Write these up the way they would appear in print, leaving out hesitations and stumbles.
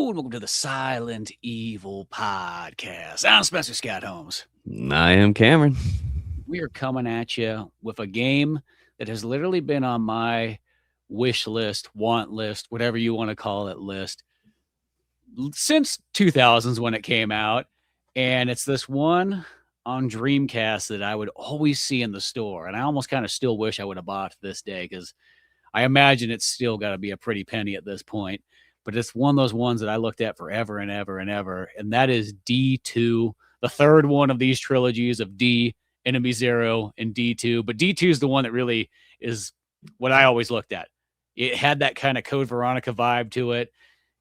and welcome to the Silent Evil Podcast. I'm Spencer Scott Holmes. I am Cameron. We are coming at you with a game that has literally been on my wish list, want list, whatever you want to call it list, since 2000s when it came out. And it's this one on Dreamcast that I would always see in the store. And I almost kind of still wish I would have bought this day because I imagine it's still got to be a pretty penny at this point. But it's one of those ones that I looked at forever and ever and ever. And that is D2, the third one of these trilogies of D, Enemy Zero, and D2. But D2 is the one that really is what I always looked at. It had that kind of Code Veronica vibe to it.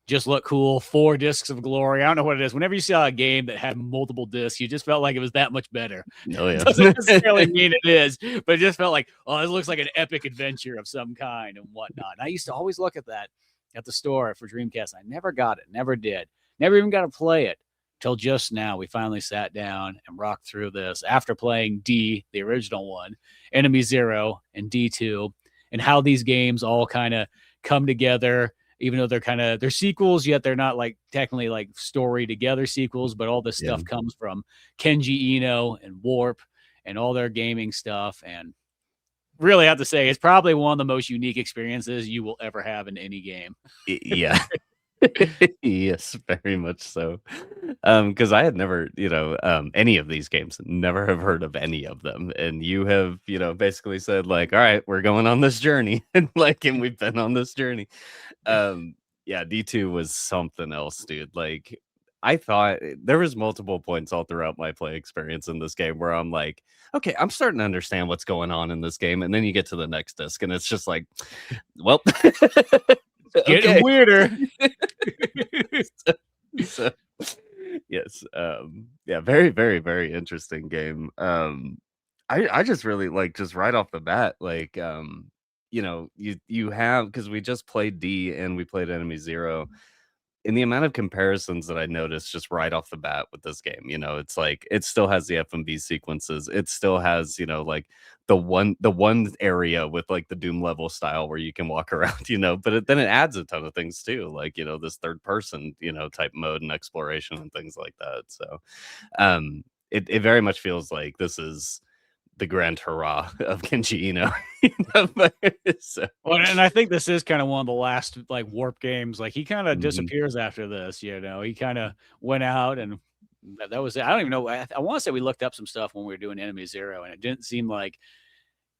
Just looked cool. 4 discs of glory. I don't know what it is. Whenever you saw a game that had multiple discs, you just felt like it was that much better. Oh, yeah. It doesn't necessarily mean it is, but it just felt like, oh, this looks like an epic adventure of some kind and whatnot. And I used to always look at that at the store for Dreamcast. I never got it. Never did. Never even got to play it till just now. We finally sat down and rocked through this after playing D, the original one, Enemy Zero, and D2, and how these games all kind of come together. Even though they're sequels, yet they're not like technically like story together sequels, but all this stuff comes from Kenji Eno and Warp and all their gaming stuff. And really have to say, it's probably one of the most unique experiences you will ever have in any game. Yeah. Yes, very much so. Because I had never, any of these games, never have heard of any of them. And you have, basically said like, all right, we're going on this journey. And we've been on this journey. Yeah, D2 was something else, dude. Like, I thought there was multiple points all throughout my play experience in this game where I'm like, okay, I'm starting to understand what's going on in this game. And then you get to the next disc and it's just like, well, getting weirder. so, yes. Yeah, very, very, very interesting game. I just really like, just right off the bat, like, you have, because we just played D and we played Enemy Zero. In the amount of comparisons that I noticed just right off the bat with this game, it's like it still has the FMV sequences. It still has, like the one area with like the Doom level style where you can walk around, but then it adds a ton of things too, like, this third person, type mode and exploration and things like that. So it very much feels like this is the grand hurrah of Kenji Eno. So. Well, and I think this is kind of one of the last like Warp games. Like he kind of disappears after this, he kind of went out and that was it. I don't even know. I want to say we looked up some stuff when we were doing Enemy Zero and it didn't seem like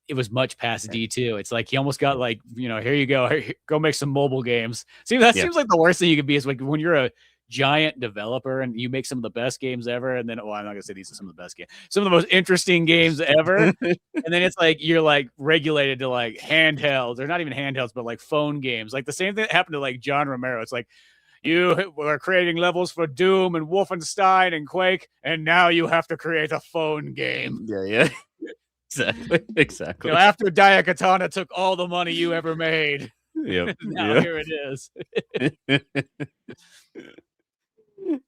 it was much past D2. It's like he almost got like, here you go, go make some mobile games. Seems like the worst thing you could be is like when you're a giant developer and you make some of the best games ever, and then I'm not gonna say these are some of the best games, some of the most interesting games ever, and then it's like you're like regulated to like handhelds. They're not even handhelds, but like phone games. Like the same thing that happened to like John Romero. It's like you were creating levels for Doom and Wolfenstein and Quake, and now you have to create a phone game. Yeah. Exactly. After Daikatana took all the money you ever made. Yep. Now here it is.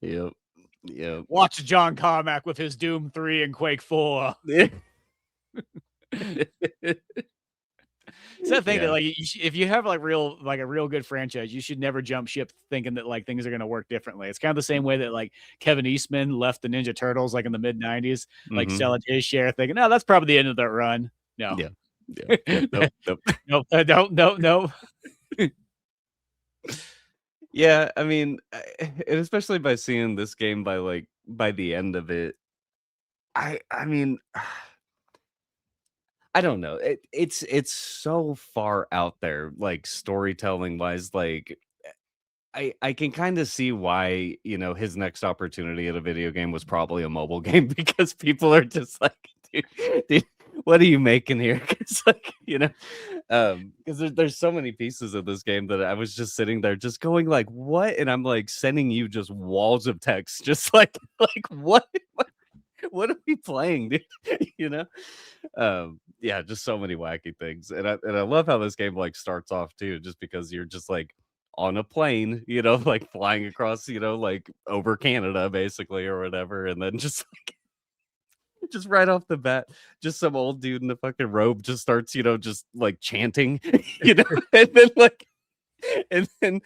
Yep. Watch John Carmack with his Doom 3 and Quake 4. It's that thing that like if you have like a real good franchise, you should never jump ship thinking that like things are going to work differently. It's kind of the same way that like Kevin Eastman left the Ninja Turtles like in the mid 90s, like selling his share, thinking, no, that's probably the end of that run. No. Nope. Yeah, I mean, and especially by seeing this game by the end of it, I mean, I don't know. It's so far out there, like storytelling wise. Like, I can kind of see why his next opportunity at a video game was probably a mobile game because people are just like, dude, what are you making here? Because because there's so many pieces of this game that I was just sitting there just going like, what? And I'm like sending you just walls of text, just like what are we playing, dude? Yeah, just so many wacky things. And I love how this game like starts off too, just because you're just like on a plane, like flying across, like over Canada basically or whatever, and then just like just right off the bat, just some old dude in a fucking robe just starts, just like chanting, and then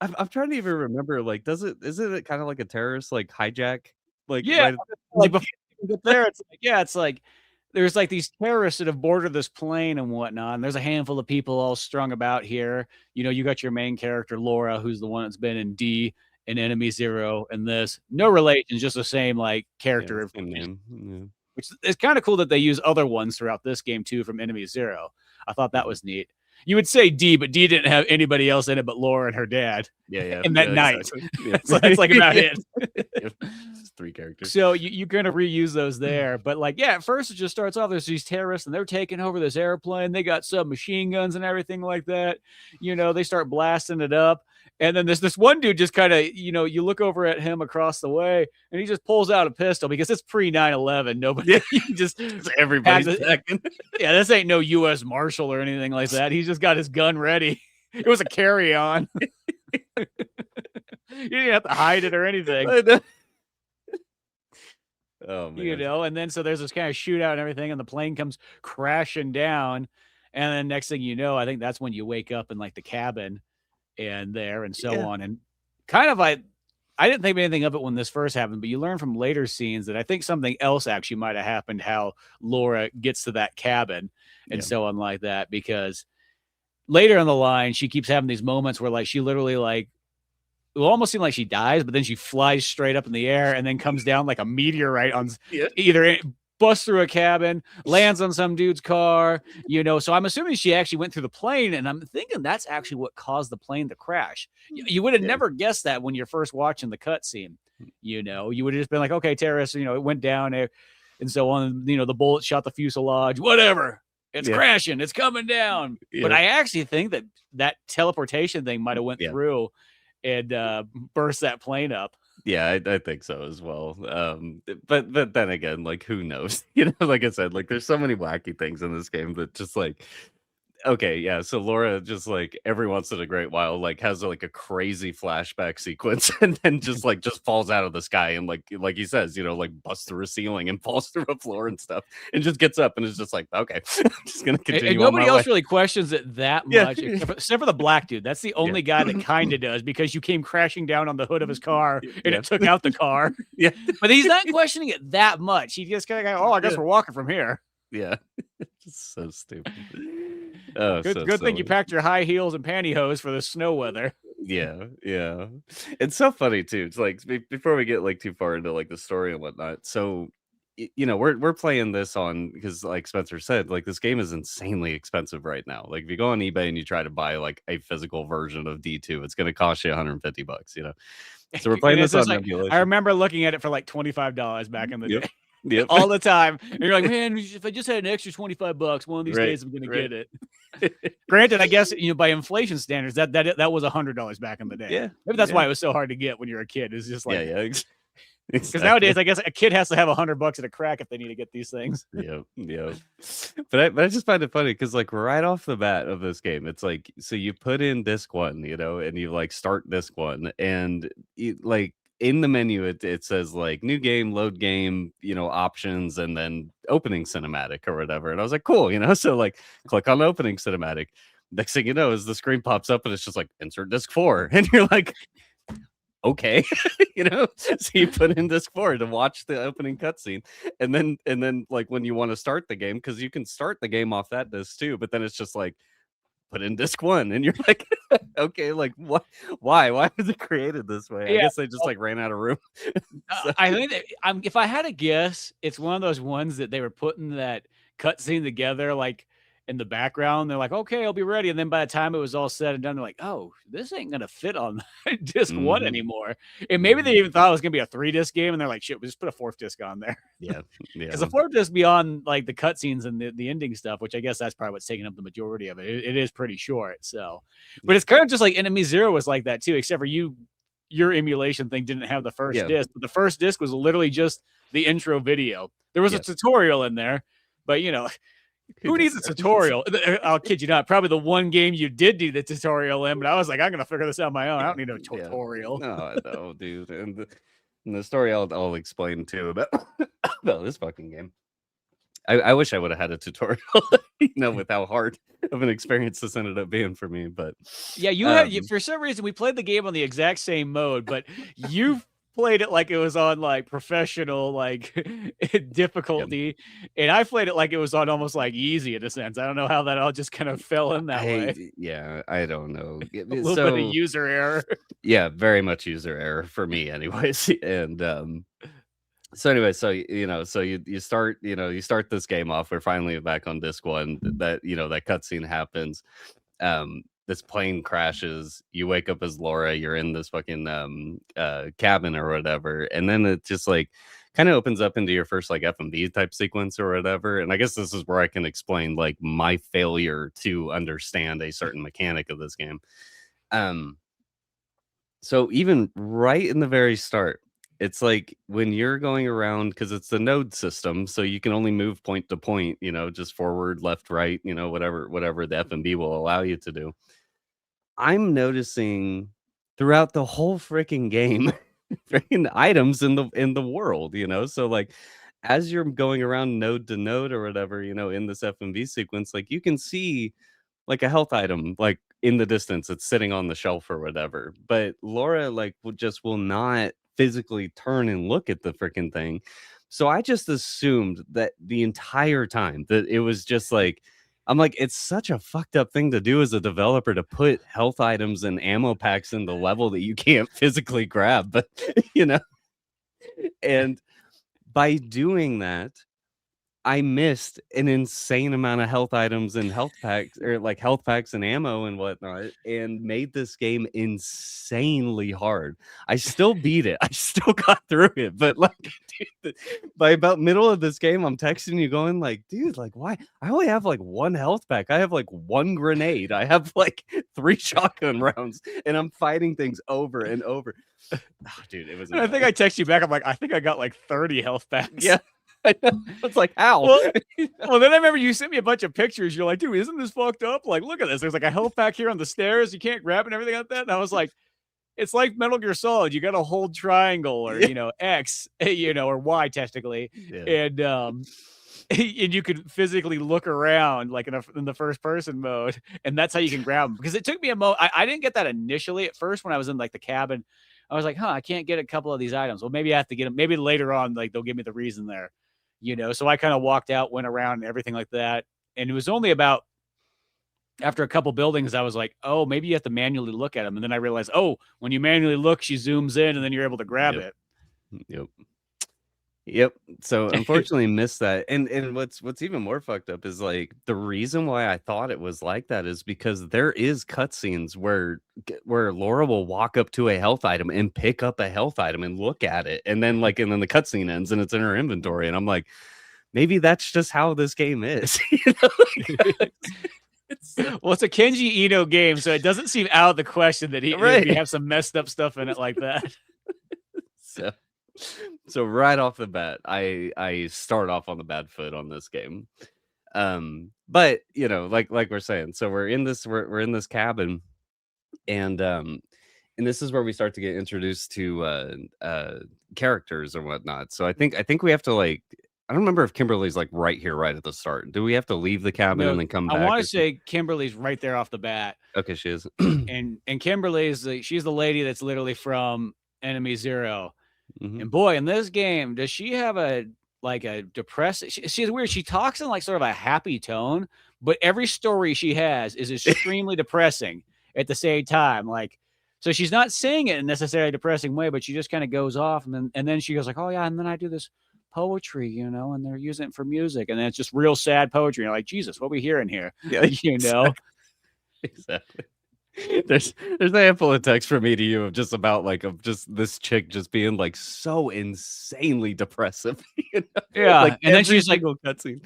I'm trying to even remember, like, isn't it kinda like a terrorist, like, hijack, like, Yeah, right in the like, before you get there, it's like yeah, it's like, there's, like, these terrorists that have boarded this plane and whatnot, and there's a handful of people all strung about here. You know, you got your main character, Laura, who's the one that's been in D and Enemy Zero and this. No relation, just the same, like, yeah, character same information, name, yeah, which is kinda cool that they use other ones throughout this game too from Enemy Zero. I thought that mhm. was neat. You would say D, but D didn't have anybody else in it but Laura and her dad, Yeah, yeah, and that yeah, night. exactly, yeah. So that's, like, about Yeah. it. Yeah, just 3 characters. So you kinda reuse those there, but, like, yeah, at first it just starts off, there's these terrorists, and they're taking over this airplane, they got submachine guns and everything like that, you know, they start blasting it up, and then there's this one dude just kinda you know, you look over at him across the way, and he just pulls out a pistol because it's pre 9/11, Yeah, nobody just has everybody's it packing. yeah, this ain't no US Marshal or anything like that, he's just got his gun ready. It was a carry-on. You didn't have to hide it or anything. I know. Oh, You man. know, and then so there's this kinda shootout and everything, and the plane comes crashing down, and then next thing you know, I think that's when you wake up in, like, the cabin and there and so Yeah, on, and kind of I didn't think anything of it when this first happened, but you learn from later scenes that I think something else actually might have happened, how Laura gets to that cabin and yeah, so on like that, because later in the line, she keeps having these moments where, like, she literally, like it will almost seem like she dies, but then she flies straight up in the air and then comes down like a meteorite on yeah, either busts through a cabin, lands on some dude's car, you know. So I'm assuming she actually went through the plane, and I'm thinking that's actually what caused the plane to crash. You would have yeah, never guessed that when you're first watching the cutscene. You know, you would have just been like, okay, terrorists, you know, it went down there and so on. You know, the bullet shot the fuselage, whatever. It's yeah, crashing, it's coming down. But yeah, I actually think that that teleportation thing might have went yeah. through and, burst that plane up. Yeah, I think so as well. But then again, like, who knows? You know, like I said, like, there's so many wacky things in this game that just, like, okay, yeah, so Laura just, like, every once in a great while, like, has, like, a crazy flashback sequence and then just falls out of the sky and, like he says, you know, like, busts through a ceiling and falls through a floor and stuff, and just gets up and is just like, "Okay, I'm just gonna And continue on my nobody way." else really questions it that Yeah. much, except for the black dude. That's the Yeah. only guy that kinda does because you came crashing down on the hood of his car and Yeah. it took out the car. Yeah. But he's not questioning it that much. He just kinda go, "Oh, I guess Yeah. we're walking from here." Yeah. Just so stupid. Oh, Good so good thing you silly. packed your high heels and pantyhose for the snow weather. Yeah, yeah. It's so funny too. It's like before we get like too far into like the story and whatnot. So you know, we're playing this on because like Spencer said, like this game is insanely expensive right now. Like if you go on eBay and you try to buy like a physical version of D2, it's gonna cost you $150, you know. So we're And playing it's this just on like I emulation. remember looking at it for like $25 back in the Yep. day. Yep. All the time. And you're like, "Man, if I just had an extra 25 bucks, one of these Right. days I'm gonna Right. get it." Granted, I guess, you know, by inflation standards, that was $100 back in the day. Yeah. Maybe that's Yeah. why it was so hard to get when you're a kid. It's just Yeah. like Yeah. because nowadays, Exactly. I guess a kid has to have $100 at a crack if they need to get these things. Yep, yep. But I just find it funny because like right off the bat of this game, it's like so you put in disc one, you know, and you like start disc one, and like in the menu it says like new game, load game, you know, options, and then opening cinematic or whatever. And I was like, cool, you know, so like click on opening cinematic. Next thing you know is the screen pops up and it's just like insert disc four, and you're like, okay, you know, so you put in disc four to watch the opening cutscene, and then like when you want to start the game, because you can start the game off that disc too, but then it's just like put in disc one, and you're like, okay, like what? Why was it created this way? I Yeah. guess they just like ran out of room. So, I think that if I had to guess, it's one of those ones that they were putting that cutscene together, like, in the background. They're like, "Okay, I'll be ready," and then by the time it was all said and done, they're like, "Oh, this ain't gonna fit on disc 1 mhm, anymore." And maybe they mhm. even thought it was gonna be a 3-disc game, and they're like, "Shit, we'll just put a 4th disc on there." Yeah, 'Cause the yeah, 4th disc beyond, like, the cutscenes and the ending stuff, which I guess that's probably what's taking up the majority of it. It is pretty short, so but yeah, it's kind of just like Enemy Zero was like that too, except for your emulation thing didn't have the first yeah. disc, but the first disc was literally just the intro video. There was a Yes, tutorial in there, but, you know, who who needs does a that? tutorial? I'll kid you not, probably the one game you did need the tutorial in, but I was like, "I'm gonna figure this out on my own. I Yeah, don't need no yeah. tutorial." No, I know, dude, and the story I'll explain too about about this fucking game. I wish I would have had a tutorial, you know, with how hard of an experience this ended up being for me. But Yeah, you had for some reason we played the game on the exact same mode, but you played it like it was on like professional like yeah, difficulty, and I played it like it was on almost like easy in a sense. I don't know how that all just kind of fell in that way. I don't know. A little bit of So user error. yeah, very much user error for me, anyways. And so anyway, so so you start you start this game off. We're finally back on disc one. That that cutscene happens. This plane crashes. You wake up as Laura. You're in this fucking cabin or whatever, and then it just like kind of opens up into your first like F&B type sequence or whatever. And I guess this is where I can explain like my failure to understand a certain mechanic of this game. Um, so even right in the very start, it's like when you're going around because it's the node system, so you can only move point to point, just forward, left, right, whatever the F&B will allow you to do. I'm noticing throughout the whole freaking game, freaking items in the world, So like as you're going around node to node or whatever, in this F&B sequence, like you can see like a health item like in the distance, it's sitting on the shelf or whatever, but Laura like will not physically turn and look at the freaking thing. So I just assumed that the entire time that it was just like, I'm like, it's such a fucked up thing to do as a developer to put health items and ammo packs in the level that you can't physically grab, but you know and by doing that, I missed an insane amount of health items and health packs, or like health packs and ammo and whatnot, and made this game insanely hard. I still beat it. I still got through it, but like, dude, by about middle of this game, I'm texting you going like, dude, like, why? I only have like one health pack. I have like one grenade. I have like 3 shotgun rounds, and I'm fighting things over and over. Oh, dude, it was. I think I text you back. I'm like, I think I got like 30 health packs. Yeah. I know. It's like, how? Well, well, then I remember you sent me a bunch of pictures. You're like, dude, isn't this fucked up? Like, look at this. There's like a health pack here on the stairs. You can't grab it and everything like that. And I was like, it's like Metal Gear Solid. You got to hold triangle or, X, or Y technically. Yeah. And, and you could physically look around like in the first person mode. And that's how you can grab them. Because it took me a moment. I didn't get that initially at first when I was in like the cabin. I was like, I can't get a couple of these items. Well, maybe I have to get them. Maybe later on, like they'll give me the reason there. So I kind of walked out, went around and everything like that. And it was only about after a couple buildings, I was like, oh, maybe you have to manually look at them. And then I realized, oh, when you manually look, she zooms in and then you're able to grab it. Yep. So unfortunately missed that. And what's even more fucked up is like the reason why I thought it was like that is because there is cutscenes where Laura will walk up to a health item and pick up a health item and look at it. And then the cutscene ends and it's in her inventory. And I'm like, maybe that's just how this game is. Well, it's a Kenji Eno game, so it doesn't seem out of the question that he have some messed up stuff in it like that. So right off the bat, I start off on the bad foot on this game. But like we're saying, so we're in this cabin, and this is where we start to get introduced to characters or whatnot. So I think we have to like, I don't remember if Kimberly's like right here, right at the start. Do we have to leave the cabin and then come back? I want to say Kimberly's right there off the bat. Okay, she is. and Kimberly's she's the lady that's literally from Enemy Zero. Mm-hmm. And boy, in this game, does she have a depressing? She's weird. She talks in like sort of a happy tone, but every story she has is extremely depressing at the same time. Like, so she's not saying it in necessarily a depressing way, but she just kind of goes off, and then she goes like, "Oh yeah," and then I do this poetry, and they're using it for music, and then it's just real sad poetry. You're like, Jesus, what are we hearing here? Yeah, exactly. There's a handful of texts from me to you of just this chick just being like so insanely depressive. Yeah, like and then she's like cutscene.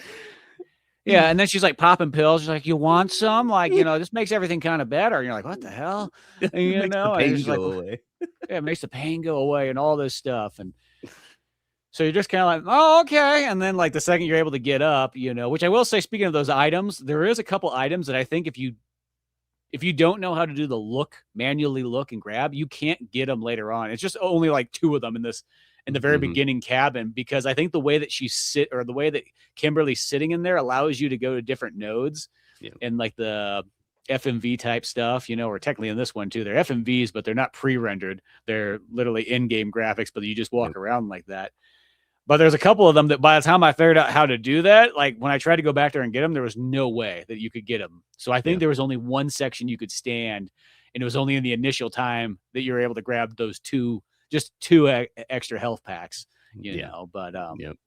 Yeah, and then she's like popping pills. She's like, "You want some? Like, this makes everything kind of better." And you're like, "What the hell?" And, the pain go away. Yeah, it makes the pain go away and all this stuff. And so you're just kind of like, "Oh, okay." And then like the second you're able to get up, which I will say, speaking of those items, there is a couple items that I think if you don't know how to do the manually look and grab, you can't get them later on. It's just only like 2 of them in this in the very Mhm. beginning cabin, because I think the way that the way that Kimberly's sitting in there allows you to go to different nodes Yeah. and like the FMV type stuff, or technically in this one too, they're FMVs, but they're not pre-rendered. They're literally in-game graphics, but you just walk Yep. around like that. But there's a couple of them that by the time I figured out how to do that, like when I tried to go back there and get them, there was no way that you could get them. So I think Yeah. there was only one section you could stand, and it was only in the initial time that you were able to grab those just two extra health packs, Yeah. But Yep.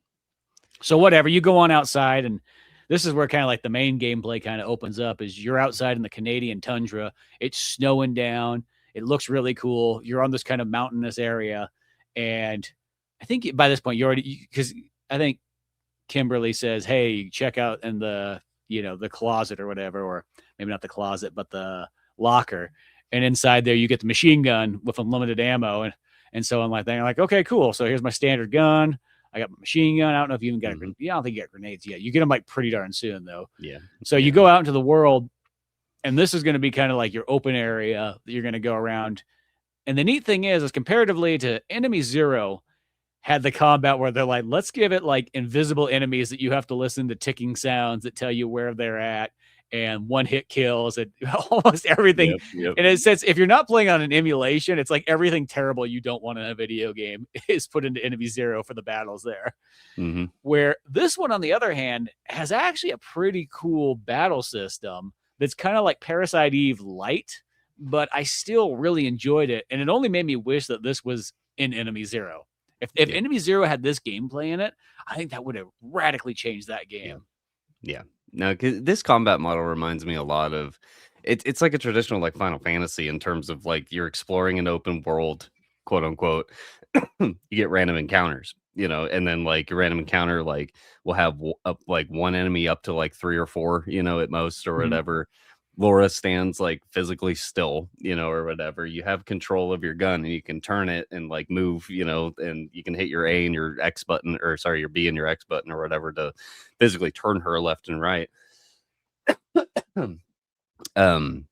so whatever, you go on outside, and this is where kind of like the main gameplay kind of opens up. Is you're outside in the Canadian tundra, it's snowing down, it looks really cool. You're on this kind of mountainous area, and I think by this point you already, because I think Kimberly says, "Hey, check out in the the closet or whatever, or maybe not the closet, but the locker." And inside there, you get the machine gun with unlimited ammo and so on like that. You're like, okay, cool. So here's my standard gun. I got my machine gun. I don't know if you even got Mhm. I don't think you got grenades yet. You get them like pretty darn soon though. Yeah. So you Yeah. go out into the world, and this is going to be kind of like your open area that you're going to go around. And the neat thing is comparatively to Enemy Zero, had the combat where they're like, let's give it like invisible enemies that you have to listen to ticking sounds that tell you where they're at, and one hit kills and almost everything. Yep. Yep. And it says if you're not playing on an emulation, it's like everything terrible you don't want in a video game is put into Enemy Zero for the battles there. Mhm. Where this one, on the other hand, has actually a pretty cool battle system that's kind of like Parasite Eve light, but I still really enjoyed it. And it only made me wish that this was in Enemy Zero. If Yeah. Enemy Zero had this gameplay in it, I think that would have radically changed that Yeah. game. Yeah. No, 'cause this combat model reminds me a lot of it's like a traditional like Final Fantasy in terms of like you're exploring an open world, quote unquote. You get random encounters, and then like your random encounter like will have up like one enemy up to like three or four, at most or Mhm. whatever. Laura stands like physically still, or whatever. You have control of your gun and you can turn it and like move, and you can hit your A and your X button, or sorry, your B and your X button or whatever to physically turn her left and right. um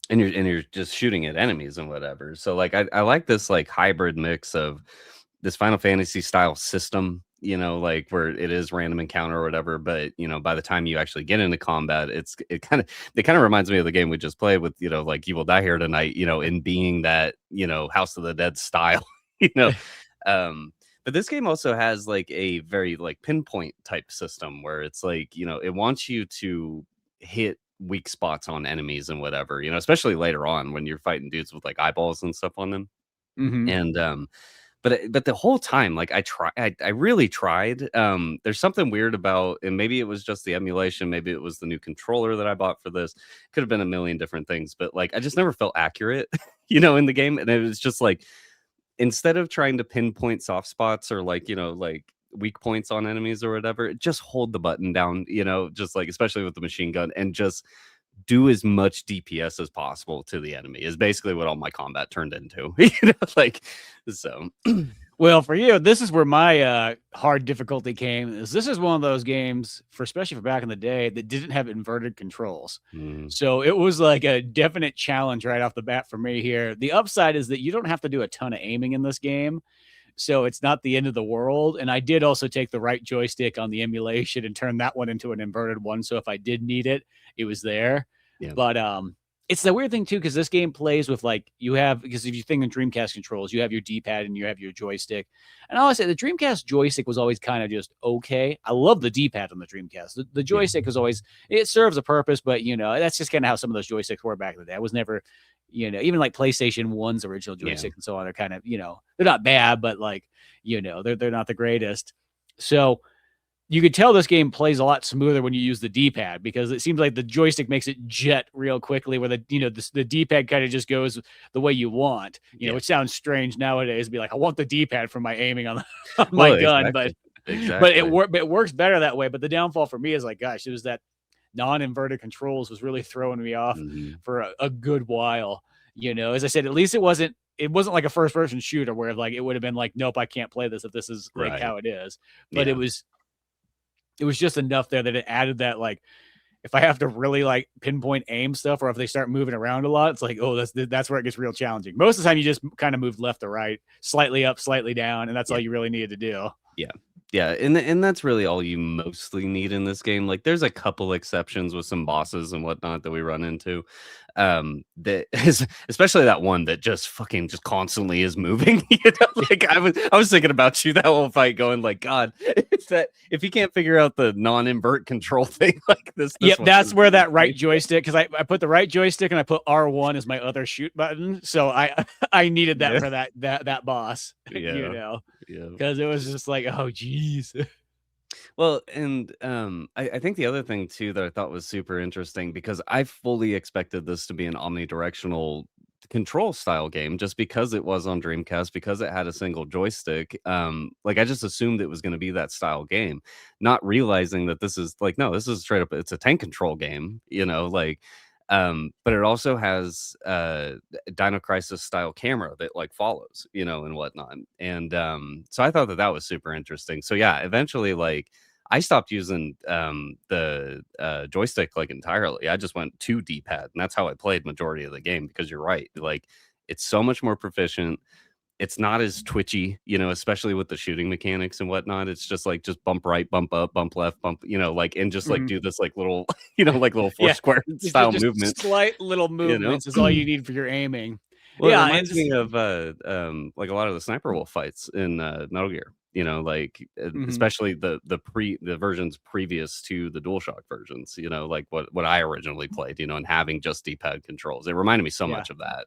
and you're just shooting at enemies and whatever. So like I like this like hybrid mix of this Final Fantasy style system, like where it is random encounter or whatever, but by the time you actually get into combat, it kind of reminds me of the game we just played with, like You Will Die Here Tonight, in being that, House of the Dead style, you know. But this game also has like a very like pinpoint type system where it's like, it wants you to hit weak spots on enemies and whatever, especially later on when you're fighting dudes with like eyeballs and stuff on them. Mhm. And but the whole time, like I really tried. There's something weird about, and maybe it was just the emulation, maybe it was the new controller that I bought for this. Could have been a million different things, but like I just never felt accurate, in the game. And it was just like instead of trying to pinpoint soft spots or like, like weak points on enemies or whatever, just hold the button down, just like especially with the machine gun and just do as much DPS as possible to the enemy is basically what all my combat turned into. Like so. Well, for you, this is where my hard difficulty came. This is one of those games, especially for back in the day, that didn't have inverted controls. Mm, So it was like a definite challenge right off the bat for me here. The upside is that you don't have to do a ton of aiming in this game. So it's not the end of the world. And I did also take the right joystick on the emulation and turn that one into an inverted one. So if I did need it, it was there. yeah. But it's the weird thing too, because this game plays with like because if you think in Dreamcast controls, you have your D-pad and you have your joystick. And I always say the Dreamcast joystick was always kind of just okay. I love the D-pad on the Dreamcast. The Yeah. joystick is always, it serves a purpose, but that's just kind of how some of those joysticks were back in the day. I was never, even like PlayStation 1's original Yeah. joystick and so on, they're kind of, they're not bad, but like, they're not the greatest. So you could tell this game plays a lot smoother when you use the D-pad, because it seems like the joystick makes it jet real quickly, where the D-pad kind of just goes the way you want, Yeah. which sounds strange nowadays to be like, I want the D-pad for my aiming on, on my Well, gun, exactly. but Exactly. it works better that way. But the downfall for me is like, gosh, it was that non-inverted controls was really throwing me off Mhm. for a good while. As I said, at least it wasn't like a first person shooter where like it would have been like, nope, I can't play this if this is like Right. how it is. But Yeah. it was just enough there that it added that like if I have to really like pinpoint aim stuff, or if they start moving around a lot, it's like, oh, that's where it gets real challenging. Most of the time, you just kind of move left to right, slightly up, slightly down, and that's all Yeah. you really needed to do. Yeah. Yeah, and that's really all you mostly need in this game. Like, there's a couple exceptions with some bosses and whatnot that we run into. That is especially that one that just fucking just constantly is moving. Like I was thinking about you that whole fight, going like, God, it's that if he can't figure out the non-invert control thing, like this Yep, one that's is where that right really joystick, because I put the right joystick and I put R1 as my other shoot button. So I I needed that yeah, for that boss, yeah, yeah. because it was just like, oh geez. Well, and I think the other thing too that I thought was super interesting, because I fully expected this to be an omnidirectional control style game just because it was on Dreamcast, because it had a single joystick. Like, I just assumed it was going to be that style game, not realizing that this is like, no, this is straight up, it's a tank control game, like. But it also has Dino Crisis style camera that like follows, and whatnot. And so I thought that was super interesting. So yeah, eventually, like, I stopped using the joystick like entirely. I just went to D-pad, and that's how I played majority of the game, because you're right, like, it's so much more proficient. It's not as twitchy, especially with the shooting mechanics and whatnot. It's just like, just bump right, bump up, bump left, bump, like, and just like Mhm. do this like little, like little four Yeah, square style just movement, slight little you know? movements is all you need for your aiming. Well, it Yeah, and reminds just me of like a lot of the Sniper Wolf fights in Metal Gear, like mhm, especially the versions previous to the DualShock versions, like what I originally played, and having just D-pad controls. It reminded me so yeah. much of that.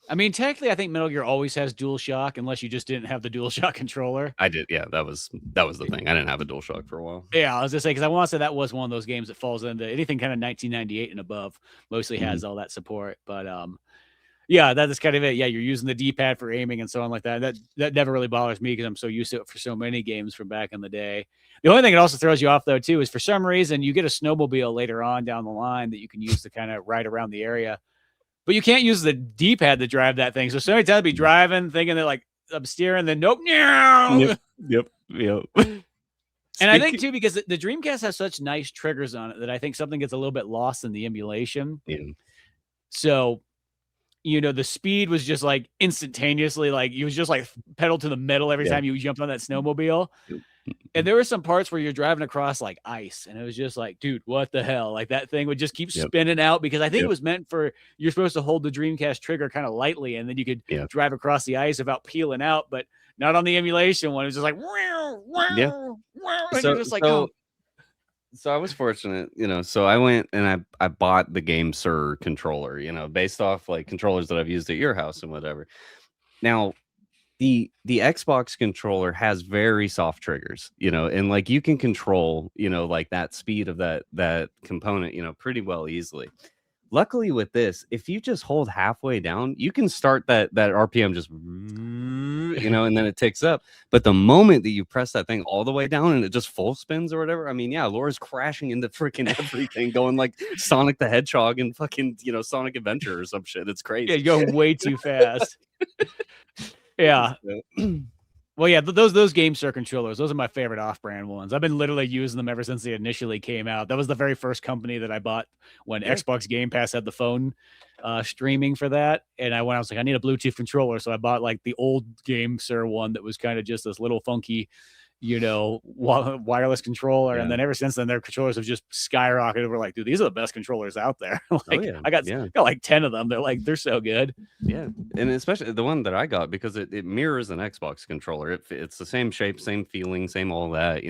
I mean, technically, I think Metal Gear always has DualShock, unless you just didn't have the DualShock controller. I did, yeah, that was the thing. I didn't have a DualShock for a while. Yeah, I was gonna say, because I want to say that was one of those games that falls into anything kind of 1998 and above. Mostly Mhm. has all that support, but yeah, that is kind of it. Yeah, you're using the D-pad for aiming and so on like that. That never really bothers me because I'm so used to it for so many games from back in the day. The only thing it also throws you off though too is, for some reason, you get a snowmobile later on down the line that you can use to kind of ride around the area, but you can't use the D-pad to drive that thing. So many times I'd be Mhm. driving, thinking that like I'm steering, then nope. Yep, And yep, yep. I think Speaking too, because the Dreamcast has such nice triggers on it, that I think something gets a little bit lost in the emulation. Yeah, So the speed was just like instantaneously, like you was just like pedal to the metal every yeah, time you jumped on that snowmobile. yep, And mhm, there were some parts where you're driving across like ice, and it was just like, dude, what the hell? Like that thing would just keep yep, spinning out, because I think it yep, was meant for, you're supposed to hold the Dreamcast trigger kind of lightly, and then you could yeah. drive across the ice without peeling out, but not on the emulation one. It was just like, wow, Yeah. wow, wow, and you're So just like, so oh, so I was fortunate, so I went and I bought the Game Sir controller, based off like controllers that I've used at your house and whatever. Now, the Xbox controller has very soft triggers, and like you can control, like that speed of that component, pretty well easily. Luckily with this, if you just hold halfway down, you can start that RPM just, and then it ticks up. But the moment that you press that thing all the way down and it just full spins or whatever, I mean, yeah, Laura's crashing into freaking everything, going like Sonic the Hedgehog and fucking, Sonic Adventure or some shit. It's yeah, crazy. you're going way too fast. Yeah. So, Well, yeah, those GameSir controllers, those are my favorite off-brand ones. I've been literally using them ever since they initially came out. That was the very first company that I bought when yeah, Xbox Game Pass had the phone streaming for that. And I was like, I need a Bluetooth controller, so I bought like the old GameSir one that was kind of just this little funky, wireless controller. And yeah. then ever since then, their controllers have just skyrocketed. We're like, dude, these are the best controllers out there. Oh Like, yeah, I got yeah. got like 10 of them. They're so good. Yeah, and especially the one that I got, because it mirrors an Xbox controller. It's the same shape, same feeling, same all that.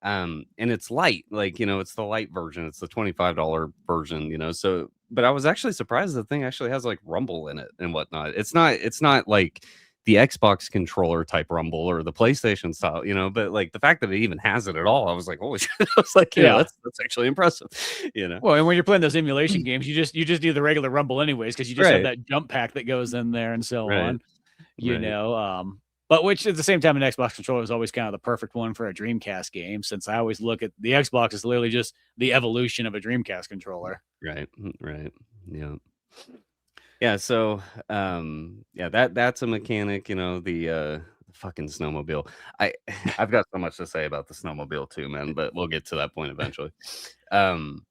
And it's light, like, it's the light version. It's the $25 version. So, but I was actually surprised the thing actually has like rumble in it and whatnot. It's not like the Xbox controller type rumble or the PlayStation style. But like the fact that it even has it at all, I was like, holy shit! I was like, Yeah. that's actually impressive. Well, and when you're playing those emulation games, you just do the regular rumble anyways, because you just have Right, that jump pack that goes in there and so right, on. You right. know, but which at the same time, an Xbox controller is always kind of the perfect one for a Dreamcast game, since I always look at the Xbox as literally just the evolution of a Dreamcast controller. Right, right. Yeah. Yeah, so yeah, that's a mechanic, the fucking snowmobile. I I've got so much to say about the snowmobile too, man, but we'll get to that point eventually. Um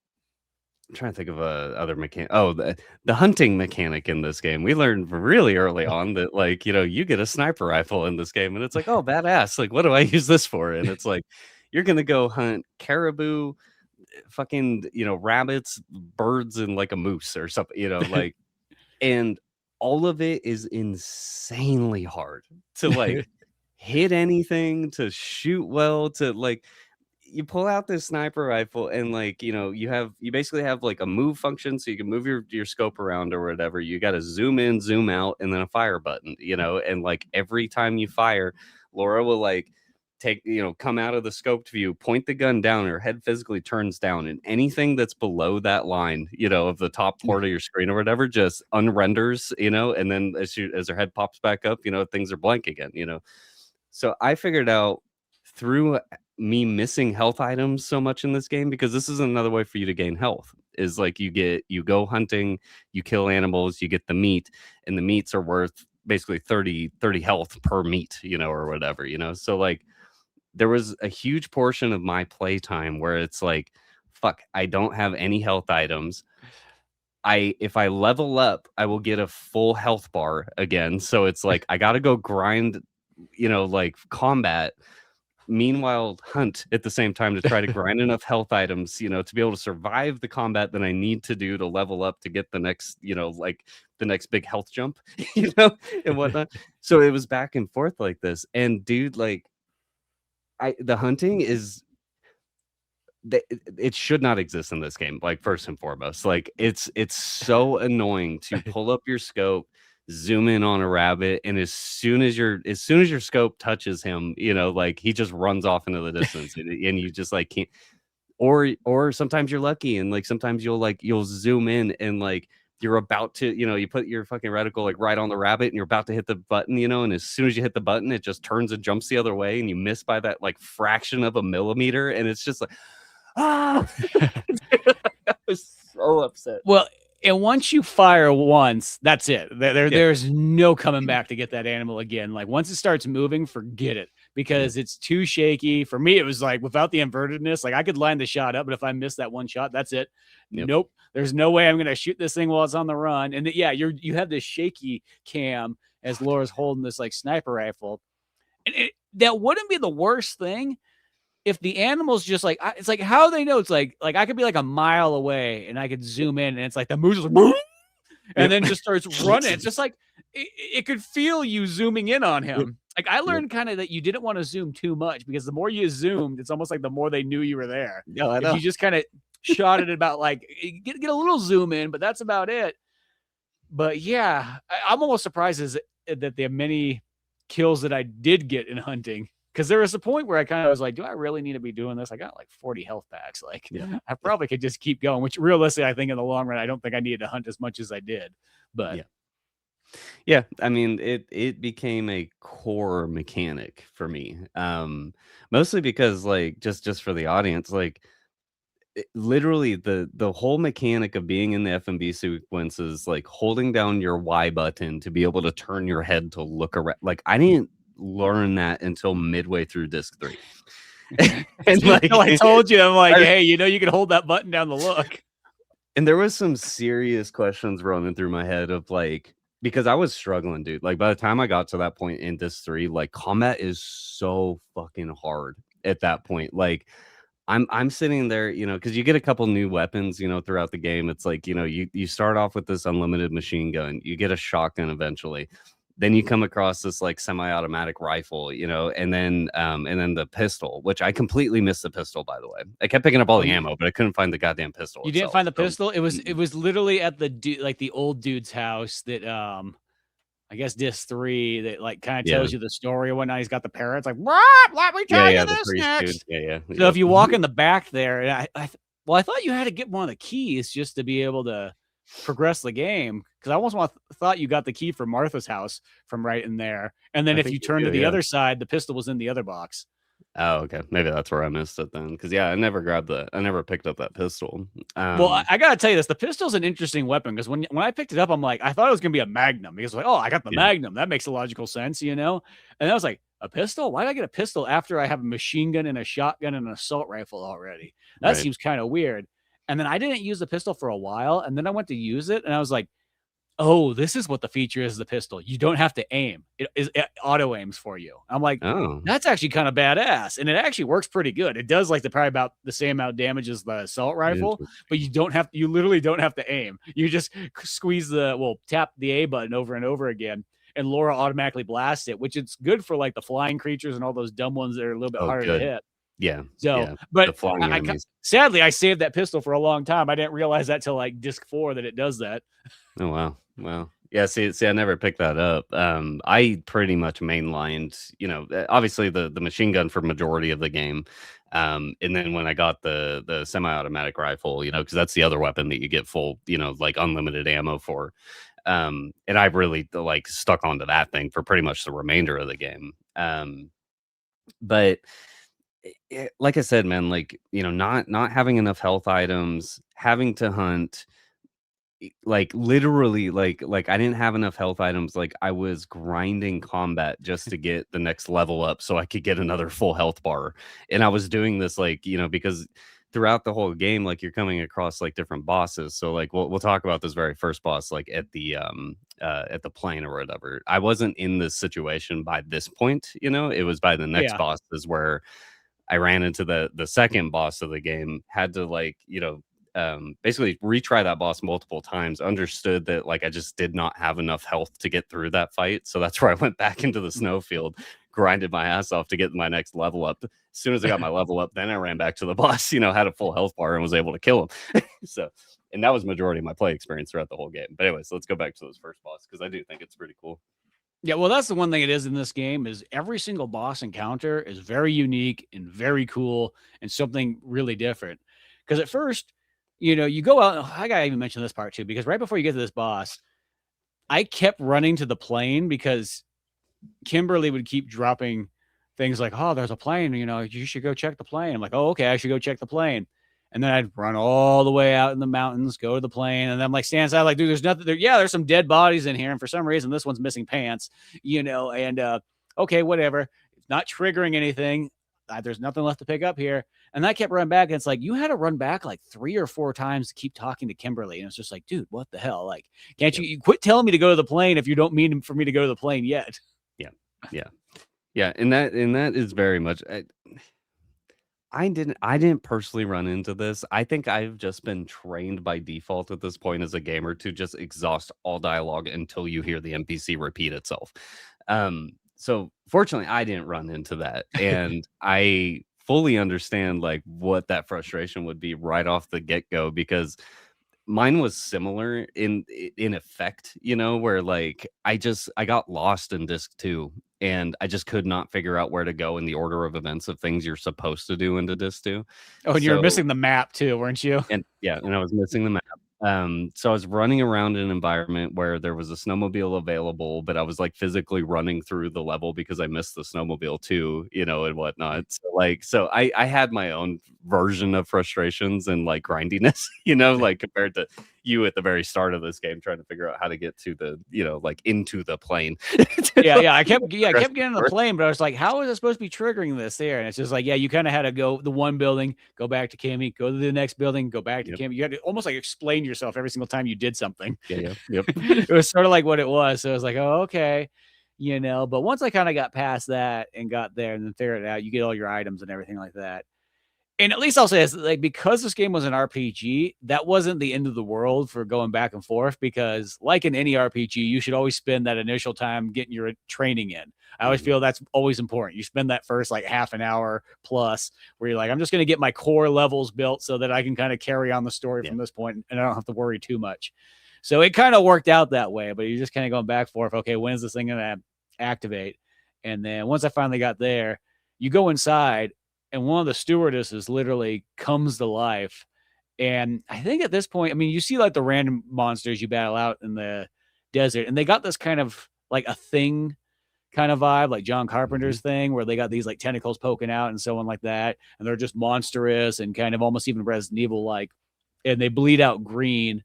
I'm trying to think of other mechanic. Oh, the hunting mechanic in this game. We learned really early on that, like, you get a sniper rifle in this game, and it's like, oh, badass. Like, what do I use this for? And it's like, you're gonna go hunt caribou, fucking, rabbits, birds, and like a moose or something. Like, and all of it is insanely hard to like hit anything, to shoot well, to like you pull out this sniper rifle and like you basically have like a move function so you can move your scope around or whatever. You got to zoom in, zoom out, and then a fire button, and like every time you fire, Laura will like take come out of the scoped view, point the gun down, her head physically turns down, and anything that's below that line of the top part of your screen or whatever just unrenders, and then as her head pops back up, things are blank again. So I figured out through me missing health items so much in this game, because this is another way for you to gain health, is like you go hunting, you kill animals, you get the meat, and the meats are worth basically 30 health per meat, or whatever. So like there was a huge portion of my playtime where it's like, fuck, I don't have any health items. If I level up, I will get a full health bar again. So it's like I gotta go grind, like combat. Meanwhile, hunt at the same time to try to grind enough health items, to be able to survive the combat that I need to do to level up to get the next, like the next big health jump, and whatnot. So it was back and forth like this. And dude, like the hunting is it should not exist in this game. Like first and foremost, like it's so annoying to pull up your scope, zoom in on a rabbit, and as soon as your scope touches him, like he just runs off into the distance, and you just like can't. Or sometimes you're lucky, and like sometimes you'll zoom in and like you're about to, you put your fucking reticle like right on the rabbit and you're about to hit the button, and as soon as you hit the button, it just turns and jumps the other way, and you miss by that like fraction of a millimeter, and it's just like, ah, I was so upset. Well, and once you fire once, that's it. There's no coming back to get that animal again. Like once it starts moving, forget it, because it's too shaky. For me, it was like without the invertedness, like I could line the shot up, but if I miss that one shot, that's it. Nope. There's no way I'm gonna shoot this thing while it's on the run. And you have this shaky cam as Laura's holding this like sniper rifle. And that wouldn't be the worst thing if the animal's just like, it's like how they know. It's like I could be like a mile away and I could zoom in and it's like the moose is like, and then just starts running. It's just like it could feel you zooming in on him. Like I learned kind of that you didn't want to zoom too much, because the more you zoomed, it's almost like the more they knew you were there. Yeah, I know. If you just kind of shot it about like get a little zoom in, but that's about it. But yeah, I'm almost surprised that the many kills that I did get in hunting. Because there was a point where I kind of was like, do I really need to be doing this? I got like 40 health packs. Like, I probably could just keep going, which realistically, I think in the long run, I don't think I needed to hunt as much as I did. But yeah, I mean, it became a core mechanic for me. Mostly because like just for the audience, like literally the whole mechanic of being in the FMV sequences, like holding down your Y button to be able to turn your head to look around. Like I didn't learn that until midway through disc 3. And like I told you, I'm like, hey, you can hold that button down to look. And there was some serious questions running through my head of like, because I was struggling, dude. Like by the time I got to that point in disc 3, like combat is so fucking hard at that point. Like I'm sitting there, because you get a couple new weapons, throughout the game. It's like, you start off with this unlimited machine gun, you get a shotgun eventually. Then you come across this like semi-automatic rifle, and then the pistol, which I completely missed the pistol, by the way. I kept picking up all the ammo, but I couldn't find the goddamn pistol. You didn't find the pistol? It was literally at the old dude's house that I guess disc 3 that like kind of tells you the story and whatnot. He's got the parrot. It's like, let me tell you this next. So if you walk in the back there, and I thought you had to get one of the keys just to be able to progress the game, because I almost thought you got the key for Martha's house from right in there, and then if you turn to the other side, the pistol was in the other box. Oh, okay. Maybe that's where I missed it then, because I never picked up that pistol. Well, I gotta tell you this: the pistol's an interesting weapon, because when I picked it up, I'm like, I thought it was gonna be a Magnum, because like, oh, I got the Magnum, that makes a logical sense, and I was like, a pistol? Why did I get a pistol after I have a machine gun and a shotgun and an assault rifle already? That seems kind of weird. And then I didn't use the pistol for a while, and then I went to use it, and I was like, oh, this is what the feature is of the pistol. You don't have to aim. It auto aims for you. I'm like, Oh, that's actually kind of badass. And it actually works pretty good. It does like probably about the same amount of damage as the assault rifle, but interesting. you literally don't have to aim. You just tap the A button over and over again, and Laura automatically blasts it, which it's good for like the flying creatures and all those dumb ones that are a little bit Oh, harder to good. hit. Yeah, So, yeah. The but flying I enemies. sadly I saved that pistol for a long time. I didn't realize that till like disc 4 that it does that. Oh, wow. Wow. Yeah, see, I never picked that up. I pretty much mainlined, obviously the machine gun for majority of the game. And then when I got the semi-automatic rifle, because that's the other weapon that you get full, like unlimited ammo for. And I really like stuck onto that thing for pretty much the remainder of the game. But like I said, man, like, not having enough health items, having to hunt, like literally like I didn't have enough health items. Like I was grinding combat just to get the next level up so I could get another full health bar. And I was doing this like, because throughout the whole game, like you're coming across like different bosses. So like we'll talk about this very first boss, like at the plane or whatever. I wasn't in this situation by this point, it was by the next Yeah. bosses where I ran into the second boss of the game, had to like, basically retry that boss multiple times, understood that like I just did not have enough health to get through that fight. So that's where I went back into the snowfield, grinded my ass off to get my next level up. As soon as I got my level up, then I ran back to the boss, had a full health bar and was able to kill him. So, and that was majority of my play experience throughout the whole game. But anyways, let's go back to those first boss because I do think it's pretty cool. Yeah, well, that's the one thing it is in this game is every single boss encounter is very unique and very cool and something really different. Because at first, you go out. I gotta even mention this part too, because right before you get to this boss, I kept running to the plane because Kimberly would keep dropping things like, "Oh, there's a plane. You should go check the plane." I'm like, "Oh, okay, I should go check the plane." And then I'd run all the way out in the mountains, go to the plane, and then I'm like, stand aside, like, dude, there's nothing there. Yeah, there's some dead bodies in here, and for some reason, this one's missing pants, and okay, whatever. It's not triggering anything. There's nothing left to pick up here. And I kept running back, and it's like, you had to run back like 3 or 4 times to keep talking to Kimberly. And it's just like, dude, what the hell? Like, can't Yep. you quit telling me to go to the plane if you don't mean for me to go to the plane yet? Yeah. Yeah. Yeah. And that is very much I didn't personally run into this. I think I've just been trained by default at this point as a gamer to just exhaust all dialogue until you hear the NPC repeat itself. So fortunately I didn't run into that. And I fully understand like what that frustration would be right off the get-go because mine was similar in effect, where like I got lost in disc 2 and I just could not figure out where to go in the order of events of things you're supposed to do into disc 2. Oh, and you were So missing the map too, weren't you? and yeah, and I was missing the map. So I was running around an environment where there was a snowmobile available, but I was like physically running through the level because I missed the snowmobile too, and whatnot. So I had my own version of frustrations and like grindiness, like compared to you at the very start of this game trying to figure out how to get to the, like into the plane. Yeah, I kept Progress getting on the forward. plane, but I was like, how is it supposed to be triggering this there? And it's just like, yeah, you kind of had to go the one building, go back to Kimmy, go to the next building, go back to Yep. Kimmy. You had to almost like explain yourself every single time you did something. Yeah, yeah. Yep. It was sort of like what it was. So I was like, oh, okay. But once I kind of got past that and got there and then figured it out, you get all your items and everything like that. And at least I'll say this, like, because this game was an RPG, that wasn't the end of the world for going back and forth because like in any RPG, you should always spend that initial time getting your training in. I always Mhm. feel that's always important. You spend that first like half an hour plus where you're like, I'm just going to get my core levels built so that I can kind of carry on the story Yeah. from this point and I don't have to worry too much. So it kind of worked out that way, but you're just kind of going back and forth. Okay, when is this thing going to activate? And then once I finally got there, you go inside and one of the stewardesses literally comes to life. And I think at this point, I mean, you see like the random monsters you battle out in the desert, and they got this kind of like a thing kind of vibe, like John Mhm. Carpenter's thing, where they got these like tentacles poking out and so on like that. And they're just monstrous and kind of almost even Resident Evil like, and they bleed out green.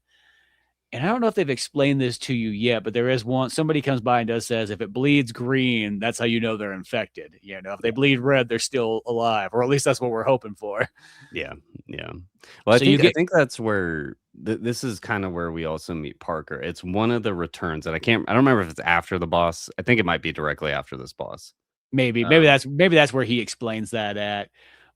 and I don't know if they've explained this to you yet, but there is one. Somebody comes by and says, if it bleeds green, that's how you know they're infected. You know, if they Yeah. bleed red, they're still alive, or at least that's what we're hoping for. Yeah, yeah. Well, So you I get think that's where this is kind of where we also meet Parker. It's one of the returns, and I don't remember if it's after the boss. I think it might be directly after this boss. maybe Um, that's where he explains that at.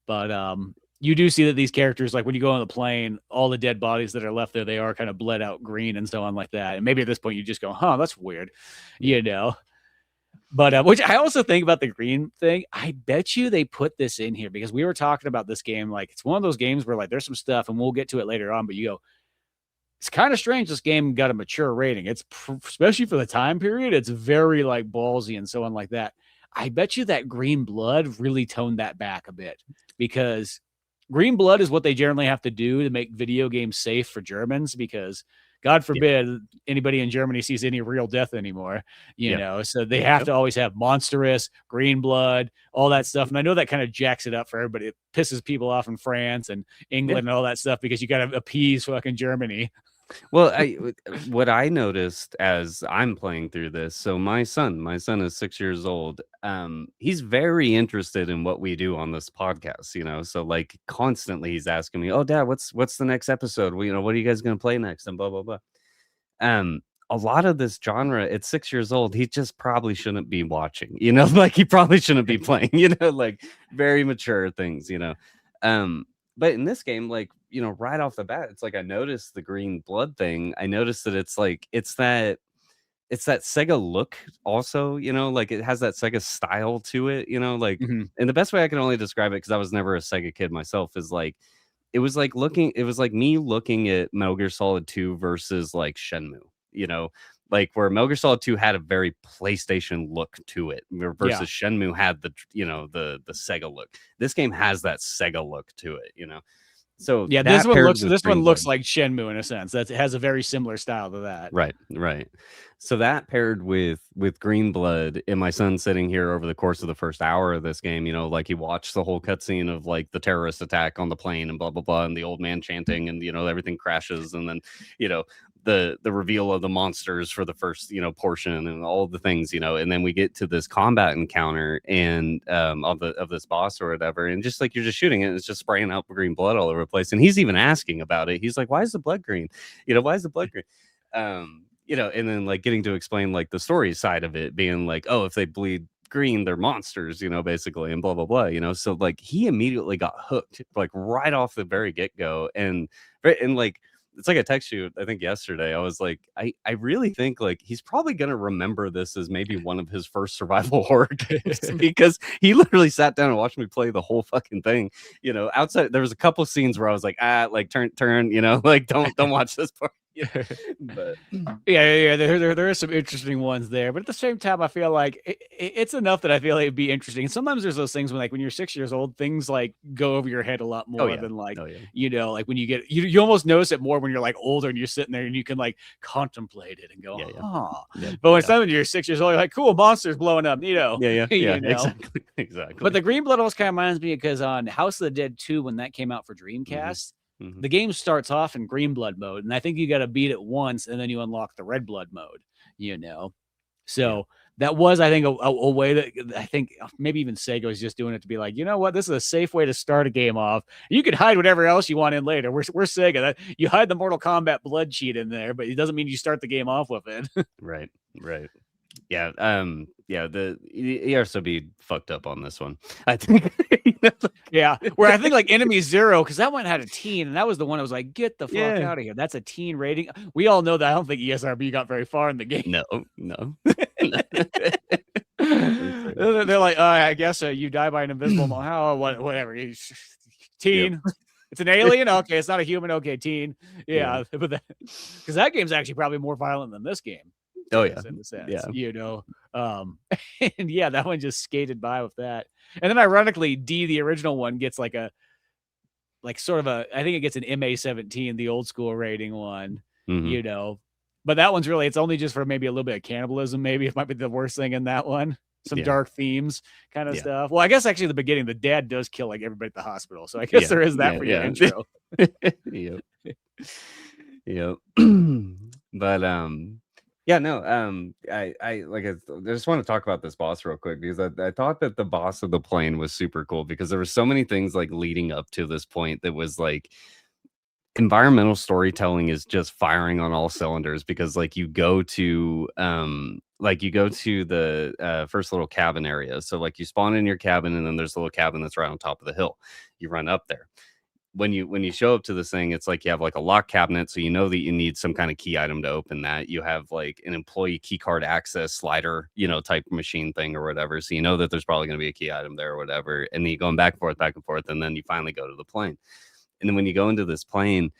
But you do see that these characters, like when you go on the plane, all the dead bodies that are left there, they are kind of bled out green and so on like that. And maybe at this point you just go, huh, that's weird, yeah, you know. But which I also think about the green thing. I bet you they put this in here because we were talking about this game. Like it's one of those games where like there's some stuff, and we'll get to it later on. But you go, it's kind of strange this game got a mature rating. It's especially for the time period, it's very like ballsy and so on like that. I bet you that green blood really toned that back a bit because green blood is what they generally have to do to make video games safe for Germans because God yeah, forbid anybody in Germany sees any real death anymore, you yeah, know. So they have yep. to always have monstrous, green blood, all that stuff. And I know that kind of jacks it up for everybody. It pisses people off in France and Yeah. England and all that stuff because you got to appease fucking Germany. Well, what I noticed as I'm playing through this, so my son is 6 years old. He's very interested in what we do on this podcast, you know. So like constantly he's asking me, "Oh, Dad, what's the next episode? Well, you know, what are you guys gonna play next?" And blah blah blah. Um, a lot of this genre, at 6 years old, he just probably shouldn't be watching, you know, like he probably shouldn't be playing, you know, like very mature things, you know. Um, but in this game, like, you know, right off the bat, it's like I noticed the green blood thing. I noticed that it's like it's that Sega look also, you know, like it has that Sega style to it, you know, like Mhm. and the best way I can only describe it because I was never a Sega kid myself is like it was like me looking at Metal Gear Solid 2 versus like Shenmue, you know, like where Metal Gear Solid 2 had a very PlayStation look to it Yeah. versus Shenmue had the, you know, the Sega look. This game has that Sega look to it, you know. So Yeah, that paired with this one Green looks Blood. like Shenmue in a sense. That it has a very similar style to that. Right, right. So that paired with Green Blood and my son sitting here over the course of the first hour of this game, you know, like he watched the whole cutscene of like the terrorist attack on the plane and blah blah blah, and the old man chanting, and you know everything crashes, and then you know the reveal of the monsters for the first portion and all the things, and then we get to this combat encounter and of this boss or whatever, and just like you're just shooting it, and it's just spraying out green blood all over the place, and he's even asking about it. He's like, "Why is the blood green? Why is the blood green?" And then like getting to explain like the story side of it, being like, oh, if they bleed green, they're monsters, basically, and blah blah blah, So like he immediately got hooked, like right off the very get go, and like it's like I text you, I think yesterday. I was like, I really think like he's probably gonna remember this as maybe one of his first survival horror games because he literally sat down and watched me play the whole fucking thing. Outside there was a couple scenes where I was like, like turn, like don't watch this part. But yeah, there are some interesting ones there, but at the same time, I feel like it's enough that I feel like it'd be interesting. Sometimes there's those things when, like, when you're 6 years old, things like go over your head a lot oh more yeah, than like, oh yeah, like when you get you almost notice it more when you're like older and you're sitting there and you can like contemplate it and go, yeah, yeah, huh. yeah, But when yeah, something you're 6 years old, you're like, cool, monsters blowing up, yeah, yeah, yeah, you know. exactly, But exactly. the Green Blood almost kind of reminds me because on House of the Dead 2, when that came out for Hmm. Dreamcast, Hmm. the game starts off in green blood mode, and I think you got to beat it once, and then you unlock the red blood mode. You know, Yeah, so that was, I think, a way that I think maybe even Sega was just doing it to be like, you know what, this is a safe way to start a game off. You could hide whatever else you want in later. We're Sega. You hide the Mortal Kombat blood cheat in there, but it doesn't mean you start the game off with it. right, right. Yeah, yeah, the ESOB fucked up on this one. I think. Yeah, where I think like Enemy Zero, because that one had a teen, and that was the one I was like, get the fuck Yeah. out of here. That's a teen rating. We all know that. I don't think ESRB got very far in the game. No, no. For sure. They're like, I guess you die by an invisible how whatever. Yep. Teen. It's an alien. Okay, it's not a human. Okay, teen. Yeah. Yeah, but because that game's actually probably more violent than this game Oh yeah. is in a sense, Yeah. and yeah, that one just skated by with that. And then ironically, the original one, gets like a sort of a, I think it gets an MA-17, the old school rating one, Hmm. you know. But that one's really, it's only just for maybe a little bit of cannibalism. Maybe it might be the worst thing in that one. Some Yeah. dark themes kind of Yeah. stuff. Well, I guess actually the beginning, the dad does kill like everybody at the hospital. So I guess Yeah. there is that Yeah. for your Yeah. intro. Yep. Yep. But yeah, no, I like I just want to talk about this boss real quick because I thought that the boss of the plane was super cool because there were so many things like leading up to this point that was like environmental storytelling is just firing on all cylinders because like you go to the first little cabin area. So like you spawn in your cabin and then there's a little cabin that's right on top of the hill. You run up there when you show up to this thing, it's like you have like a lock cabinet, so you know that you need some kind of key item to open that. You have like an employee key card access slider, type machine thing or whatever. So you know that there's probably going to be a key item there or whatever. And then you going back and forth, and then you finally go to the plane. And then when you go into this plane,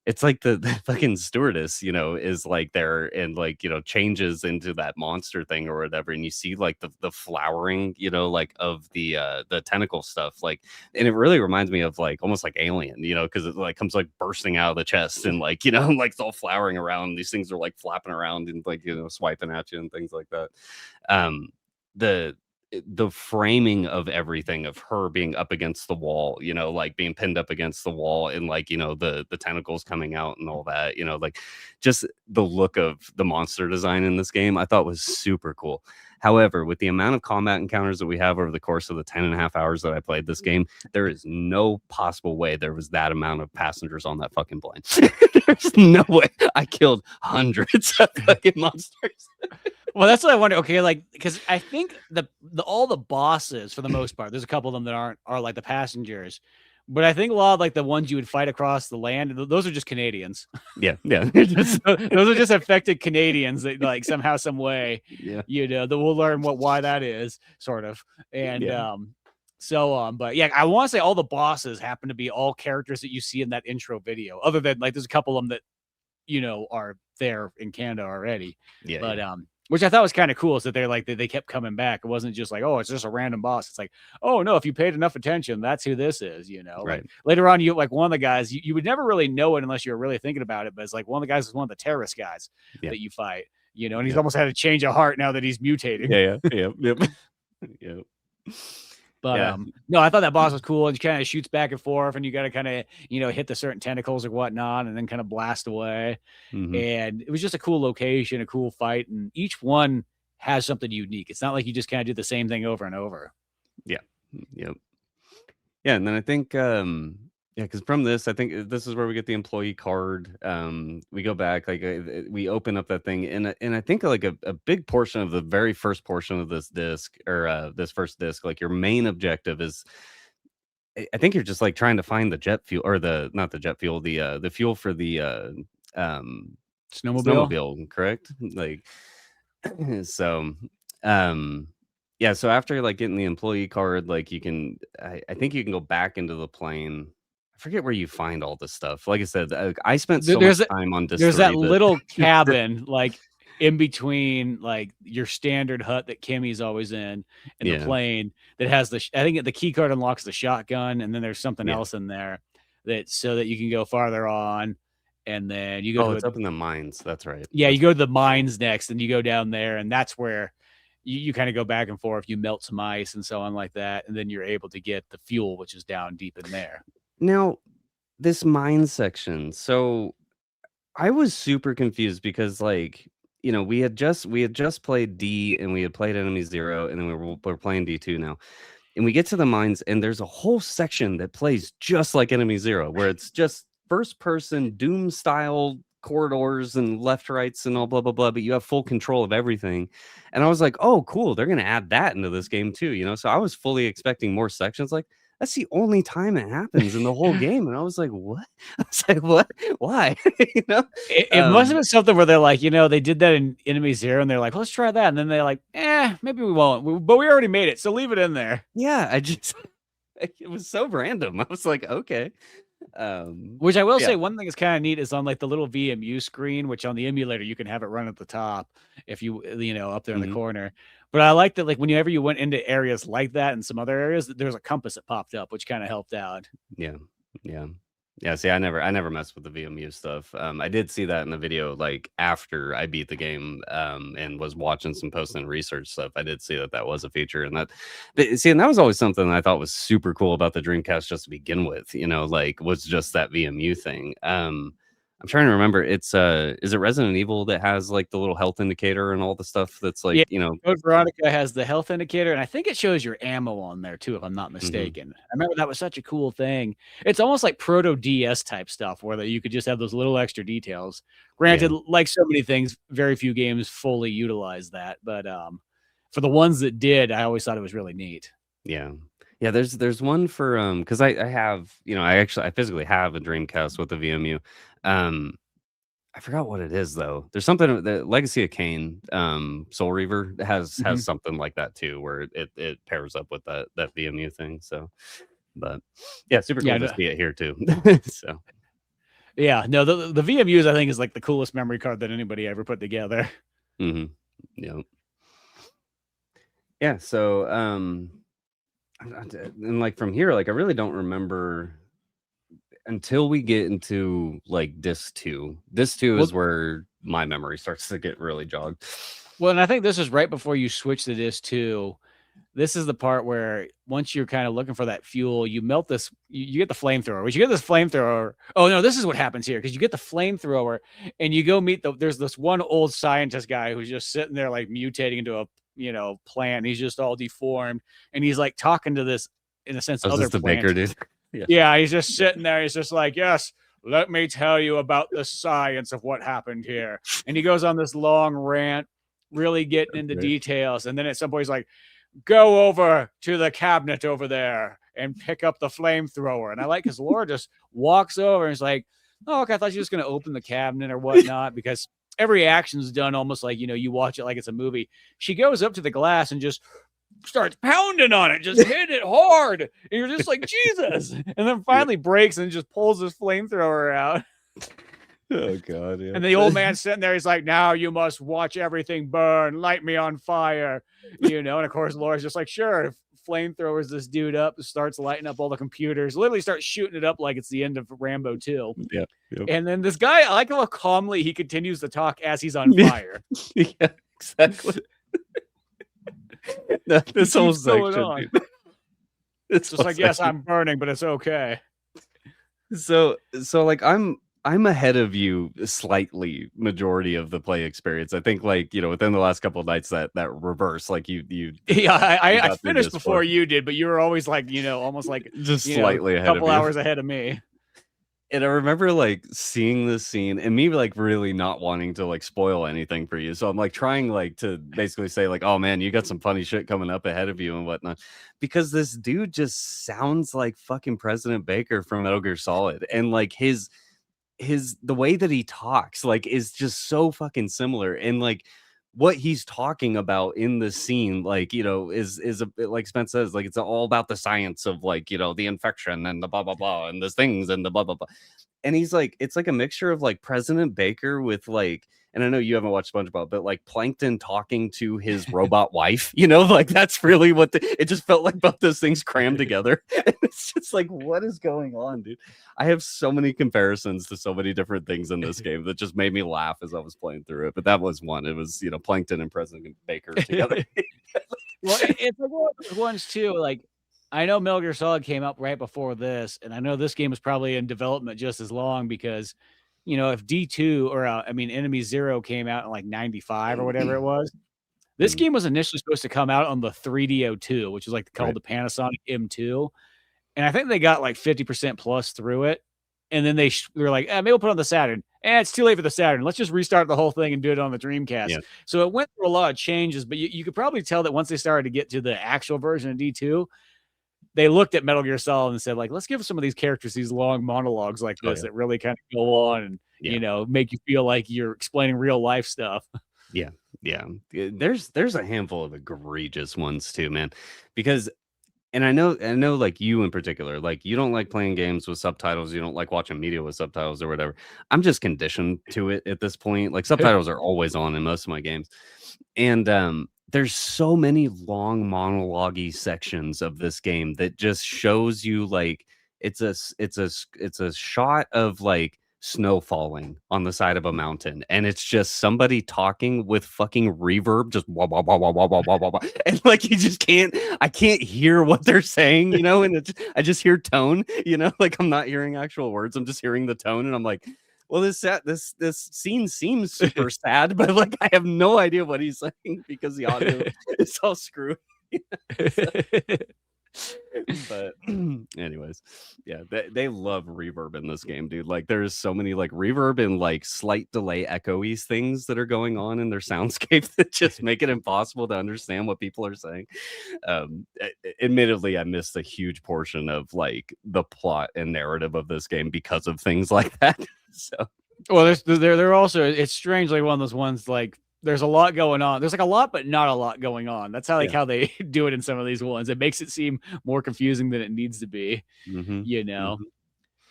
it's like the fucking stewardess, is like there and like, changes into that monster thing or whatever. And you see like the flowering, like of the tentacle stuff. Like, and it really reminds me of like almost like Alien, because it like comes like bursting out of the chest and like, like it's all flowering around. These things are like flapping around and like, swiping at you and things like that. Um, the framing of everything of her being up against the wall, like being pinned up against the wall and like, the tentacles coming out and all that, like just the look of the monster design in this game, I thought was super cool. However, with the amount of combat encounters that we have over the course of the 10.5 hours that I played this game, there is no possible way there was that amount of passengers on that fucking plane. There's no way. I killed hundreds of fucking monsters. Well, that's what I wonder. Okay, like because I think the all the bosses for the most part, there's a couple of them that are like the passengers, but I think a lot of like the ones you would fight across the land, those are just Canadians. Yeah. Those are just affected Canadians that like somehow, some way, Yeah. that we'll learn why that is, sort of. And Yeah. but yeah, I want to say all the bosses happen to be all characters that you see in that intro video, other than like there's a couple of them that are there in Canada already. Yeah. But which I thought was kind of cool, is that they're like they kept coming back. It wasn't just like, oh, it's just a random boss. It's like, oh no, if you paid enough attention, that's who this is. Right. Like later on, you like one of the guys, you would never really know it unless you were really thinking about it. But it's like one of the guys is one of the terrorist guys that you fight. And he's almost had a change of heart now that he's mutating. Yep. But no, I thought that boss was cool, and he kind of shoots back and forth, and you got to kind of hit the certain tentacles or whatnot, and then kind of blast away. Mm-hmm. And it was just a cool location, a cool fight, and each one has something unique. It's not like you just kind of do the same thing over and over. Yeah. Yep. Yeah, and then I think because from this, I think this is where we get the employee card. We go back, like we open up that thing, and I think like a big portion of the very first portion of this disc or this first disc, like your main objective is, I think you're just like trying to find the jet fuel or not the jet fuel, the fuel for the snowmobile, correct? Like so, yeah. So after like getting the employee card, like you can, I think you can go back into the plane. I forget where you find all this stuff. Like I said, I spent so much time on disc. There's that little cabin like in between like your standard hut that Kimmy's always in the plane that has I think the key card unlocks the shotgun, and then there's something else in there that so that you can go farther on, and then you go it's up in the mines. That's right. Yeah, you go to the mines next, and you go down there, and that's where you kind of go back and forth. You melt some ice and so on like that, and then you're able to get the fuel, which is down deep in there. Now, this mine section. So I was super confused because like, we had just played D and we had played Enemy Zero, and then we're playing D2 now. And we get to the mines, and there's a whole section that plays just like Enemy Zero, where it's just first person Doom style corridors and left rights and all blah blah blah, but you have full control of everything. And I was like, oh cool, they're gonna add that into this game too, so I was fully expecting more sections. Like that's the only time it happens in the whole game, and I was like, what? I was like, what? Why? It must have been something where they're like, they did that in Enemy Zero, and they're like, let's try that, and then they're like, maybe we won't, but we already made it, so leave it in there. Yeah, it was so random. I was like, okay. Which I will say, one thing that's kind of neat is on like the little VMU screen, which on the emulator you can have it run at the top if you up there in the corner. But I like that, like whenever you went into areas like that and some other areas, there's a compass that popped up, which kind of helped out. Yeah. See, I never messed with the VMU stuff. I did see that in the video, like after I beat the game, and was watching some post and research stuff. I did see that was a feature, and that was always something that I thought was super cool about the Dreamcast just to begin with. Like was just that VMU thing. I'm trying to remember. It's is it Resident Evil that has like the little health indicator and all the stuff that's like, Yeah, you know, Code Veronica has the health indicator, and I think it shows your ammo on there too, if I'm not mhm, mistaken. I remember that was such a cool thing. It's almost like proto DS type stuff where that you could just have those little extra details. yeah, Granted, like so many things, very few games fully utilize that, but for the ones that did, I always thought it was really neat. yeah. Yeah, there's one for because I have, you know, I physically have a Dreamcast with a VMU. Um I forgot what it is though. There's something the Legacy of Kain, Soul Reaver has Mhm. something like that too, where it pairs up with that VMU thing. So, but yeah, super Yeah, cool to no, see it here too. So, yeah, no, the VMUs I think is like the coolest memory card that anybody ever put together. hmm yeah, yeah. So, and like from here, like I really don't remember until we get into like disc two. Disc two Well, is where my memory starts to get really jogged. well, and I think this is right before you switch to disc 2. This is the part where once you're kinda looking for that fuel, you melt this you get the flamethrower, which you get this flamethrower oh, no, this is what happens here because you get the flamethrower and you go meet there's this one old scientist guy who's just sitting there, like, mutating into a, plant. He's just all deformed, and he's, like, talking to this, in a sense, Oh, is this other the plant. Baker dude? Yeah. Yeah, he's just sitting there. He's just like, "Yes, let me tell you about the science of what happened here." And he goes on this long rant, really getting into Okay. details. And then at some point, he's like, "Go over to the cabinet over there and pick up the flamethrower." And I like because Laura just walks over and is like, "Oh, okay, I thought she was going to open the cabinet or whatnot," because every action's done almost like, you watch it like it's a movie. She goes up to the glass and just starts pounding on it, just hit it hard. And you're just like, Jesus. And then Yeah. finally breaks and just pulls his flamethrower out. Oh god, yeah. And the old man sitting there, he's like, "Now you must watch everything burn, light me on fire." And of course, Laura's just like, "Sure." Flamethrowers this dude up, starts lighting up all the computers, literally starts shooting it up like it's the end of Rambo 2. Yeah, yep. And then this guy, I like how calmly he continues to talk as he's on Yeah, fire. yeah, exactly. No, He this whole keeps going section, on. dude. This Just whole like, "Yes, section. I'm burning, but it's okay." So like I'm ahead of you slightly majority of the play experience. I think like, you know, within the last couple of nights that reverse, like Yeah, you I got through finished this for before you did, but you were always like, almost like, just slightly a ahead of couple you. hours ahead of me. And I remember like seeing this scene and me like really not wanting to like spoil anything for you. So I'm like trying like to basically say like, oh man, you got some funny shit coming up ahead of you and whatnot. Because this dude just sounds like fucking President Baker from Metal Gear Solid. And like his the way that he talks like is just so fucking similar. And like what he's talking about in the scene, like, you know, is a bit like Spence says, like it's all about the science of like, you know, the infection and the blah blah blah and the things and the blah blah blah. And he's like, it's like a mixture of like President Baker with like, and I know you haven't watched SpongeBob, but like Plankton talking to his robot wife, you know, like that's really what it just felt like both those things crammed together. And it's just like, what is going on, dude? I have so many comparisons to so many different things in this game that just made me laugh as I was playing through it. But that was one. It was, you know, Plankton and President Baker together. Well, it's like one of those ones too. Like, I know Metal Gear Solid came out right before this, and I know this game was probably in development just as long because, if D2 or I mean, Enemy Zero came out in like '95 or whatever it was. This Mhm. game was initially supposed to come out on the 3DO2, which is like called Right. the Panasonic M2. And I think they got like 50% plus through it. And then they were like, maybe we'll put it on the Saturn. It's too late for the Saturn. Let's just restart the whole thing and do it on the Dreamcast. Yeah. So it went through a lot of changes, but you could probably tell that once they started to get to the actual version of D2, they looked at Metal Gear Solid and said, like, let's give some of these characters these long monologues like Oh this yeah. that really kind of go on and, Yeah. make you feel like you're explaining real life stuff. Yeah. Yeah. There's a handful of egregious ones too, man. Because and I know like you in particular, like you don't like playing games with subtitles, you don't like watching media with subtitles or whatever. I'm just conditioned to it at this point. Like subtitles are always on in most of my games. And there's so many long monologue sections of this game that just shows you like it's a shot of like snow falling on the side of a mountain and it's just somebody talking with fucking reverb just wah, wah, wah, wah, wah, wah, wah, wah, wah. And like you just can't I can't hear what they're saying, and I just hear tone, like I'm not hearing actual words, I'm just hearing the tone and I'm like well, this scene seems super sad, but like I have no idea what he's saying because the audio is all screwy. So, but anyways, yeah, they love reverb in this game, dude. Like there's so many like reverb and like slight delay echoey things that are going on in their soundscape that just make it impossible to understand what people are saying. Admittedly, I missed a huge portion of like the plot and narrative of this game because of things like that. So well, they're also, it's strangely one of those ones like there's a lot going on. There's like a lot, but not a lot going on. That's how how they do it in some of these ones. It makes it seem more confusing than it needs to be, you know.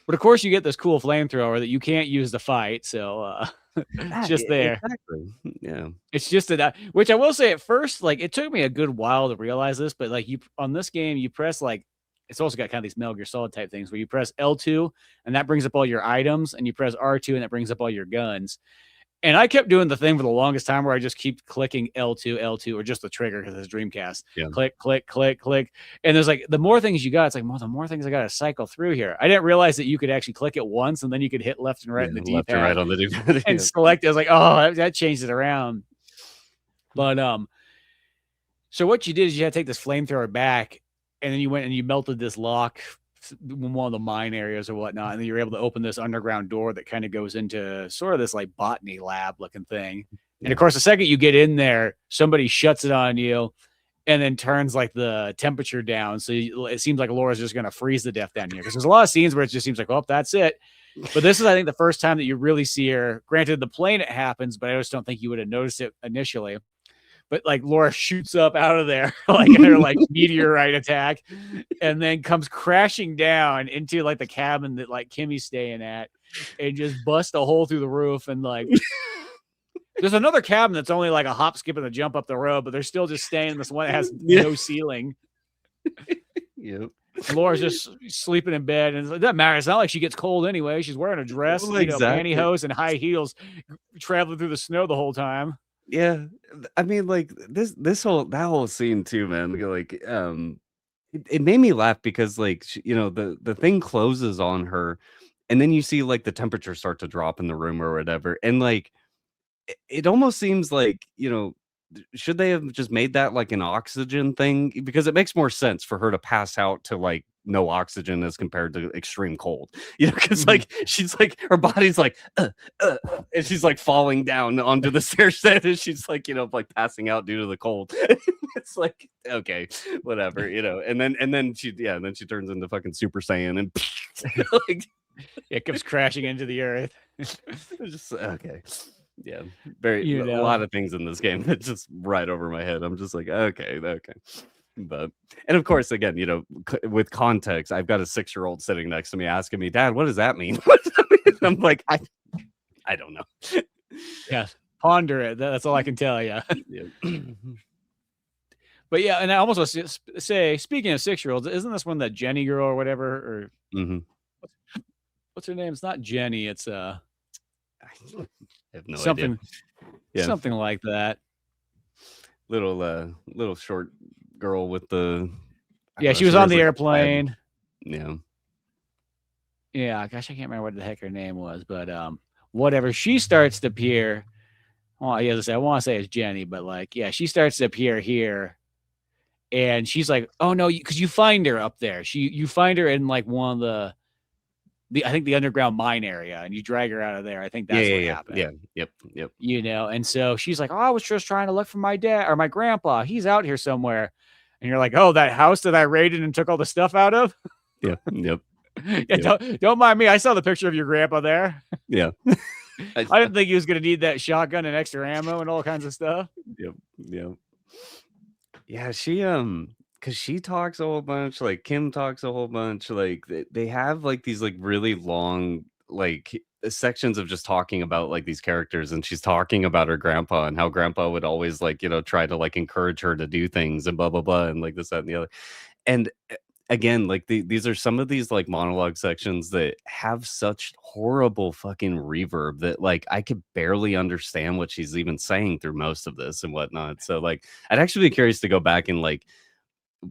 But of course, you get this cool flamethrower that you can't use to fight, so it's just there. Exactly. Yeah. It's just that, which I will say at first, like it took me a good while to realize this, but like you on this game, you press like it's also got kind of these Metal Gear Solid type things where you press L2 and that brings up all your items, and you press R2 and that brings up all your guns. And I kept doing the thing for the longest time where I just keep clicking L2, or just the trigger because it's Dreamcast. Yeah. Click, click, click, click. And there's like, the more things you got, it's like, well, the more things I got to cycle through here. I didn't realize that you could actually click it once and then you could hit left and right in the D-pad. Left and right on the D-pad. And select it. I was like, oh, that changed it around. But, so what you did is you had to take this flamethrower back, and then you went and you melted this lock in one of the mine areas or whatnot, and then you're able to open this underground door that kind of goes into sort of this like botany lab looking thing. And of course, the second you get in there, somebody shuts it on you and then turns like the temperature down. So it seems like Laura's just going to freeze to death down here, because there's a lot of scenes where it just seems like, oh, that's it. But this is, I think, the first time that you really see her. Granted, the plane it happens, but I just don't think you would have noticed it initially. But like Laura shoots up out of there like in her like meteorite attack, and then comes crashing down into like the cabin that like Kimmy's staying at, and just busts a hole through the roof. And like there's another cabin that's only like a hop, skip, and a jump up the road, but they're still just staying in this one that has no ceiling. Yep. Laura's just sleeping in bed, and it doesn't matter. It's not like she gets cold anyway. She's wearing a dress, Well, exactly. pantyhose and high heels, traveling through the snow the whole time. Yeah, I mean, like that whole scene too, man. Like, it made me laugh because, like, the thing closes on her, and then you see like the temperature start to drop in the room or whatever, and like, it almost seems like should they have just made that like an oxygen thing, because it makes more sense for her to pass out to like no oxygen as compared to extreme cold, because like she's like her body's like and she's like falling down onto the stairs and she's like like passing out due to the cold. It's like, okay, whatever, and then she turns into fucking Super Saiyan and like it comes crashing into the earth. Just okay. Yeah, a lot of things in this game that just right over my head. I'm just like, okay. But, and of course, again, with context, I've got a 6-year-old sitting next to me asking me, Dad, what does that mean? I'm like, I don't know. Yeah, ponder it. That's all I can tell you. Yeah. But yeah, and I almost want to say, speaking of 6-year-olds, isn't this one that Jenny girl or whatever? Or what's her name? It's not Jenny. It's I have no something, idea. Yeah, something like that. Little short girl with the. Yeah, she was on the airplane. Yeah. Yeah, gosh, I can't remember what the heck her name was, but whatever. She starts to appear. Oh, yeah, I want to say it's Jenny, but like, yeah, she starts to appear here, and she's like, "Oh no," because you find her up there. You find her in like one of the I think the underground mine area, and you drag her out of there. I think that's what happened. Yeah, yep. And so she's like, "Oh, I was just trying to look for my dad or my grandpa. He's out here somewhere." And you're like, "Oh, that house that I raided and took all the stuff out of?" Yeah, yep. Yeah, don't mind me. I saw the picture of your grandpa there. Yeah. I didn't think he was going to need that shotgun and extra ammo and all kinds of stuff. Yep. Yeah, she because she talks a whole bunch, like Kim talks a whole bunch, like they have like these like really long like sections of just talking about like these characters, and she's talking about her grandpa and how grandpa would always like try to like encourage her to do things and blah blah blah and like this, that, and the other. And again, like these are some of these like monologue sections that have such horrible fucking reverb that like I could barely understand what she's even saying through most of this and whatnot. So like I'd actually be curious to go back and like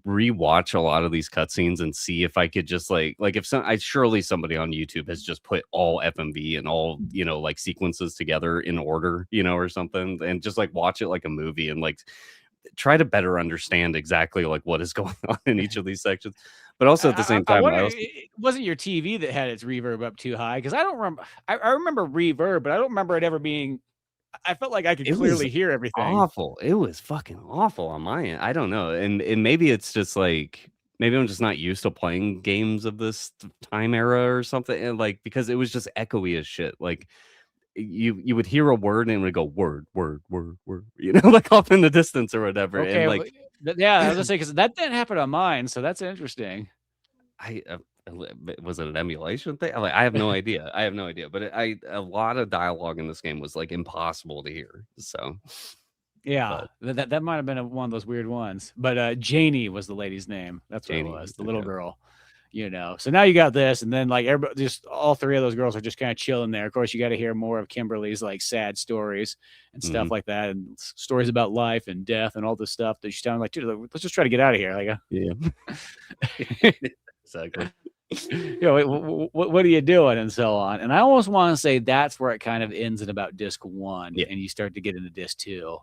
rewatch a lot of these cutscenes and see if I could just like if surely somebody on YouTube has just put all FMV and all, like sequences together in order, or something, and just like watch it like a movie and like try to better understand exactly like what is going on in each of these sections. But also at the same I time, wonder, I also it wasn't your TV that had its reverb up too high? Because I don't remember. I remember reverb, but I don't remember it ever being. I felt like I could it was clearly hear everything. awful. It was fucking awful on my end. I don't know. And maybe it's just like maybe I'm just not used to playing games of this time era or something. And like because it was just echoey as shit. Like you would hear a word and it would go word, word, word, word, like off in the distance or whatever. And Okay, like well, yeah, I was gonna say because that didn't happen on mine, so that's interesting. I was it an emulation thing? Like I have no idea. I have no idea. But a lot of dialogue in this game was like impossible to hear. So, Yeah, but that might have been one of those weird ones. But Janie was the lady's name. That's what it Janie, was, the little okay. girl. So now you got this, and then like everybody, just all three of those girls are just kind of chilling there. Of course, you got to hear more of Kimberly's like sad stories and stuff Mhm. like that, and stories about life and death and all this stuff that she's telling. Like, dude, let's just try to get out of here. Like, Yeah. Exactly. what are you doing, and so on. And I almost want to say that's where it kind of ends in about disc 1, Yeah. and you start to get into disc 2.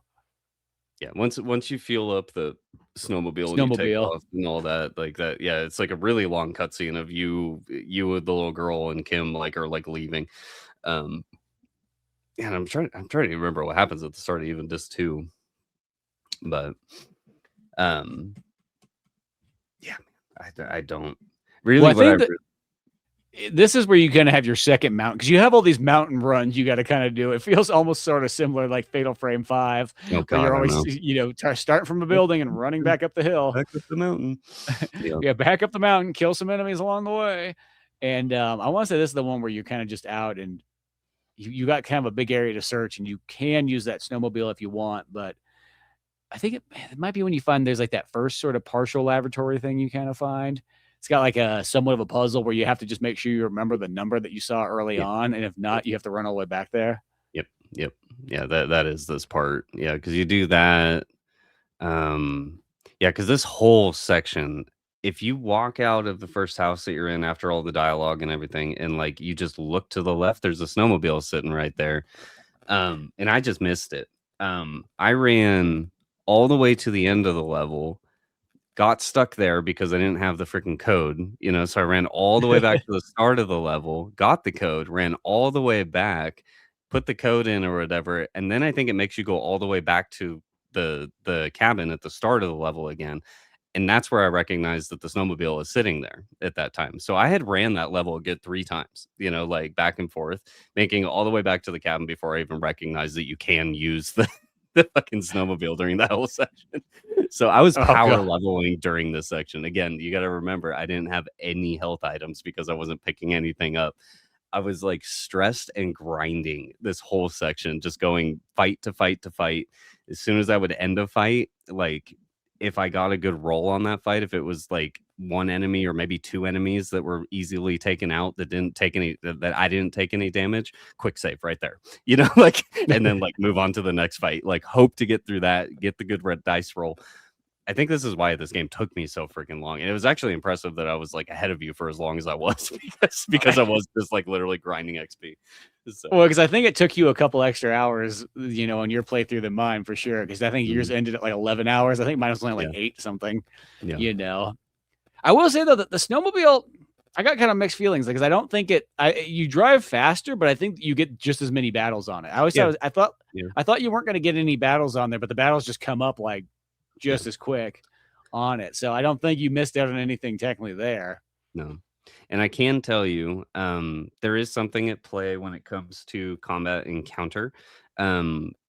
Yeah. Once you fuel up the snowmobile and you take Snowmobile. off and all that, like that, yeah, it's like a really long cutscene of you with the little girl and Kim like are like leaving. Um and I'm trying to remember what happens at the start of even disc 2. But um yeah, I don't Well, really I what I think that this is where you kind of have your second mount, because you have all these mountain runs you got to kind of do. It feels almost sort of similar like Fatal Frame 5, oh where god, you're I always, know. starting from a building and running back up the hill. Back up the mountain. Yeah. Yeah, back up the mountain, kill some enemies along the way. And I want to say this is the one where you're kind of just out, and you got kind of a big area to search, and you can use that snowmobile if you want. But I think it might be when you find there's like that first sort of partial laboratory thing you kind of find. It's got like a somewhat of a puzzle where you have to just make sure you remember the number that you saw early Yeah. on, and if not, you have to run all the way back there. Yep. Yep. Yeah, that is this part. Yeah, because you do that. Um, yeah, because this whole section, if you walk out of the first house that you're in after all the dialogue and everything, and like you just look to the left, there's a snowmobile sitting right there. And I just missed it. I ran all the way to the end of the level, got stuck there because I didn't have the freaking code, so I ran all the way back to the start of the level, got the code, ran all the way back, put the code in or whatever, and then I think it makes you go all the way back to the cabin at the start of the level again. And that's where I recognized that the snowmobile is sitting there at that time. So I had ran that level a good 3 times, like back and forth, making it all the way back to the cabin before I even recognized that you can use the fucking snowmobile during that whole section. So I was Oh power god. leveling during this section. Again, you got to remember I didn't have any health items because I wasn't picking anything up. I was like stressed and grinding this whole section, just going fight to fight to fight. As soon as I would end a fight, like if I got a good roll on that fight, if it was like one enemy or maybe two enemies that were easily taken out that didn't take any that I didn't take any damage, quick save right there. Like and then like move on to the next fight. Like hope to get through that, get the good red dice roll. I think this is why this game took me so freaking long. And it was actually impressive that I was like ahead of you for as long as I was because I was just like literally grinding XP. So Well, because I think it took you a couple extra hours, on your playthrough than mine for sure. Because I think yours mhm, ended at like 11 hours. I think mine was only like yeah, 8 something. yeah, You know, I will say though that the snowmobile, I got kind of mixed feelings because I don't think you drive faster, but I think you get just as many battles on it. I always yeah, thought yeah, I thought you weren't going to get any battles on there, but the battles just come up like yeah. just as quick on it. So I don't think you missed out on anything technically there. No. And I can tell you, there is something at play when it comes to combat encounter.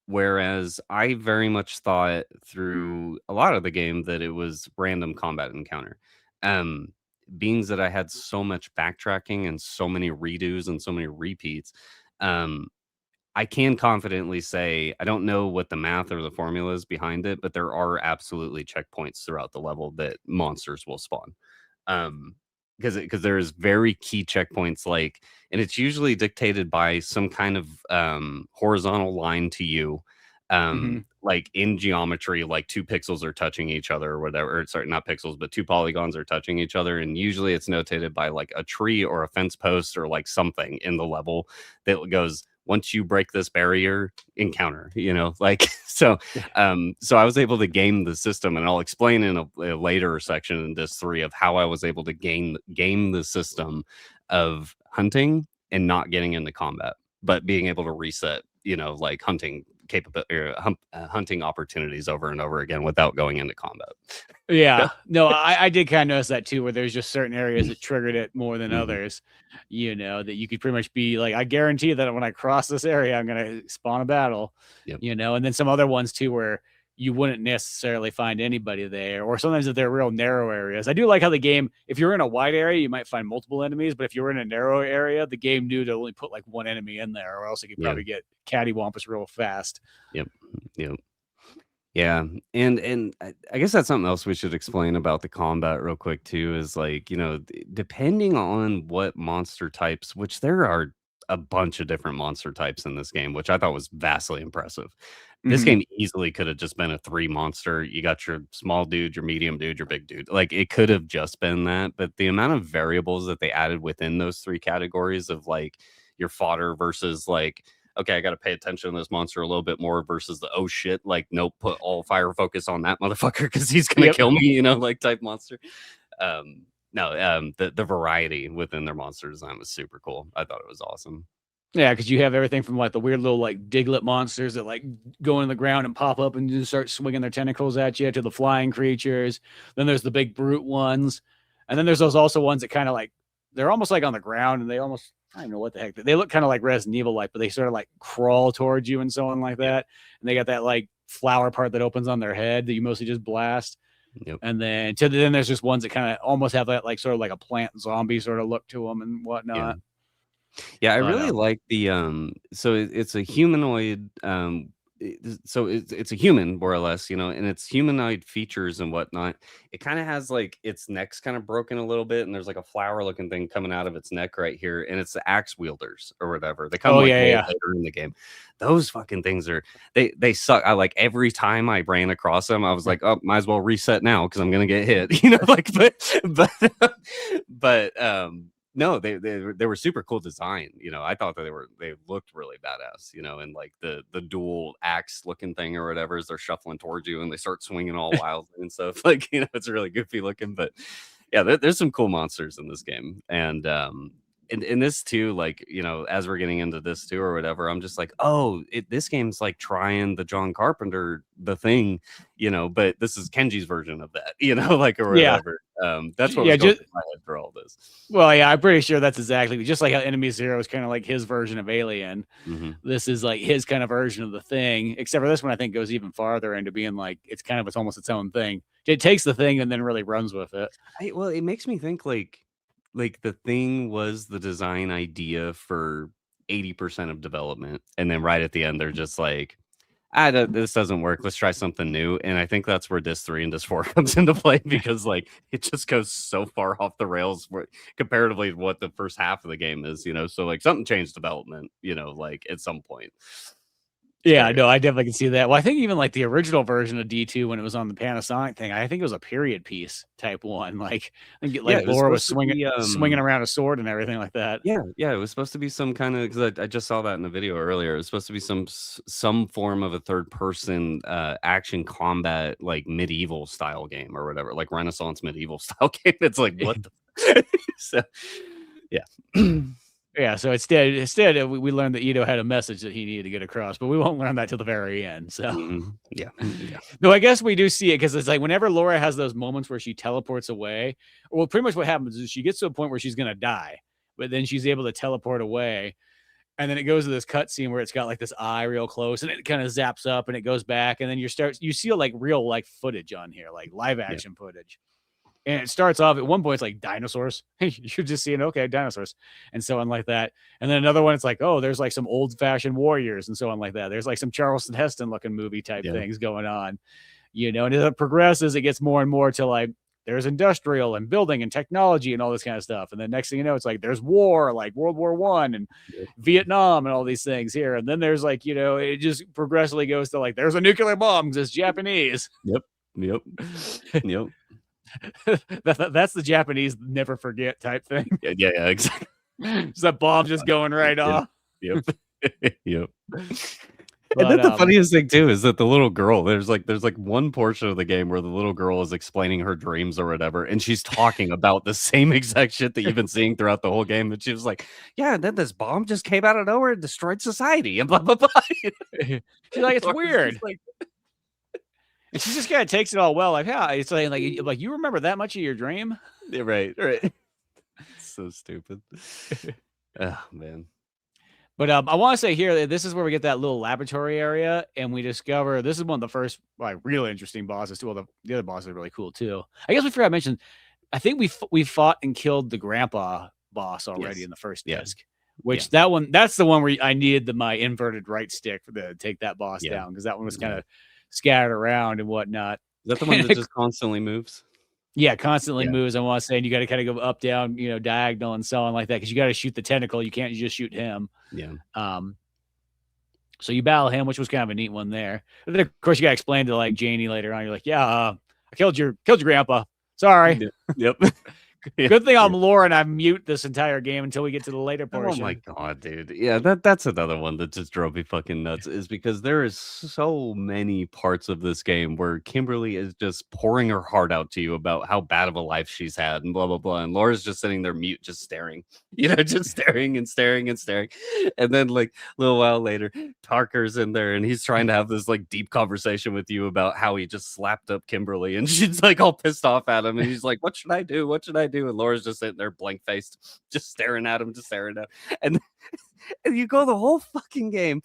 Whereas I very much thought through a lot of the game that it was random combat encounter. Um, Being that I had so much backtracking and so many redos and so many repeats, um, I can confidently say I don't know what the math or the formula is behind it, but there are absolutely checkpoints throughout the level that monsters will spawn. Um, because there's very key checkpoints like, and it's usually dictated by some kind of horizontal line to you. like in geometry, like 2 pixels are touching each other or whatever. Or, sorry, not pixels, but 2 polygons are touching each other, and usually it's notated by like a tree or a fence post or like something in the level that goes, once you break this barrier, encounter, like so. So I was able to game the system, and I'll explain in a later section in this 3 of how I was able to game the system of hunting and not getting into combat, but being able to reset, like hunting capability or hunting opportunities over and over again without going into combat. Yeah, no, I did kind of notice that too, where there's just certain areas that triggered it more than others, that you could pretty much be like, I guarantee that when I cross this area, I'm going to spawn a battle, and then some other ones too, where you wouldn't necessarily find anybody there, or sometimes if they're real narrow areas. I do like how the game, if you're in a wide area, you might find multiple enemies, but if you're in a narrow area, the game knew to only put like one enemy in there, or else it could probably get cattywampus real fast. Yep. Yeah, and I guess that's something else we should explain about the combat real quick too, is like, depending on what monster types, which there are a bunch of different monster types in this game, which I thought was vastly impressive. This game easily could have just been a 3 monster. You got your small dude, your medium dude, your big dude. Like, it could have just been that, but the amount of variables that they added within those 3 categories of like your fodder versus like, okay, I got to pay attention to this monster a little bit more versus the, oh shit, like, nope, put all fire focus on that motherfucker because he's gonna kill me, like type monster. The variety within their monster design was super cool. I thought it was awesome. Yeah, because you have everything from like the weird little like Diglett monsters that like go in the ground and pop up and just start swinging their tentacles at you, to the flying creatures. Then there's the big brute ones, and then there's those also ones that kind of like, they're almost like on the ground, and they almost, I don't know what the heck, they look kind of like Resident Evil like, but they sort of like crawl towards you and so on like that. And they got that like flower part that opens on their head that you mostly just blast. And then there's just ones that kind of almost have that like sort of like a plant zombie sort of look to them and whatnot. Yeah, I really like the so it's a humanoid so it's a human more or less, and it's humanoid features and whatnot. It kind of has like its neck's kind of broken a little bit, and there's like a flower looking thing coming out of its neck right here, and it's the axe wielders or whatever. They come later in the game. Those fucking things are they suck. I like every time I ran across them, I was like, oh, might as well reset now because I'm gonna get hit, like but no, they were super cool design. I thought that they looked really badass. And like the dual axe looking thing or whatever as they're shuffling towards you and they start swinging all wildly and stuff. Like it's really goofy looking, but yeah, there's some cool monsters in this game. And in this too, like as we're getting into this too or whatever, I'm just like, oh, this game's like trying the John Carpenter The Thing, but this is Kenji's version of that, like or whatever. That's what was going through my head for all this. Well, yeah, I'm pretty sure that's exactly just like how Enemy Zero is kind of like his version of Alien. This is like his kind of version of The Thing, except for this one I think goes even farther into being like it's almost its own thing. It takes The Thing and then really runs with it. Well, it makes me think like The Thing was the design idea for 80% of development, and then right at the end they're just like, this doesn't work, let's try something new. And I think that's where Disc 3 and Disc 4 comes into play, because like it just goes so far off the rails comparatively to what the first half of the game is, so like something changed development, like at some point. Yeah, no, I definitely can see that. Well, I think even like the original version of D2 when it was on the Panasonic thing, I think it was a period piece type one. Like, I think Laura was swinging around a sword and everything like that. Yeah, it was supposed to be some kind of, because I just saw that in the video earlier. It was supposed to be some form of a third person action combat, like medieval style game or whatever, like Renaissance medieval style game. It's like, what the so yeah. Yeah, so instead we learned that Ito had a message that he needed to get across, but we won't learn that till the very end. So yeah. No, I guess we do see it because it's like whenever Laura has those moments where she teleports away, well, pretty much what happens is she gets to a point where she's gonna die, but then she's able to teleport away, and then it goes to this cutscene where it's got like this eye real close, and it kind of zaps up and it goes back, and then you see like real like footage on here, like live action footage. And it starts off at one point, it's like dinosaurs. You're just seeing, okay, dinosaurs and so on like that. And then another one, it's like, oh, there's like some old fashioned warriors and so on like that. There's like some Charleston Heston looking movie type things going on, and as it progresses, it gets more and more to like there's industrial and building and technology and all this kind of stuff. And then next thing you know, it's like there's war, like World War I and Vietnam and all these things here. And then there's like, it just progressively goes to like, there's a nuclear bomb because it's Japanese. Yep. That's the Japanese never forget type thing. Yeah, exactly. It's that bomb just going right off. Yep. And then the funniest thing too is that the little girl, there's like one portion of the game where the little girl is explaining her dreams or whatever, and she's talking about the same exact shit that you've been seeing throughout the whole game. And she was like, "Yeah, and then this bomb just came out of nowhere and destroyed society," and blah blah blah. She's like, "It's weird." And she just kind of takes it all well, like, "Yeah, it's like you remember that much of your dream?" Yeah, right. So stupid. Oh man. But I want to say here that this is where we get that little laboratory area, and we discover this is one of the first like really interesting bosses too. Well, the other bosses are really cool too. I guess we forgot to mention. I think we fought and killed the grandpa boss already in the first disc. Which that's the one where I needed my inverted right stick to take that boss down, because that one was kind of scattered around and whatnot. Is that the one that just constantly moves? Yeah, constantly moves. I want to say, and you got to kind of go up, down, diagonal and so on like that, because you got to shoot the tentacle. You can't just shoot him. Yeah. So you battle him, which was kind of a neat one there. And then of course you got to explain to like Janie later on. You're like, I killed your grandpa. Sorry. Yep. Good thing I'm Laura and I mute this entire game until we get to the later portion. Oh my god, dude. Yeah, that's another one that just drove me fucking nuts, is because there is so many parts of this game where Kimberly is just pouring her heart out to you about how bad of a life she's had and blah blah blah, and Laura's just sitting there mute, just staring. Just staring and staring and staring. And then like a little while later, Tarker's in there and he's trying to have this like deep conversation with you about how he just slapped up Kimberly, and she's like all pissed off at him, and he's like, "What should I do? What should I do?" And Laura's just sitting there blank faced, just staring at him, and you go the whole fucking game,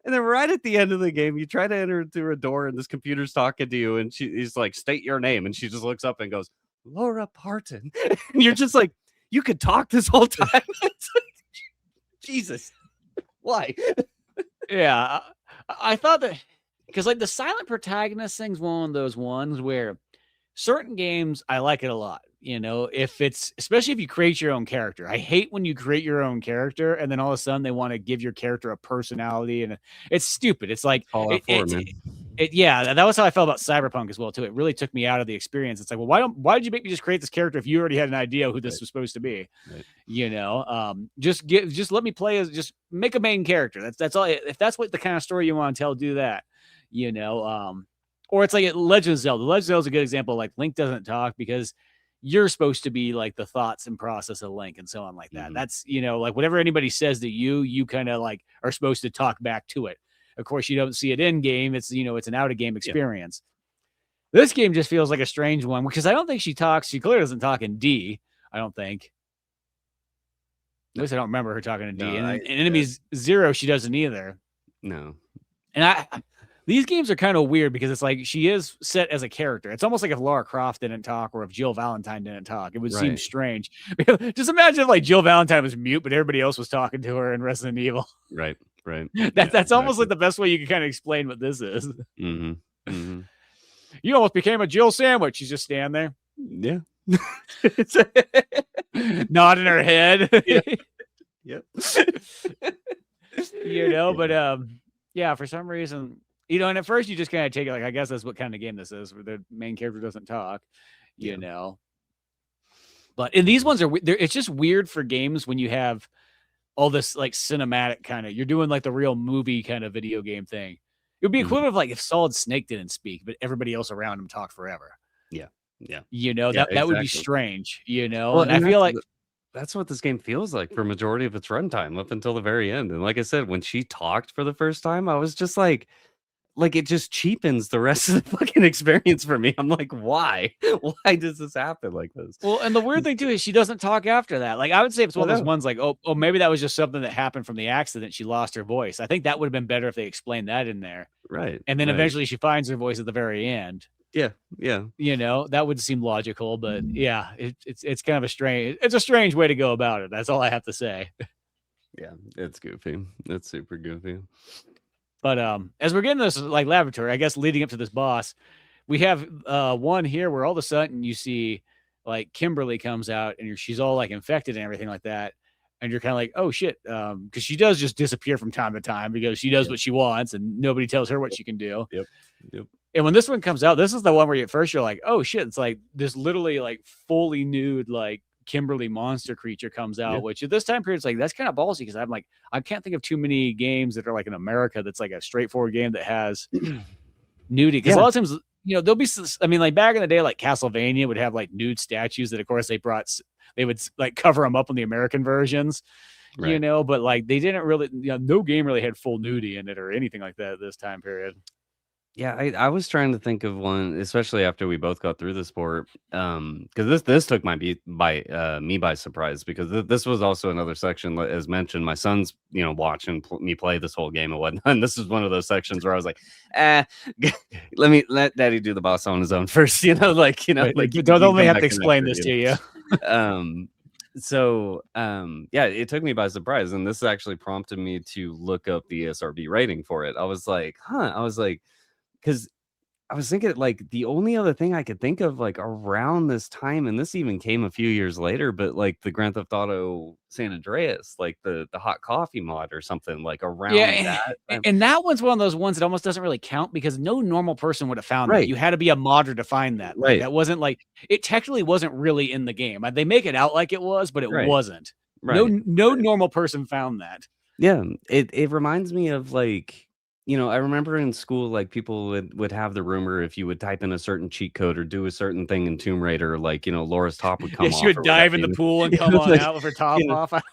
and then right at the end of the game you try to enter through a door and this computer's talking to you, and he's like, "State your name," and she just looks up and goes, "Laura Parton." And you're just like, you could talk this whole time. It's like, Jesus, why? Yeah, I thought that because like the silent protagonist thing's one of those ones where certain games I like it a lot. If it's, especially if you create your own character. I hate when you create your own character and then all of a sudden they want to give your character a personality, and it's stupid. It's like, that was how I felt about Cyberpunk as well too. It really took me out of the experience. It's like, well, why did you make me just create this character if you already had an idea who this was supposed to be? Right. Just let me play as, just make a main character. That's all. If that's what the kind of story you want to tell, do that. Or it's like Legend of Zelda. Legend of Zelda is a good example. Like Link doesn't talk because you're supposed to be like the thoughts and process of Link and so on like that. That's, like whatever anybody says to you kind of like are supposed to talk back to it. Of course, you don't see it in game. It's, it's an out of game experience. Yeah. This game just feels like a strange one because I don't think she talks. She clearly doesn't talk in D. I don't think. At least I don't remember her talking in D. No, and in Enemies Zero, she doesn't either. No. And these games are kind of weird because it's like she is set as a character. It's almost like if Lara Croft didn't talk or if Jill Valentine didn't talk. It would seem strange. Just imagine if like Jill Valentine was mute, but everybody else was talking to her in Resident Evil. Right. That's almost like the best way you can kind of explain what this is. You almost became a Jill sandwich. She's just standing there. Yeah. Nodding her head. Yep. But yeah, for some reason, and at first you just kind of take it like, I guess that's what kind of game this is, where the main character doesn't talk, you know. But and these ones it's just weird for games when you have all this like cinematic kind of, you're doing like the real movie kind of video game thing. It would be equivalent of like if Solid Snake didn't speak, but everybody else around him talked forever. Yeah. That would be strange, Well, and I feel like that's what this game feels like for majority of its runtime up until the very end. And like I said, when she talked for the first time, I was just like it just cheapens the rest of the fucking experience for me. I'm like, why? Why does this happen like this? Well, and the weird thing too is she doesn't talk after that. Like I would say it's one of those ones like, oh, maybe that was just something that happened from the accident. She lost her voice. I think that would have been better if they explained that in there. Right. And then eventually she finds her voice at the very end. Yeah. That would seem logical, but yeah, it's kind of a strange way to go about it. That's all I have to say. Yeah, it's goofy. It's super goofy. But as we're getting this like laboratory, I guess leading up to this boss, we have one here where all of a sudden you see like Kimberly comes out and she's all like infected and everything like that. And you're kind of like, oh shit, because she does just disappear from time to time because she does Yep. what she wants and nobody tells her what she can do. Yep. Yep. And when this one comes out, this is the one where at first you're like, oh shit, it's like this literally like fully nude like Kimberly monster creature comes out, Yep. which at this time period it's like that's kind of ballsy because I'm like, I can't think of too many games that are like in America that's like a straightforward game that has nudity. Because a lot of times, there'll be, I mean, like back in the day, like Castlevania would have like nude statues that, of course, they would like cover them up on the American versions, Right. but like they didn't really, no game really had full nudity in it or anything like that at this time period. Yeah, I was trying to think of one, especially after we both got through the sport, because this took me by surprise because this was also another section as mentioned. My son's watching me play this whole game and whatnot, and this is one of those sections where I was like, let Daddy do the boss on his own first, Right. like Don't let me have to explain this to you. Yeah, it took me by surprise, and this actually prompted me to look up the ESRB rating for it. I was like, because I was thinking like the only other thing I could think of like around this time, and this even came a few years later, but like the Grand Theft Auto San Andreas, like the hot coffee mod or something like around that. And that one's one of those ones that almost doesn't really count because no normal person would have found that. Right. You had to be a modder to find that. Like Right. that wasn't like it technically wasn't really in the game. They make it out like it was, but it wasn't. Right. No normal person found that. Yeah, it reminds me of like I remember in school, like people would have the rumor if you would type in a certain cheat code or do a certain thing in Tomb Raider, like Laura's top would come off. She would dive in the pool and come on like, out with her top off. Like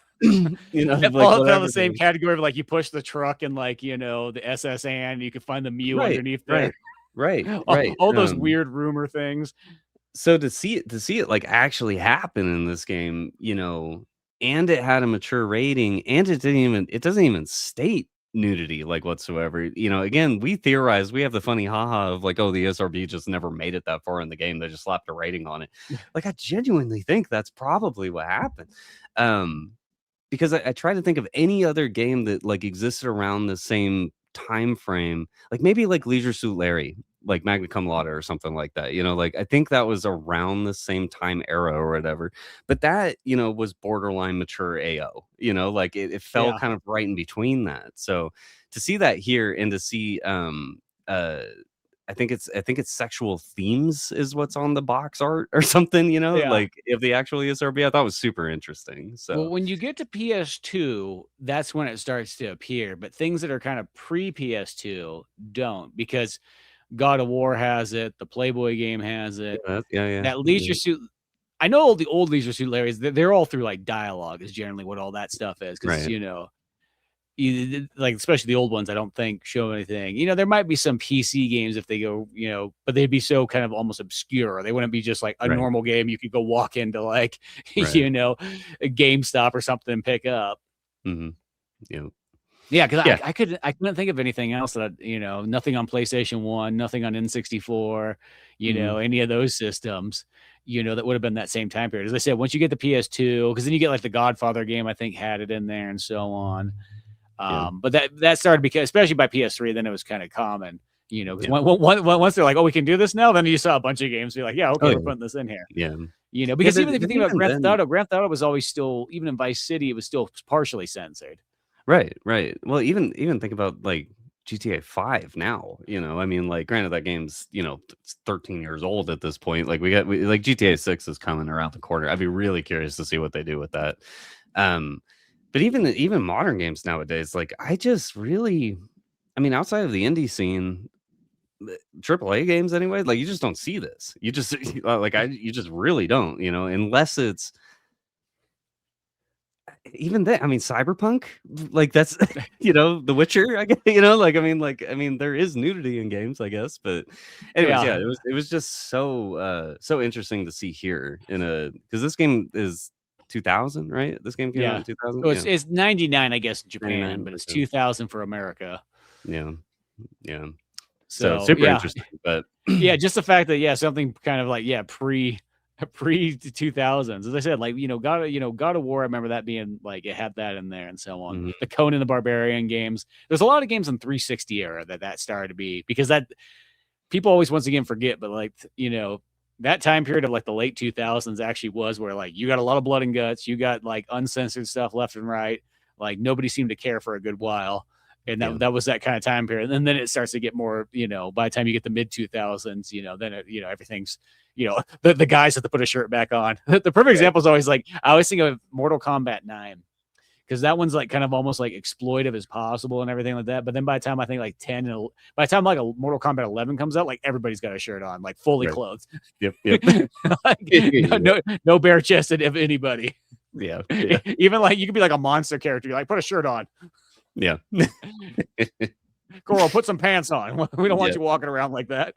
all fell the same category of like you push the truck and like the SS and you could find the Mew underneath there. Right. All those weird rumor things. So to see it like actually happen in this game, and it had a mature rating, and it doesn't even state nudity like whatsoever. Again, we theorize, we have the funny haha of like, oh, the SRB just never made it that far in the game. They just slapped a rating on it. Like I genuinely think that's probably what happened. Because I try to think of any other game that like existed around the same time frame, like maybe like Leisure Suit Larry, like Magna Cum Laude or something like that. Like I think that was around the same time era or whatever. But that was borderline mature AO. Like it fell kind of right in between that. So to see that here and to see I think it's sexual themes is what's on the box art or something, like if the actual ESRB, I thought was super interesting. So well, when you get to PS2, that's when it starts to appear. But things that are kind of pre PS2 don't, because God of War has it, the Playboy game has it. Yeah. That Leisure Suit. I know the old Leisure Suit Larrys, they're all through like dialogue is generally what all that stuff is. Because like especially the old ones, I don't think show anything. There might be some PC games if they go, but they'd be so kind of almost obscure. They wouldn't be just like a normal game you could go walk into like, a GameStop or something and pick up. Mm-hmm. Yeah, because I couldn't think of anything else that nothing on PlayStation 1, nothing on N64, any of those systems, that would have been that same time period. As I said, once you get the PS2, because then you get like the Godfather game, I think had it in there and so on. But that started because, especially by PS3, then it was kind of common, because once they're like, oh, we can do this now, then you saw a bunch of games be like, yeah, okay, we're putting this in here. Yeah. Because even if you think about Grand Theft Auto was always still, even in Vice City, it was still partially censored. Right. Well, even think about like GTA 5 now, I mean, like granted that game's, 13 years old at this point. Like like GTA 6 is coming around the corner. I'd be really curious to see what they do with that. But even modern games nowadays, like I just really, I mean, outside of the indie scene, AAA games anyway, like you just don't see this. You just you just really don't, unless it's even that. I mean, Cyberpunk, like that's The Witcher. I guess I mean, there is nudity in games, I guess. But anyways, it was just so interesting to see here because this game is 2000, right? This game came out in 2000. So it's 99, I guess, in Japan, but it's 2000 for America. Yeah. So super interesting, but just the fact that something kind of like pre 2000s, as I said, like God of War. I remember that being like it had that in there and so on. Mm-hmm. The Conan the Barbarian games. There's a lot of games in 360 era that started to be because that. people always once again forget, but like, that time period of like the late 2000s actually was where like you got a lot of blood and guts, you got like uncensored stuff left and right. Like nobody seemed to care for a good while. And that was that kind of time period. And then it starts to get more, by the time you get the mid 2000s, then everything's, the guys have to put a shirt back on. The perfect example is always like, I always think of Mortal Kombat 9. Because that one's like kind of almost like exploitive as possible and everything like that. But then by the time I think like 10 and by the time like a Mortal Kombat 11 comes out, like everybody's got a shirt on, like fully clothed. Yep. Like, no bare chested of anybody. Yeah. Even like you could be like a monster character. You're like, put a shirt on. Yeah. Coral, put some pants on. We don't want you walking around like that.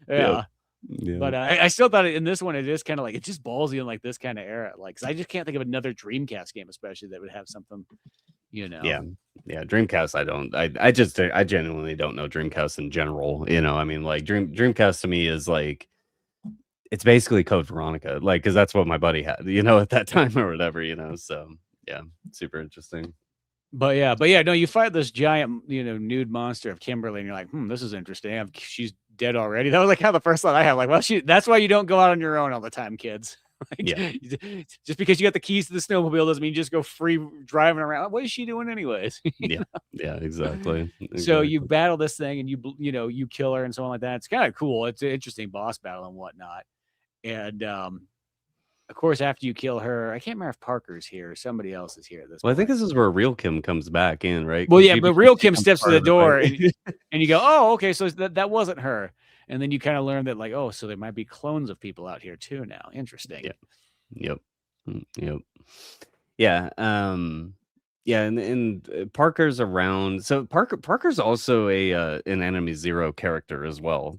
Yeah. But I still thought in this one, it is kind of like, it's just ballsy in like this kind of era. Like, cause I just can't think of another Dreamcast game, especially that would have something, Yeah. Dreamcast. I genuinely don't know Dreamcast in general. I mean, like Dreamcast to me is like, it's basically Code Veronica, like, cause that's what my buddy had, at that time or whatever, so yeah, super interesting. But yeah, no, you fight this giant, nude monster of Kimberly, and you're like, this is interesting. She's dead already. That was like how the first thought I had. Like, well, that's why you don't go out on your own all the time, kids. Like, just because you got the keys to the snowmobile doesn't mean you just go free driving around. What is she doing anyways? Yeah, exactly. So you battle this thing, and you kill her and so on like that. It's kind of cool. It's an interesting boss battle and whatnot. And of course, after you kill her, I can't remember if Parker's here or somebody else is here at this point. I think this is where Real Kim comes back in, right? Well, yeah, but Real Kim steps to the door and you go, oh, okay, so that wasn't her. And then you kind of learn that, like, oh, so there might be clones of people out here too now. Interesting. Yep. Yeah. And Parker's around. So Parker's also an Enemy Zero character as well,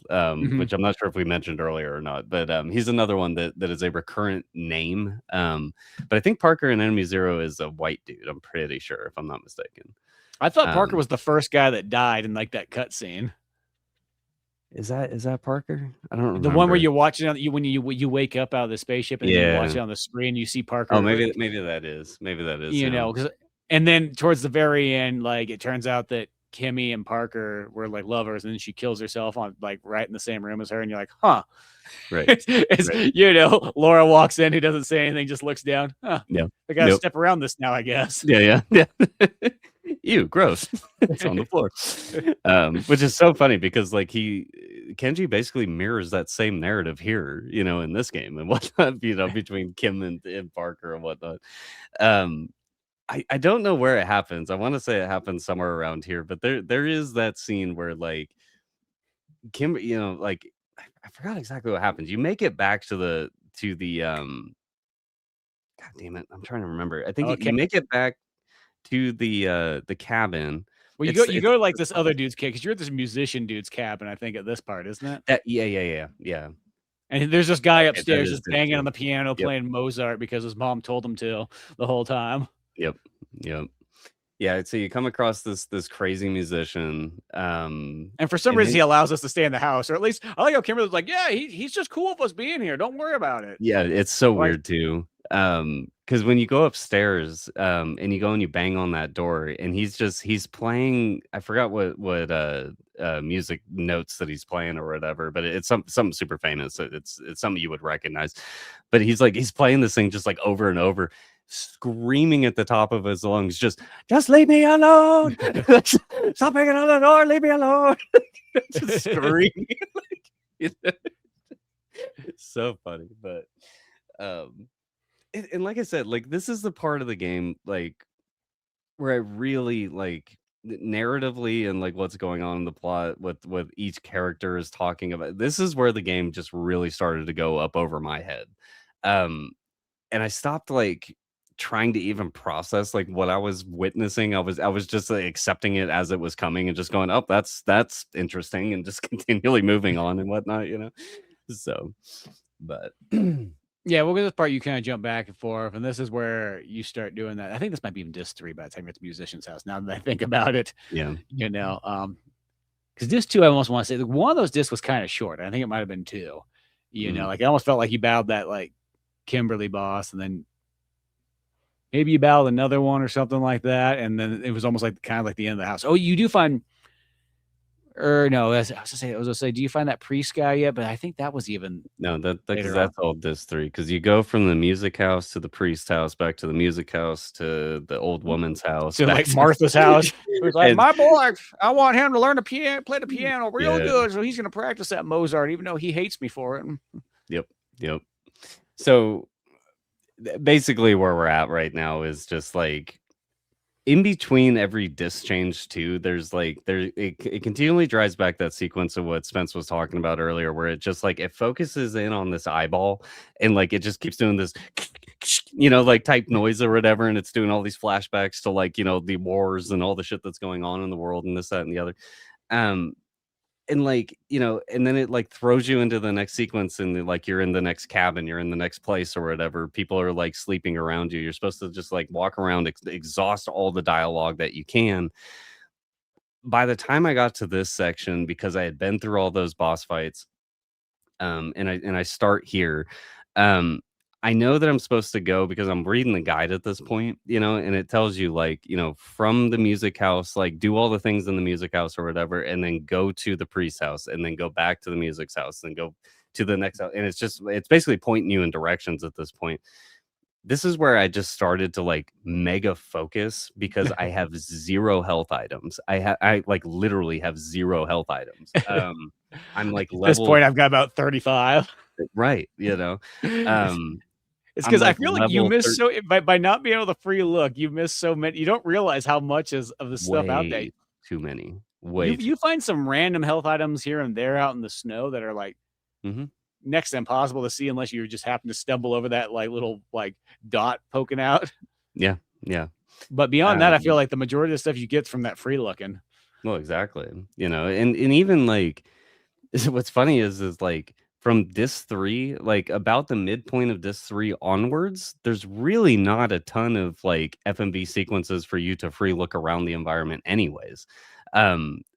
which I'm not sure if we mentioned earlier or not, but he's another one that is a recurrent name. But I think Parker in Enemy Zero is a white dude. I'm pretty sure, if I'm not mistaken. I thought Parker was the first guy that died in like that cutscene. Is that Parker? I don't remember. The one where you're watching when you wake up out of the spaceship and you watch it on the screen, you see Parker. Oh, maybe that is. And then towards the very end, like it turns out that Kimmy and Parker were like lovers, and then she kills herself on like right in the same room as her, and you're like, huh. Right. Laura walks in, who doesn't say anything, just looks down. Huh. Yeah. I gotta step around this now, I guess. Yeah. Ew, gross. It's on the floor. Which is so funny because like Kenji basically mirrors that same narrative here, in this game and whatnot, between Kim and Parker and whatnot. I don't know where it happens. I want to say it happens somewhere around here, but there is that scene where like Kim, like I forgot exactly what happens. You make it back to the God damn it, I'm trying to remember. I think you make it back to the cabin. Well, you go to like this other dude's cabin because you're at this musician dude's cabin, I think, at this part, isn't it? Yeah. And there's this guy upstairs just banging on the piano playing Mozart because his mom told him to the whole time. Yep. Yeah, so you come across this crazy musician, and for some reason he allows us to stay in the house, or at least I like how Kimberly's like, yeah, he's just cool with us being here. Don't worry about it. Yeah, it's so weird too. Because when you go upstairs, and you go and you bang on that door, and he's playing. I forgot what music notes that he's playing or whatever, but it's something super famous. It's something you would recognize. But he's playing this thing just like over and over, screaming at the top of his lungs, just leave me alone. Stop banging on the door, leave me alone. Just screaming. It's so funny, but and like I said, like this is the part of the game like where I really like narratively and like what's going on in the plot, what each character is talking about. This is where the game just really started to go up over my head. And I stopped like trying to even process like what I was witnessing. I was just like, accepting it as it was coming and just going, oh, that's interesting, and just continually moving on and whatnot, So, but yeah, well, this part you kind of jump back and forth, and this is where you start doing that. I think this might be even disc 3 by the time you're at the musician's house. Now that I think about it, yeah, because disc 2, I almost want to say one of those discs was kind of short. I think it might have been 2. Like I almost felt like you battled that like Kimberly boss, and then maybe you battled another one or something like that, and then it was almost like kind of like the end of the house. Oh, you do find Or no, I was gonna say, do you find that priest guy yet? But I think that was even No, that because later on. that's all disc 3. Because you go from the music house to the priest house, back to the music house to the old woman's house, To back like to Martha's house. It was like, and my boy, I want him to learn to play the piano real yeah, good, so he's gonna practice that Mozart, even though he hates me for it. yep, yep. So basically, where we're at right now is just like in between every disc change too, there's like it continually drives back that sequence of what Spence was talking about earlier, where it just like it focuses in on this eyeball and like it just keeps doing this like type noise or whatever, and it's doing all these flashbacks to like the wars and all the shit that's going on in the world and this, that, and the other. Um and like and then it like throws you into the next sequence and like you're in the next cabin, you're in the next place or whatever, people are like sleeping around you, you're supposed to just like walk around, exhaust all the dialogue that you can. By the time I got to this section, because I had been through all those boss fights, and I start here, um I know that I'm supposed to go because I'm reading the guide at this point, and it tells you like, from the music house, like do all the things in the music house or whatever, and then go to the priest house, and then go back to the music's house, then go to the next house. And it's basically pointing you in directions at this point. This is where I just started to like mega focus because I have zero health items. I like literally have zero health items. I'm like At this level point, I've got about 35. right, It's I'm because I like feel like you level miss so by not being able to free look, you miss so many. You don't realize how much is of the stuff out there. way too many, You way too. you find some random health items here and there out in the snow that are like Mhm. next to impossible to see unless you just happen to stumble over that like little like dot poking out. Yeah, yeah. But beyond that, I feel Um, like the majority of the stuff you get from that free looking. well, exactly, and even like what's funny is like from disc 3, like about the midpoint of disc 3 onwards, there's really not a ton of like FMV sequences for you to free look around the environment anyways.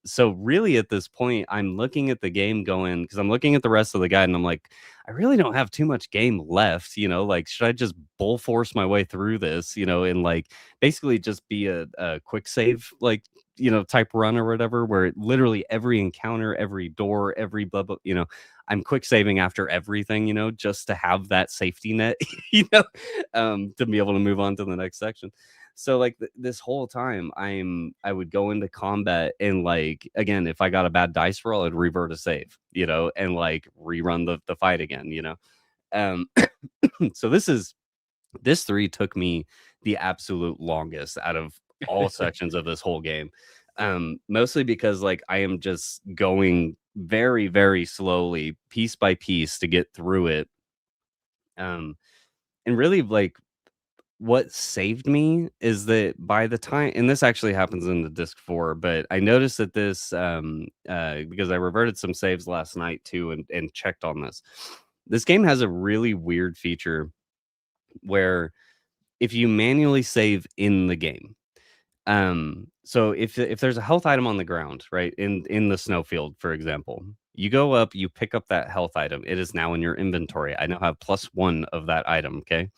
So really at this point, I'm looking at the game going, because I'm looking at the rest of the guide and I'm like, I really don't have too much game left, like should I just bull force my way through this, and like basically just be a quick save like type run or whatever, where literally every encounter, every door, every blah, blah, I'm quick saving after everything, just to have that safety net, to be able to move on to the next section. So like this whole time I would go into combat and like, again, if I got a bad dice roll, I'd revert a save, and like rerun the fight again, Um, so this 3 took me the absolute longest out of all sections of this whole game. Mostly because like I am just going very, very slowly, piece by piece to get through it. Um, and really like what saved me is that by the time, and this actually happens in the disc 4, but I noticed that this because I reverted some saves last night too and checked on this. This game has a really weird feature where if you manually save in the game, so if there's a health item on the ground, right, in the snowfield, for example, you go up, you pick up that health item. It is now in your inventory. I now have +1 of that item. Okay.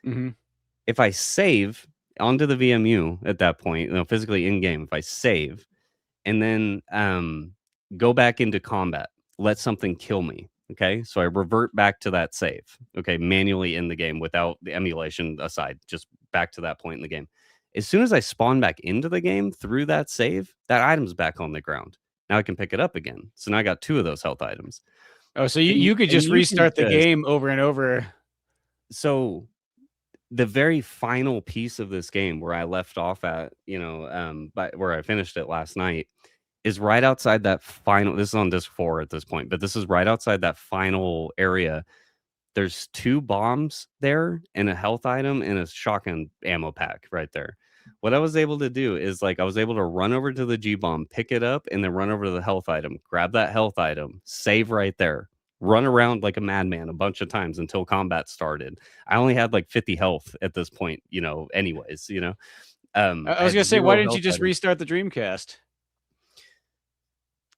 Mhm. If I save onto the VMU at that point, physically in game, if I save and then go back into combat, let something kill me. Okay. So I revert back to that save. Okay. Manually in the game without the emulation aside, just back to that point in the game. As soon as I spawn back into the game through that save, that item's back on the ground. Now I can pick it up again. So now I got 2 of those health items. Oh, so And you could just you can restart the just, game over and over. so the very final piece of this game where I left off at, but where I finished it last night is right outside that final. This is on disc 4 at this point, but this is right outside that final area. There's 2 bombs there and a health item and a shotgun ammo pack right there. What I was able to do is like I was able to run over to the G bomb, pick it up, and then run over to the health item, grab that health item, save right there, run around like a madman a bunch of times until combat started. I only had like 50 health at this point, anyways, I I was had gonna say, why 0 didn't you health just items. restart the Dreamcast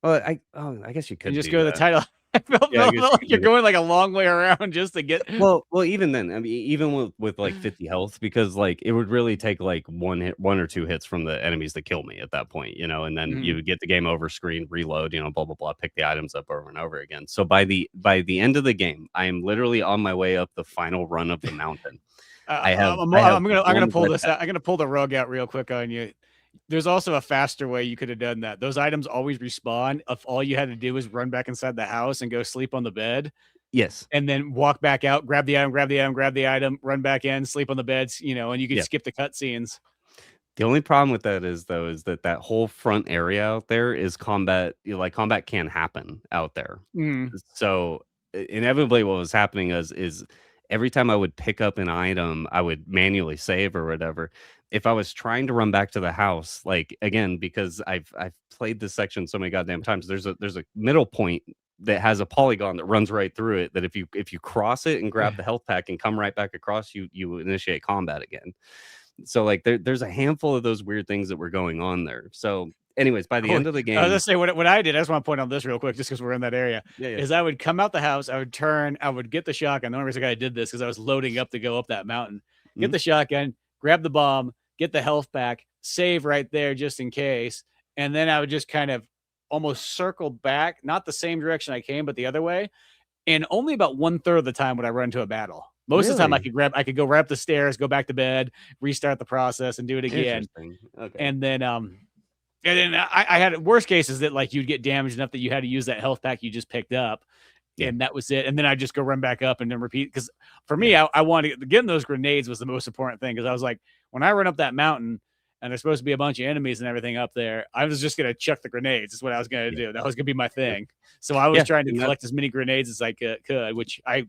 Well, I guess you and could just do go to the that. title? I felt, Yeah, I guess felt you like could you're do that. going like a long way around just to get. Well, even then, I mean, even with like 50 health, because like it would really take like one or two hits from the enemies to kill me at that point, and then you Mhm. would get the game over screen, reload, blah blah blah, pick the items up over and over again. So by the end of the game, I am literally on my way up the final run of the mountain. I have I'm gonna one pull red this hat. out. I'm gonna pull the rug out real quick on you. There's also a faster way you could have done that. Those items always respawn. If all you had to do was run back inside the house and go sleep on the bed, Yes. and then walk back out, grab the item, grab the item, grab the item, run back in, sleep on the beds, and you could Yeah. skip the cutscenes. The only problem with that is though is that whole front area out there is combat. Like combat can happen out there. Mm. So inevitably, what was happening is every time I would pick up an item, I would manually save or whatever. If I was trying to run back to the house, like again, because I've played this section so many goddamn times, there's a middle point that has a polygon that runs right through it. That if you cross it and grab the health pack and come right back across, you initiate combat again. So like there's a handful of those weird things that were going on there. So, anyways, by the Oh, end of the I was gonna game, say what I did. I just want to point out this real quick, just because we're in that area. yeah, yeah. Is I would come out the house, I would turn, I would get the shotgun. The only reason I did this because I was loading up to go up that mountain. Get Mhm. the shotgun, grab the bomb, get the health back, save right there just in case, and then I would just kind of almost circle back, not the same direction I came, but the other way. And only about one third of the time would I run into a battle. Most of the time, Really I could go right up the stairs, go back to bed, restart the process, and do it again. interesting. Okay. And then I had worst cases that like you'd get damaged enough that you had to use that health pack you just picked up, Yeah. and that was it. And then I just go run back up and then repeat. Because for Yeah. me, I wanted getting those grenades was the most important thing. Because I was like, when I run up that mountain and there's supposed to be a bunch of enemies and everything up there, I was just gonna chuck the grenades. Is what I was gonna Yeah. do. That was gonna be my Yeah. thing. So I was Yeah. trying to And that collect as many grenades as I could, which I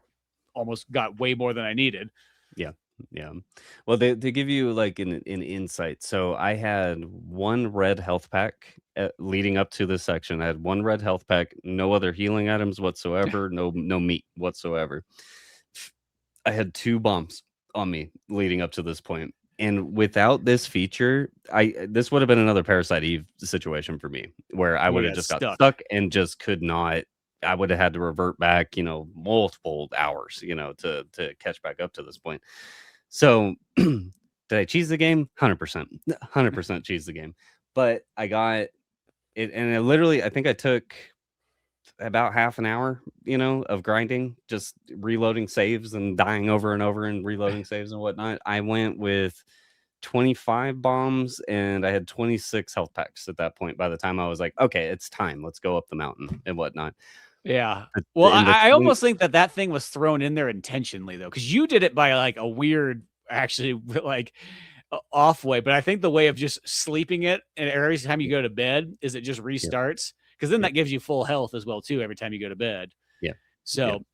almost got way more than I needed. yeah. Yeah. Well, they give you like an insight. So I had one red health pack leading up to this section. I had one red health pack, no other healing items whatsoever, no meat whatsoever. I had two bombs on me leading up to this point. And without this feature, this would have been another Parasite Eve situation for me, where I You would would have have got just got stuck. stuck and just could not. I would have had to revert back, multiple hours, to catch back up to this point. So, did I cheese the game? 100%, 100% cheese the game. But I got it, and I think I took about half an hour, of grinding, just reloading saves and dying over and over and reloading saves and whatnot. I went with 25 bombs and I had 26 health packs at that point. By the time I was like, okay, it's time. Let's go up the mountain and whatnot. Yeah. But Well, in the I 20, almost think that thing was thrown in there intentionally though, because you did it by like a weird, actually, like off way. But I think the way of just sleeping it and every time you go to bed is it just yeah, restarts because then yeah, that gives you full health as well too every time you go to bed. yeah, yeah, So,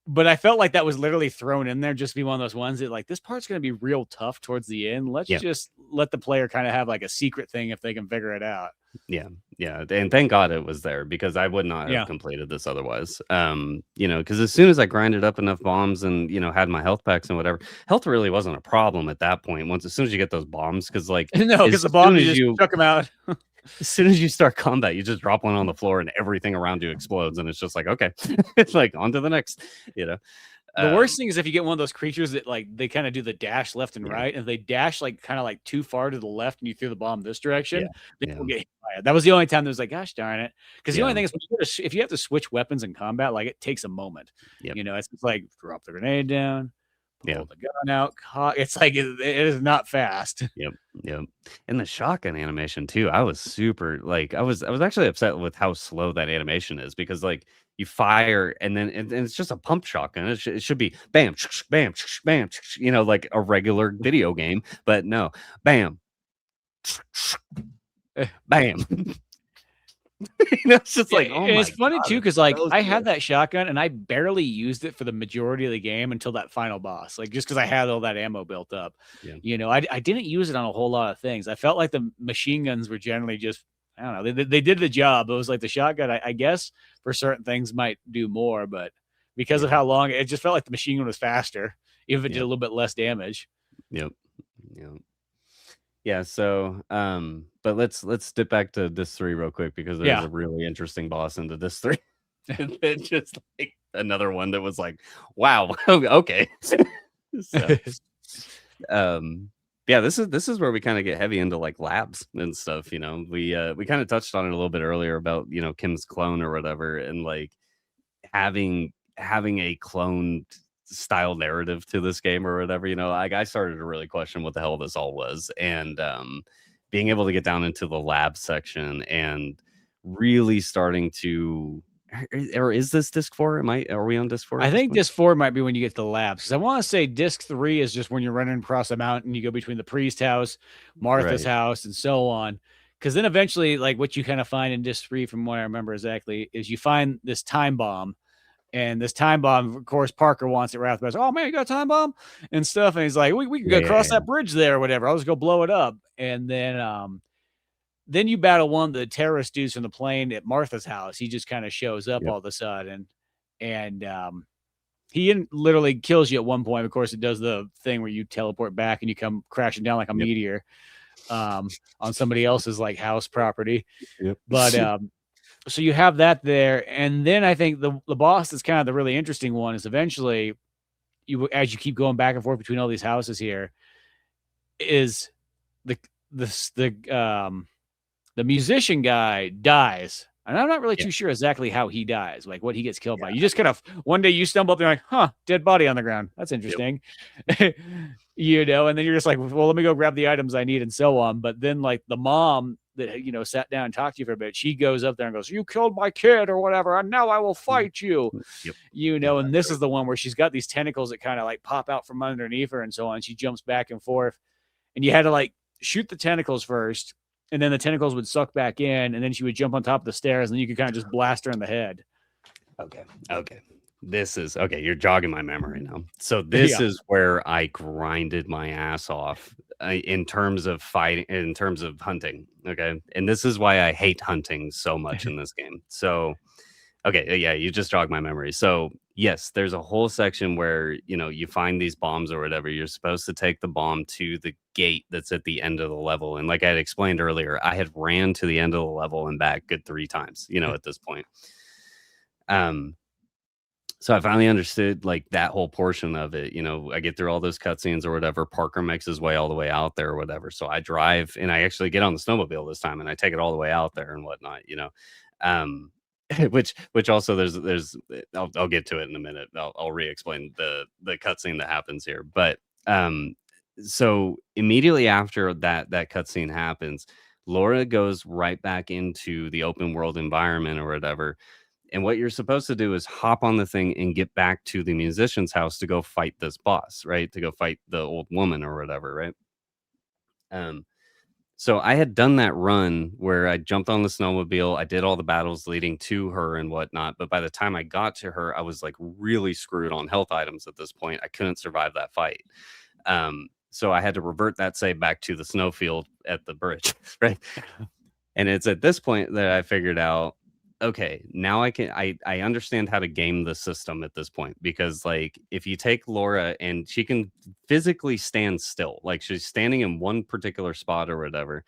but I felt like that was literally thrown in there just to be one of those ones that like this part's going to be real tough towards the end. Let's yeah. just let the player kind of have like a secret thing if they can figure it out. Yeah, yeah, and thank God it was there because I would not have Yeah. completed this otherwise. Because as soon as I grinded up enough bombs and had my health packs and whatever, health really wasn't a problem at that point. Once as soon as you get those bombs, because like No, because as the bomb soon you as just you chuck them out. as soon as you start combat, you just drop one on the floor and everything around you explodes, and it's just like okay, it's like on to the next. You know, The um, worst thing is if you get one of those creatures that like they kind of do the dash left and yeah, right, and they dash like kind of like too far to the left, and you threw the bomb this yeah, direction, they yeah, will get hit by it. That was the only time that was like, gosh darn it. Because the only yeah, thing is, if you have to switch weapons in combat, like it takes a moment. yep, It's just like drop the grenade down, yeah. pull the gun out. It's like it is not fast. Yep, yep. And the shotgun animation too. I was super like I was actually upset with how slow that animation is because like you fire and then and it's just a pump shotgun. It should be bam, bam, bam, like a regular video game, but no, bam, bam. It's just Yeah, like, oh and my it's funny too, god, it's because like so I slow. had that shotgun and I barely used it for the majority of the game until that final boss. Like just because I had all that ammo built up. Yeah, I didn't use it on a whole lot of things. I felt like the machine guns were generally just I don't know, they did the job. It was like the shotgun, I guess for certain things might do more, but because of yeah, how long it just felt like the machine gun was faster, even if it did a yep, little bit less damage. yep, yep. Yeah, so but let's dip back to this 3 real quick because there's Yeah. a really interesting boss into this 3. And then just like another one that was like, wow, okay. So um yeah, this is where we kind of get heavy into like labs and stuff, we kind of touched on it a little bit earlier about Kim's clone or whatever, and like having a cloned style narrative to this game or whatever, like I started to really question what the hell this all was. And being able to get down into the lab section and really starting to, or is this disc 4? Are we on disc 4 I at this think point? disc 4 might be when you get to the labs, 'cause I wanna say disc 3 is just when you're running across a mountain, you go between the priest house, Martha's Right. house, and so on. Because then eventually, like, what you kinda find in disc 3 from what I remember exactly is you find this time bomb, and this time bomb, of course, Parker wants it right off the bat. "Oh, man, you got a time bomb?" And stuff, and he's like, "We can Yeah, go yeah, across yeah. that bridge there or whatever. I'll just go blow it up." And then you battle one of the terrorist dudes from the plane at Martha's house. He just kinda shows up Yep. all of a sudden, and, he literally kills you at one point. Of course, it does the thing where you teleport back and you come crashing down like a Yep. meteor, on somebody else's, like, house property. Yep. But, so you have that there, and then I think the boss is kind of the really interesting one is eventually as you keep going back and forth between all these houses here, is the the musician guy dies, and I'm not really Yeah. too sure exactly how he dies, like, what he gets killed by. You just kind of one day you stumble up there like, "Huh, dead body on the ground. That's Yep. interesting." And then you're just like, "Well, let me go grab the items I need," and so on. But then, like, the mom that, sat down and talked to you for a bit, she goes up there and goes, "You killed my kid," or whatever, "and now I will Mm, fight you." yep. Yep. And That's this right. is the one where she's got these tentacles that kinda, like, pop out from underneath her and so on. She jumps back and forth, and you had to, like, shoot the tentacles first, and then the tentacles would suck back in, and then she would jump on top of the stairs, and then you could kinda just blast her in the head. Okay. Okay. This is okay. You're jogging my memory now. So this Yeah. is where I grinded my ass off in terms of fighting, in terms of hunting. Okay. And this is why I hate hunting so much in this game. So, okay. Yeah. You just jogged my memory. So, yes, there's a whole section where, you find these bombs or whatever. You're supposed to take the bomb to the gate that's at the end of the level. And like I had explained earlier, I had ran to the end of the level and back good 3 times, at this point. Um, so I finally understood like that whole portion of it. I get through all those cutscenes or whatever. Parker makes his way all the way out there or whatever. So I drive and I actually get on the snowmobile this time and I take it all the way out there and whatnot. Um, which also I'll get to it in a minute. I'll re-explain the cutscene that happens here. But so immediately after that cutscene happens, Laura goes right back into the open world environment or whatever, and what you're supposed to do is hop on the thing and get back to the musician's house to go fight this boss, right? To go fight the old woman or whatever, right? Um, so I had done that run where I jumped on the snowmobile, I did all the battles leading to her and whatnot. But by the time I got to her, I was like really screwed on health items at this point. I couldn't survive that fight. So I had to revert that save back to the snowfield at the bridge, right? And it's at this point that I figured out, okay, now I understand how to game the system at this point, because like if you take Laura and she can physically stand still, like she's standing in one particular spot or whatever,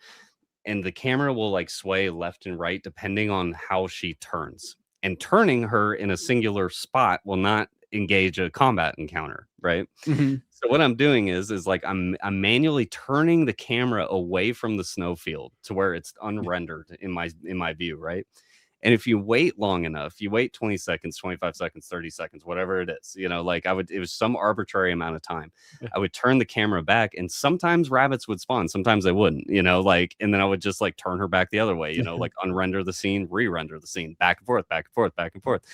and the camera will like sway left and right depending on how she turns. And turning her in a singular spot will not engage a combat encounter, right? Mhm. So what I'm doing is like I'm manually turning the camera away from the snowfield to where it's unrendered in my view, right? And if you wait long enough, you wait 20 seconds, 25 seconds, 30 seconds, whatever it is, like it was some arbitrary amount of time. I would turn the camera back and sometimes rabbits would spawn, sometimes they wouldn't, and then I would just like turn her back the other way, like unrender the scene, re-render the scene, back and forth, back and forth, back and forth.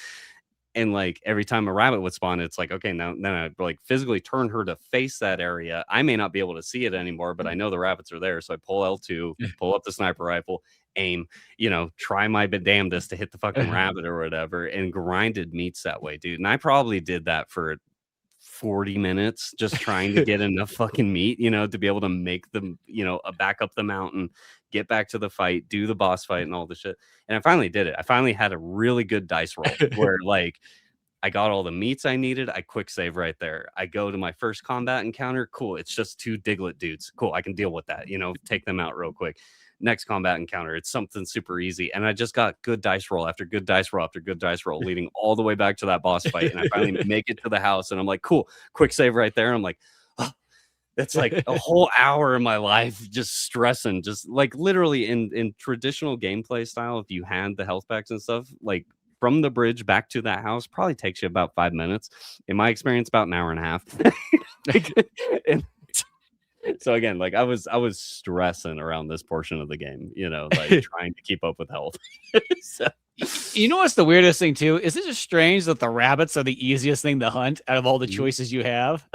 And like every time a rabbit would spawn, it's like, okay, now then I like physically turn her to face that area. I may not be able to see it anymore, but I know the rabbits are there. So I pull L2, pull up the sniper rifle, aim, try my damnedest to hit the fucking rabbit or whatever, and grinded meats that way, dude. And I probably did that for 40 minutes just trying to get enough fucking meat, to be able to make them, back up the mountain, get back to the fight, do the boss fight and all the shit. And I finally did it. I finally had a really good dice roll where like I got all the meats I needed. I quick save right there. I go to my first combat encounter. Cool. It's just two Diglett dudes. Cool. I can deal with that. Take them out real quick. next combat encounter. It's something super easy. And I just got good dice roll after good dice roll after good dice roll, leading all the way back to that boss fight. And I finally make it to the house, and I'm like, cool, quick save right there. And I'm like, oh, it's like a whole hour of my life just stressing, just like literally in traditional gameplay style. If you had the health packs and stuff, like from the bridge back to that house probably takes you about 5 minutes. In my experience, about an hour and a half. And so again, like I was stressing around this portion of the game, like trying to keep up with health. So, you know what's the weirdest thing too? Is it just strange that the rabbits are the easiest thing to hunt out of all the choices you have?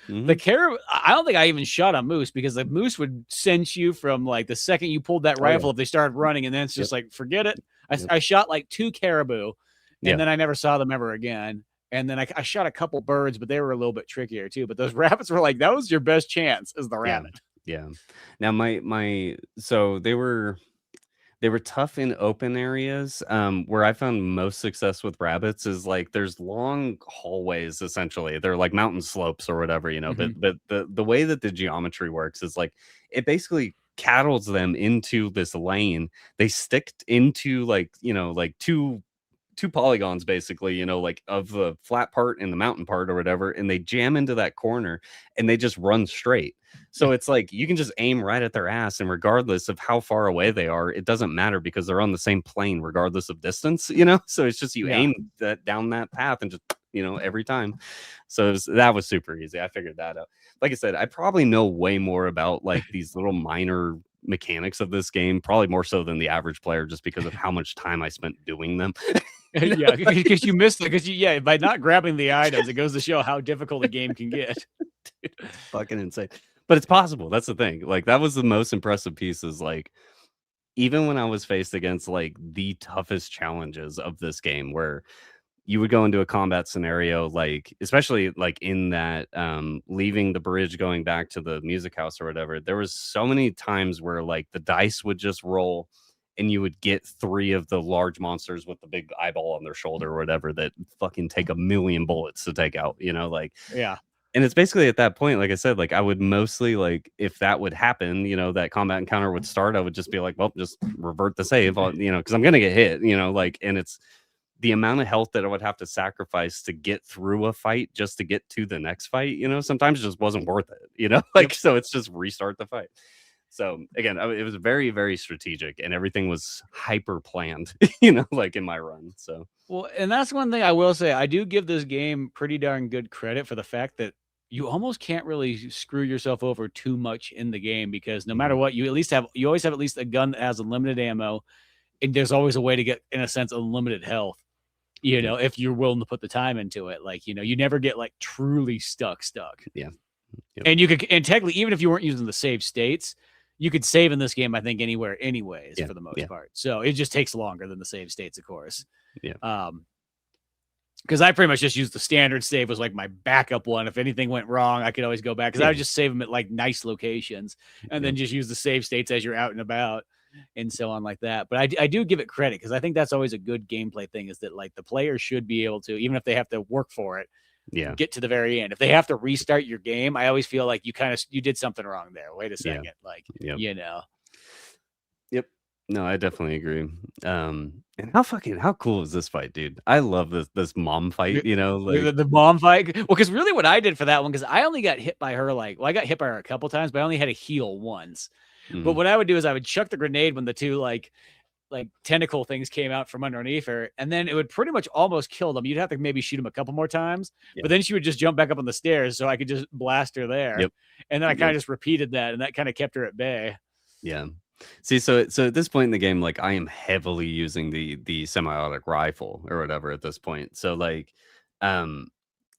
The caribou, I don't think I even shot a moose, because the moose would sense you from like the second you pulled that rifle if they started running, and then it's just like, forget it. I shot like 2 caribou, and then I never saw them ever again. And then I shot a couple birds, but they were a little bit trickier too. But those rabbits were like, that was your best chance, is the rabbit. Yeah. Now so they were tough in open areas. Where I found most success with rabbits is like there's long hallways, essentially. They're like mountain slopes or whatever, but the way that the geometry works is like it basically cattles them into this lane. They stick into like two polygons, basically, like of the flat part and the mountain part or whatever, and they jam into that corner and they just run straight. So it's like you can just aim right at their ass, and regardless of how far away they are, it doesn't matter because they're on the same plane regardless of distance. So it's just you aim down that path and just every time. So that was super easy. I figured that out. Like I said, I probably know way more about like these little minor mechanics of this game, probably more so than the average player, just because of how much time I spent doing them. Yeah, because you missed it. Because by not grabbing the items, it goes to show how difficult a game can get. Dude, it's fucking insane, but it's possible. That's the thing. Like that was the most impressive piece. Is like even when I was faced against like the toughest challenges of this game, where you would go into a combat scenario, like especially like in that leaving the bridge, going back to the music house or whatever, there was so many times where like the dice would just roll and you would get 3 of the large monsters with the big eyeball on their shoulder or whatever that fucking take a million bullets to take out, like, yeah. And it's basically at that point, like I said, like I would mostly like if that would happen, that combat encounter would start, I would just be like, well, just revert the save, because I'm gonna get hit, like, and it's the amount of health that I would have to sacrifice to get through a fight just to get to the next fight, sometimes it just wasn't worth it, like, so it's just restart the fight. So again, it was very, very strategic, and everything was hyper planned, like in my run. So, well, and that's one thing I will say. I do give this game pretty darn good credit for the fact that you almost can't really screw yourself over too much in the game, because no matter what, you always have at least a gun that has unlimited ammo, and there's always a way to get, in a sense, unlimited health. If you're willing to put the time into it, like, you never get like truly stuck. Yeah. Yep. And and technically, even if you weren't using the save states, you could save in this game, I think, anywhere, anyways, for the most part. So it just takes longer than the save states, of course. Yeah. Because I pretty much just used the standard save was like my backup one. If anything went wrong, I could always go back, because I would just save them at like nice locations, and then just use the save states as you're out and about and so on like that. But I do give it credit, because I think that's always a good gameplay thing, is that like the player should be able to, even if they have to work for it, get to the very end. If they have to restart your game, I always feel like you did something wrong there. Wait a second. Like, Yep. No, I definitely agree. And how cool is this fight, dude? I love this mom fight, like the mom fight. Well, because really what I did for that one, because I only got hit by her I got hit by her a couple times, but I only had a heal once. But what I would do is I would chuck the grenade when the 2 like tentacle things came out from underneath her, and then it would pretty much almost kill them. You'd have to maybe shoot them a couple more times, but then she would just jump back up on the stairs, so I could just blast her there. And then I kind of just repeated that, and that kind of kept her at bay. Yeah. See, so at this point in the game, like I am heavily using the semi-automatic rifle or whatever at this point. So like,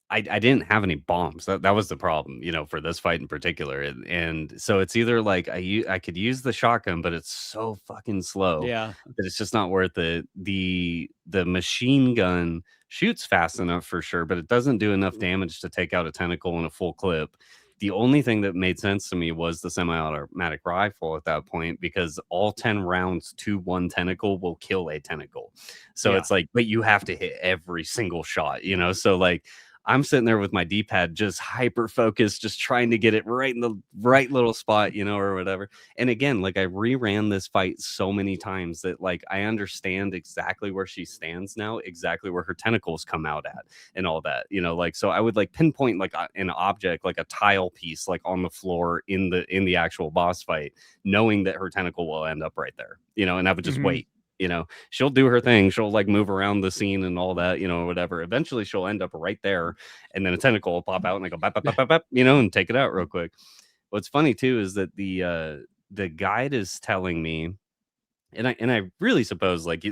I didn't have any bombs. That was the problem, for this fight in particular. And so it's either like I could use the shotgun, but it's so fucking slow that it's just not worth it. The machine gun shoots fast enough for sure, but it doesn't do enough damage to take out a tentacle in a full clip. The only thing that made sense to me was the semi-automatic rifle at that point, because all 10 rounds to one tentacle will kill a tentacle. So it's like, but you have to hit every single shot, so like, I'm sitting there with my D-pad just hyper focused, just trying to get it right in the right little spot, or whatever. And again, like I reran this fight so many times that like I understand exactly where she stands now, exactly where her tentacles come out at and all that, like so I would like pinpoint like an object, like a tile piece like on the floor in the actual boss fight, knowing that her tentacle will end up right there, and I would just wait. She'll do her thing. She'll like move around the scene and all that, whatever. Eventually she'll end up right there, and then a tentacle will pop out and I go bap, bap, bap, bap, bap, and take it out real quick. What's funny too is that the guide is telling me, and I really suppose like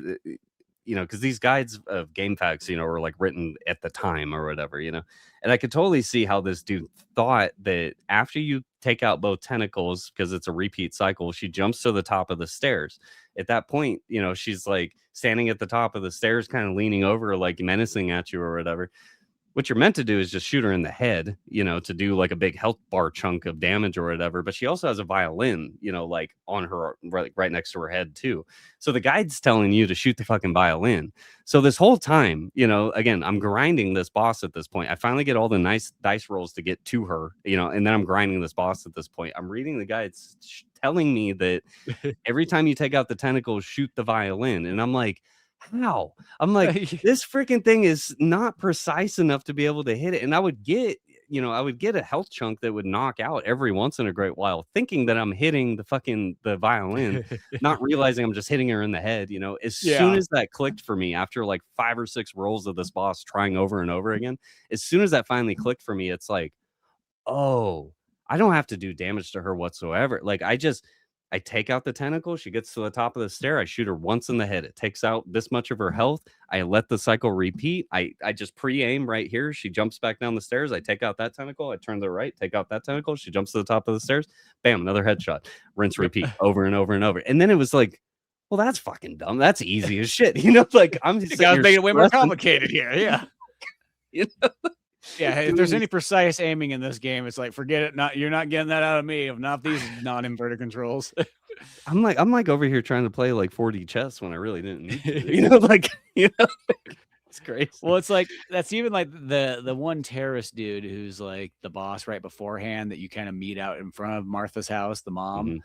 because these guides of game facts, were like written at the time or whatever, and I could totally see how this dude thought that after you take out both tentacles, because it's a repeat cycle, she jumps to the top of the stairs. At that point, she's like standing at the top of the stairs, kind of leaning over, like menacing at you or whatever. What you're meant to do is just shoot her in the head, to do like a big health bar chunk of damage or whatever. But she also has a violin, like on her, right next to her head too. So the guide's telling you to shoot the fucking violin. So this whole time, again, I'm grinding this boss at this point. I finally get all the nice dice rolls to get to her, and then I'm grinding this boss at this point. I'm reading the guides telling me that every time you take out the tentacles, shoot the violin. And I'm like, how? I'm like, this freaking thing is not precise enough to be able to hit it. And I would get a health chunk that would knock out every once in a great while, thinking that I'm hitting the violin, not realizing I'm just hitting her in the head. As soon as that clicked for me, after like 5 or 6 rolls of this boss trying over and over again, as soon as that finally clicked for me, it's like, oh, I don't have to do damage to her whatsoever. Like I take out the tentacle. She gets to the top of the stair. I shoot her once in the head. It takes out this much of her health. I let the cycle repeat. I just pre-aim right here. She jumps back down the stairs. I take out that tentacle. I turn to the right, take out that tentacle. She jumps to the top of the stairs. Bam, another headshot. Rinse, repeat over and over and over. And then it was like, well, that's fucking dumb. That's easy as shit. Like I'm just making it way more complicated here. Yeah. Yeah, if there's any precise aiming in this game, it's like, forget it. You're not getting that out of me. If not these non-inverted controls. I'm like over here trying to play like 4D chess when I really didn't need to, it's crazy. Well, it's like that's even like the one terrorist dude who's like the boss right beforehand that you kind of meet out in front of Martha's house, the mom.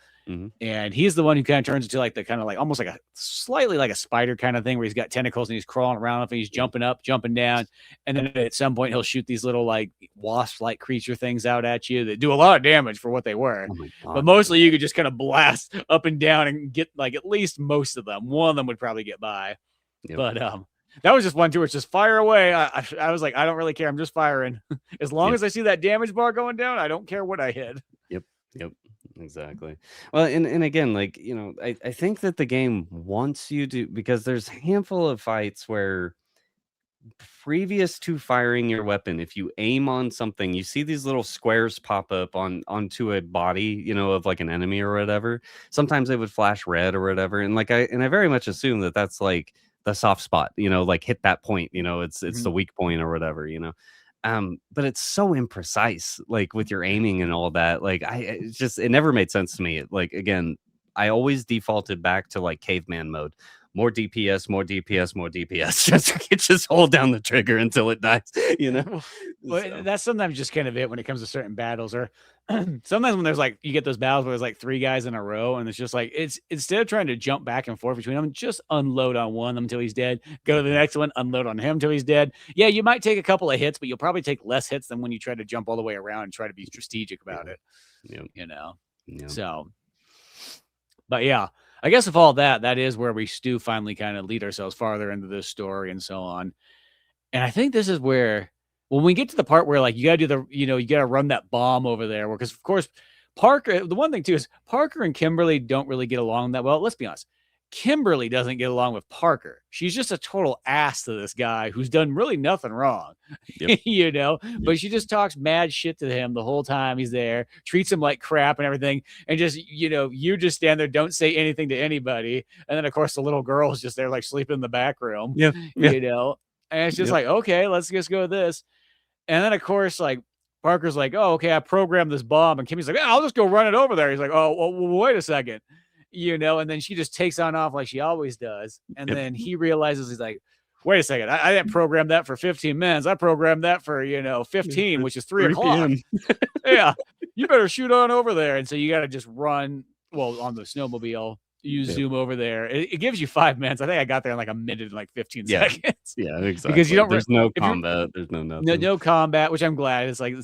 And he's the one who kind of turns into like the kind of like almost like a slightly like a spider kind of thing where he's got tentacles and he's crawling around and he's jumping up, jumping down. And then at some point he'll shoot these little like wasp-like creature things out at you that do a lot of damage for what they were. But mostly you could just kind of blast up and down and get like at least most of them. One of them would probably get by. But that was just one too, where it's just fire away. I was like, I don't really care. I'm just firing. As long as I see that damage bar going down, I don't care what I hit. Yep. Exactly. Well, and again, like, I think that the game wants you to, because there's a handful of fights where previous to firing your weapon, if you aim on something, you see these little squares pop up onto a body, of like an enemy or whatever. Sometimes they would flash red or whatever. And like I very much assume that that's like the soft spot, like hit that point, it's the weak point or whatever, but it's so imprecise, like with your aiming and all that. Like it never made sense to me. Like, again, I always defaulted back to like caveman mode. More DPS, more DPS, more DPS. just hold down the trigger until it dies, Well, So. that's sometimes just kind of it when it comes to certain battles, or sometimes when there's like you get those battles where there's like 3 guys in a row, and it's just like it's instead of trying to jump back and forth between them, just unload on one of them until he's dead. Go to the next one, unload on him until he's dead. Yeah, you might take a couple of hits, but you'll probably take less hits than when you try to jump all the way around and try to be strategic about it. So, but yeah. I guess with all that is where we do finally kind of lead ourselves farther into this story and so on. And I think this is where, when we get to the part where like you got to do you got to run that bomb over there, because of course Parker, the one thing too is Parker and Kimberly don't really get along that well. Let's be honest. Kimberly doesn't get along with Parker. She's just a total ass to this guy who's done really nothing wrong, but she just talks mad shit to him the whole time he's there, treats him like crap and everything. And just, you just stand there, don't say anything to anybody. And then of course the little girl's just there, like sleeping in the back room, and it's just like, okay, let's just go with this. And then of course, like Parker's like, oh, okay, I programmed this bomb. And Kimmy's like, I'll just go run it over there. He's like, oh, well, wait a second. And then she just takes on off like she always does. And then he realizes, he's like, wait a second, I didn't program that for 15 minutes. I programmed that for 15, which is 3 o'clock. Yeah, you better shoot on over there. And so you got to just run. Well, on the snowmobile, you zoom over there. It gives you 5 minutes. I think I got there in like a minute and like 15 seconds. Yeah, exactly. Because you don't. There's no combat. There's no nothing. No combat, which I'm glad. It's like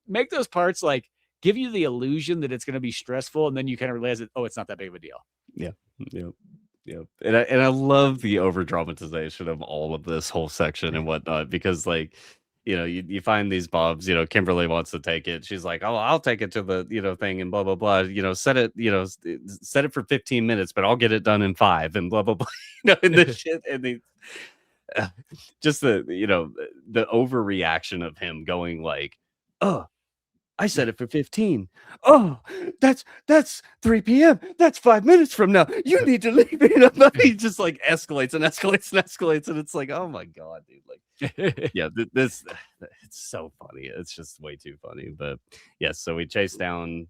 make those parts like give you the illusion that it's going to be stressful, and then you kind of realize that it's not that big of a deal. Yeah. And I love the over dramatization of all of this whole section and whatnot, because like you find these bobs, Kimberly wants to take it. She's like, oh, I'll take it to the thing and blah blah blah. Set it for 15 minutes, but I'll get it done in 5 and blah blah blah. And the shit and the just the the overreaction of him going like, oh, I set it for 15. Oh, that's 3 p.m. That's 5 minutes from now. You need to leave it. He just like escalates and escalates and escalates. And it's like, oh my God, dude. Like, yeah, this it's so funny. It's just way too funny. But yes, so we chase down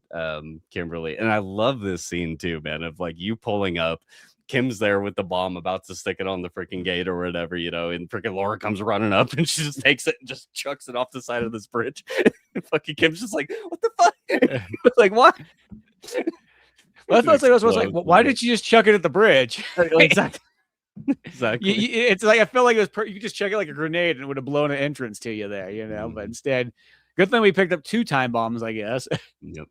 Kimberly. And I love this scene too, man, of like you pulling up. Kim's there with the bomb about to stick it on the freaking gate or whatever, and freaking Laura comes running up and she just takes it and just chucks it off the side of this bridge. Fucking Kim's just like, what the fuck? Like, what? Well, I was like, why did you just chuck it at the bridge? Exactly. It's like I feel like it was you could just chuck it like a grenade and it would have blown an entrance to you there, But instead, good thing we picked up 2 time bombs, I guess. Yep.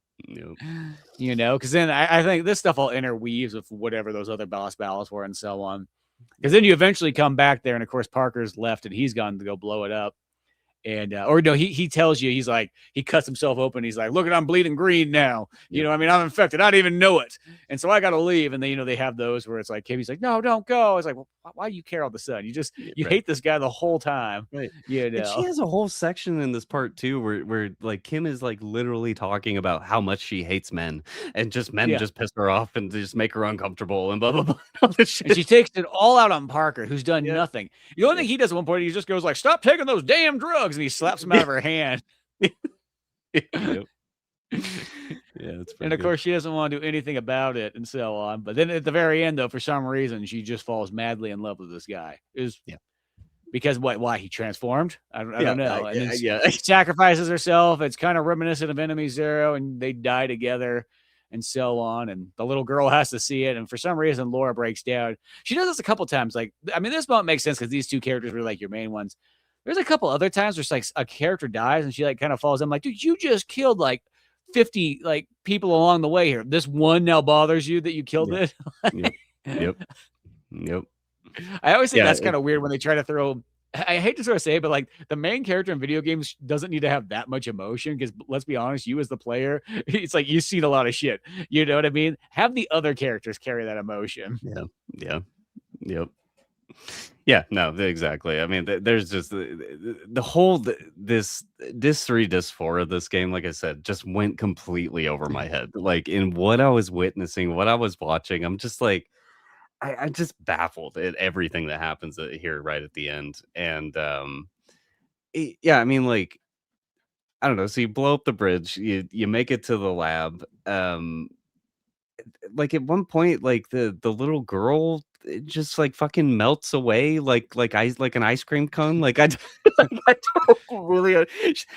Because then I think this stuff all interweaves with whatever those other boss battles were and so on. Because then you eventually come back there, and of course Parker's left, and he's gone to go blow it up. And or no, he tells you, he's like, he cuts himself open. He's like, look at, I'm bleeding green now. I'm infected. I don't even know it. And so I got to leave. And then, they have those where it's like, Kimmy's like, no, don't go. It's like, well, why do you care all of a sudden? You hate this guy the whole time. Right. And she has a whole section in this part too, where like Kim is like literally talking about how much she hates men and just men just piss her off and just make her uncomfortable and blah, blah, blah. All this shit. And she takes it all out on Parker, who's done nothing. The only thing he does at one point, he just goes like, stop taking those damn drugs. And he slaps him out of her hand. And of course, she doesn't want to do anything about it and so on. But then at the very end, though, for some reason, she just falls madly in love with this guy. Because why he transformed? I don't know. And then she sacrifices herself. It's kind of reminiscent of Enemy Zero, and they die together and so on. And the little girl has to see it. And for some reason, Laura breaks down. She does this a couple times. Like, I mean, this moment makes sense because these 2 characters were like your main ones. There's a couple other times where it's like a character dies and she like kind of falls. I'm like, dude, you just killed like 50 like people along the way here. This one now bothers you that you killed it. Yep. I always think that's kind of weird when they try to throw. I hate to sort of say it, but like the main character in video games doesn't need to have that much emotion because let's be honest, you as the player, it's like you've seen a lot of shit. You know what I mean? Have the other characters carry that emotion. Yep. Yeah, no, exactly. I mean, there's just the whole this disc 3, disc 4 of this game, like I said, just went completely over my head. Like in what I was witnessing, what I was watching, I'm just like, I'm just baffled at everything that happens here right at the end. And I mean, like, I don't know. So you blow up the bridge, you make it to the lab. Like at one point, like the little girl just like fucking melts away like an ice cream cone. Like I don't really.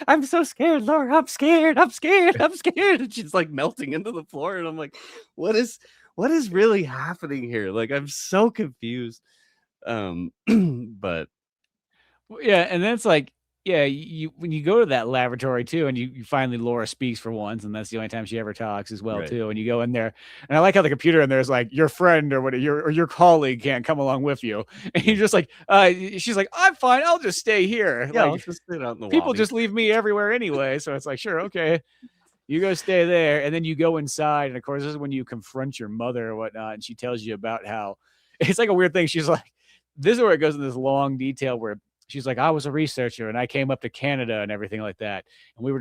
I'm so scared, Laura. I'm scared. And she's like melting into the floor, and I'm like, what is really happening here? Like I'm so confused. But yeah, and then it's like, yeah, you when you go to that laboratory too, and you finally Laura speaks for once, and that's the only time she ever talks as well too. And you go in there, and I like how the computer in there is like your friend or your colleague can't come along with you, and you're just like, she's like, I'm fine, I'll just stay here. Yeah, like, I'll just sit out in the people lobby. just leave me everywhere anyway, so it's like, sure, okay, you go stay there, and then you go inside, and of course this is when you confront your mother or whatnot, and she tells you about how it's like a weird thing. She's like, this is where it goes in this long detail where she's like, I was a researcher and I came up to Canada and everything like that. And we were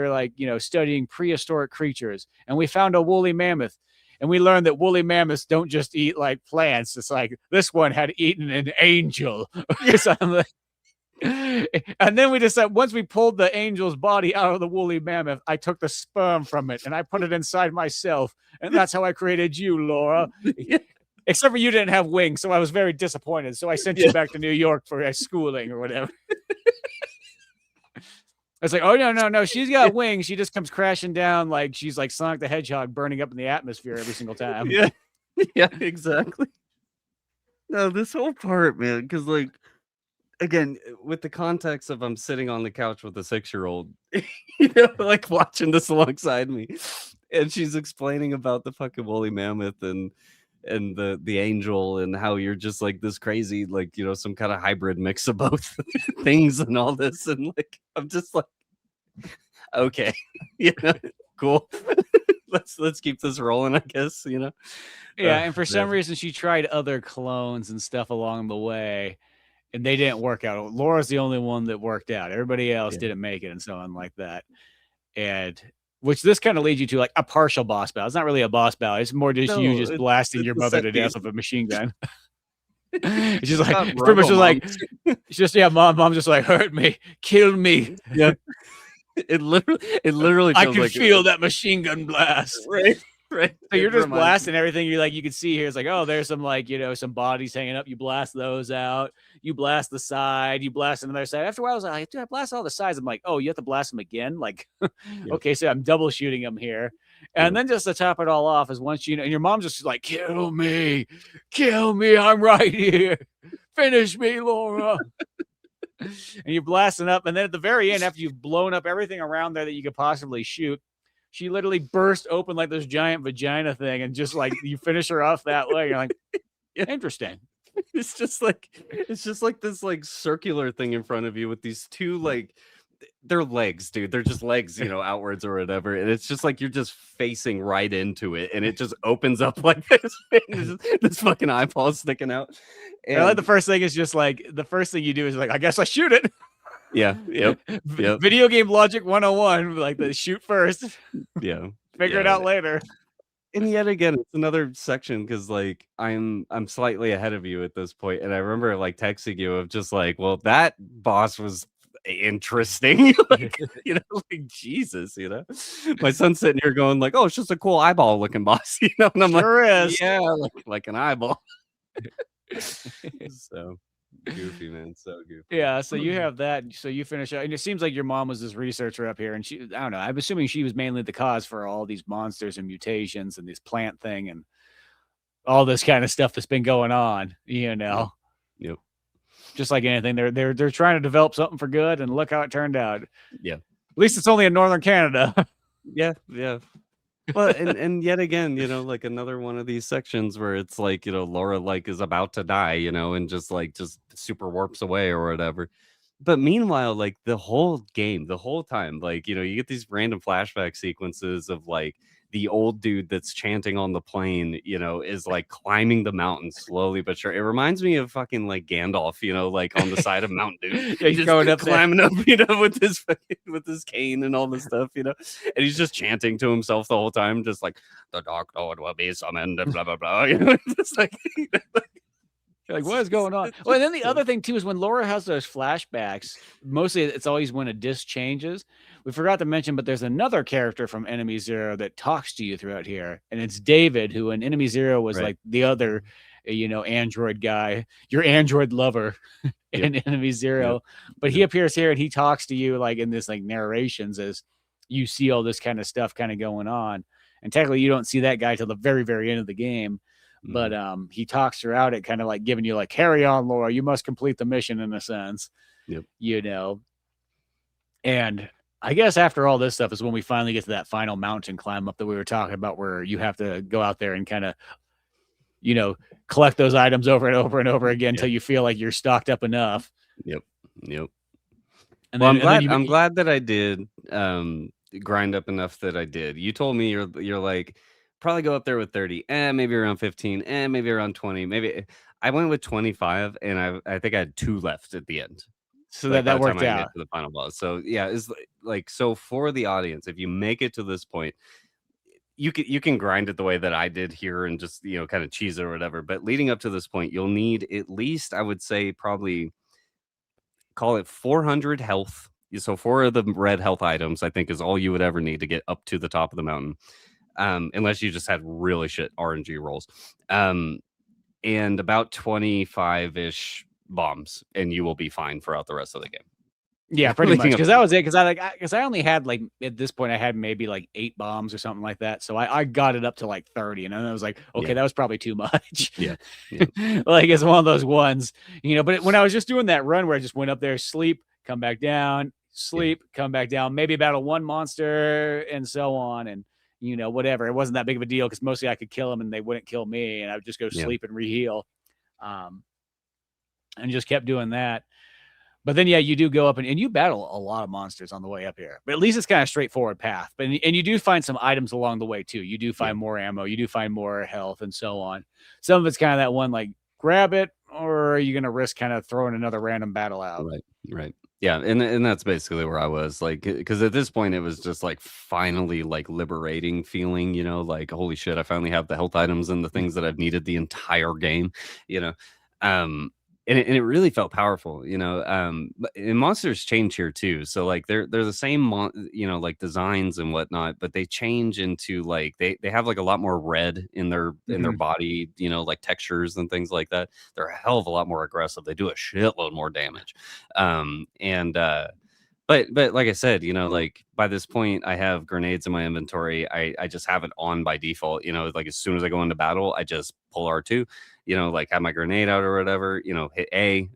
like, studying prehistoric creatures, and we found a woolly mammoth, and we learned that woolly mammoths don't just eat like plants. It's like this one had eaten an angel. And then we decided, once we pulled the angel's body out of the woolly mammoth, I took the sperm from it and I put it inside myself. And that's how I created you, Laura. Except for you didn't have wings, so I was very disappointed. So I sent you back to New York for schooling or whatever. I was like, oh no, she's got wings. She just comes crashing down like she's like Sonic the Hedgehog, burning up in the atmosphere every single time. Yeah, exactly. No, this whole part, man, because like again, with the context of I'm sitting on the couch with a 6-year-old, like watching this alongside me, and she's explaining about the fucking woolly mammoth and the angel and how you're just like this crazy, like, some kind of hybrid mix of both things and all this, and like I'm just like, okay, cool. let's keep this rolling, I guess. Yeah, and for some reason she tried other clones and stuff along the way, and they didn't work out. Laura's the only one that worked out. Everybody else didn't make it, and so on like that. And which this kind of leads you to like a partial boss battle. It's not really a boss battle. It's more just you just blasting your mother to death with a machine gun. She's like, pretty much like, she's just mom just like, hurt me, kill me. Yeah. It literally I can feel that machine gun blast. Right. So you're just blasting everything. You're like, you can see here. It's like, oh, there's some like, some bodies hanging up. You blast those out. You blast the side. You blast another side. After a while, I was like, dude, I blast all the sides. I'm like, oh, you have to blast them again. Like, okay, so I'm double shooting them here. And then just to top it all off is once and your mom's just like, kill me. I'm right here. Finish me, Laura. And you're blasting up. And then at the very end, after you've blown up everything around there that you could possibly shoot, she literally burst open like this giant vagina thing, and just like you finish her off that way. You're like, interesting. It's just like this like circular thing in front of you with these two like they're legs, dude. They're just legs, outwards or whatever. And it's just like you're just facing right into it, and it just opens up like this. This fucking eyeball sticking out. And I like the first thing is just like the first thing you do is like, I guess I shoot it. Yeah. Yep. Video game logic 101, like the shoot first. Yeah. Figure it out later. And yet again, it's another section because like I'm slightly ahead of you at this point, and I remember like texting you of just like, well, that boss was interesting. Like, like Jesus, my son's sitting here going like, oh, it's just a cool eyeball looking boss, and I'm like, yeah, like an eyeball. So goofy, man, so goofy. Yeah, so you have that. So you finish up, and it seems like your mom was this researcher up here, and she, I don't know, I'm assuming she was mainly the cause for all these monsters and mutations and this plant thing and all this kind of stuff that's been going on. Yep. Just like anything, they're trying to develop something for good, and look how it turned out. Yeah. At least it's only in northern Canada. Yeah. Well, and yet again, like another one of these sections where it's like, Laura like is about to die, and just super warps away or whatever. But meanwhile, like the whole game, the whole time, like, you get these random flashback sequences of like the old dude that's chanting on the plane, is like climbing the mountain slowly but sure. It reminds me of fucking like Gandalf, like on the side of Mount Doom. Yeah, he's going up, climbing up, with his cane and all this stuff, and he's just chanting to himself the whole time, just like the Dark Lord will be summoned and blah blah blah. It's like. Like, what is going on? Well, and then the other thing too is when Laura has those flashbacks, mostly it's always when a disc changes. We forgot to mention, but there's another character from Enemy Zero that talks to you throughout here, and it's David, who in Enemy Zero was like the other, android guy, your android lover in Enemy Zero. But he appears here and he talks to you like in this like narrations as you see all this kind of stuff kind of going on. And technically, you don't see that guy till the very, very end of the game. But he talks throughout it, kind of like giving you like, carry on, Laura, you must complete the mission in a sense. And I guess after all this stuff is when we finally get to that final mountain climb up that we were talking about, where you have to go out there and kind of, collect those items over and over and over again until you feel like you're stocked up enough. Yep. And well, I'm glad that I did grind up enough that I did. You told me you're like, probably go up there with 30, maybe around 15, maybe around 20. Maybe I went with 25, and I think I had 2 left at the end. So that worked out to the final boss. So yeah, it's like, so for the audience, if you make it to this point, you can grind it the way that I did here and just kind of cheese it or whatever. But leading up to this point, you'll need at least, I would say, probably call it 400 health. So 4 of the red health items, I think, is all you would ever need to get up to the top of the mountain. Unless you just had really shit RNG rolls. and about 25-ish bombs, and you will be fine throughout the rest of the game. Yeah, pretty much. Leading up Because to that the was it. Because I only had like at this point I had maybe like 8 bombs or something like that. So I got it up to like 30, and then I was like, okay, Yeah. that was probably too much. Yeah. Yeah. Like it's one of those ones, you know. But when I was just doing that run where I just went up there, sleep, come back down, sleep, come back down, maybe battle one monster, and so on, and you know whatever. It wasn't that big of a deal because mostly I could kill them and they wouldn't kill me, and I would just go Yeah. sleep and reheal, and just kept doing that. But then, yeah, you do go up and you battle a lot of monsters on the way up here. But at least it's kind of straightforward path. But and you do find some items along the way too. You do find more ammo. You do find more health and so on. Some of it's kind of that one like grab it, or are you going to risk kind of throwing another random battle out? Right. Right. Yeah, and that's basically where I was, like, because at this point, it was just, like, finally, like, liberating feeling, like, "Holy shit, I finally have the health items and the things that I've needed the entire game," you know? Um, and it really felt powerful, but and monsters change here too, so, like, they're the same like, designs and whatnot, but they change into, like they have, like, a lot more red in their Mhm. body, like, textures and things like that. They're a hell of a lot more aggressive, they do a shitload more damage. And but like I said, like by this point I have grenades in my inventory. I just have it on by default, like as soon as I go into battle, I just pull R2, like have my grenade out or whatever, hit A,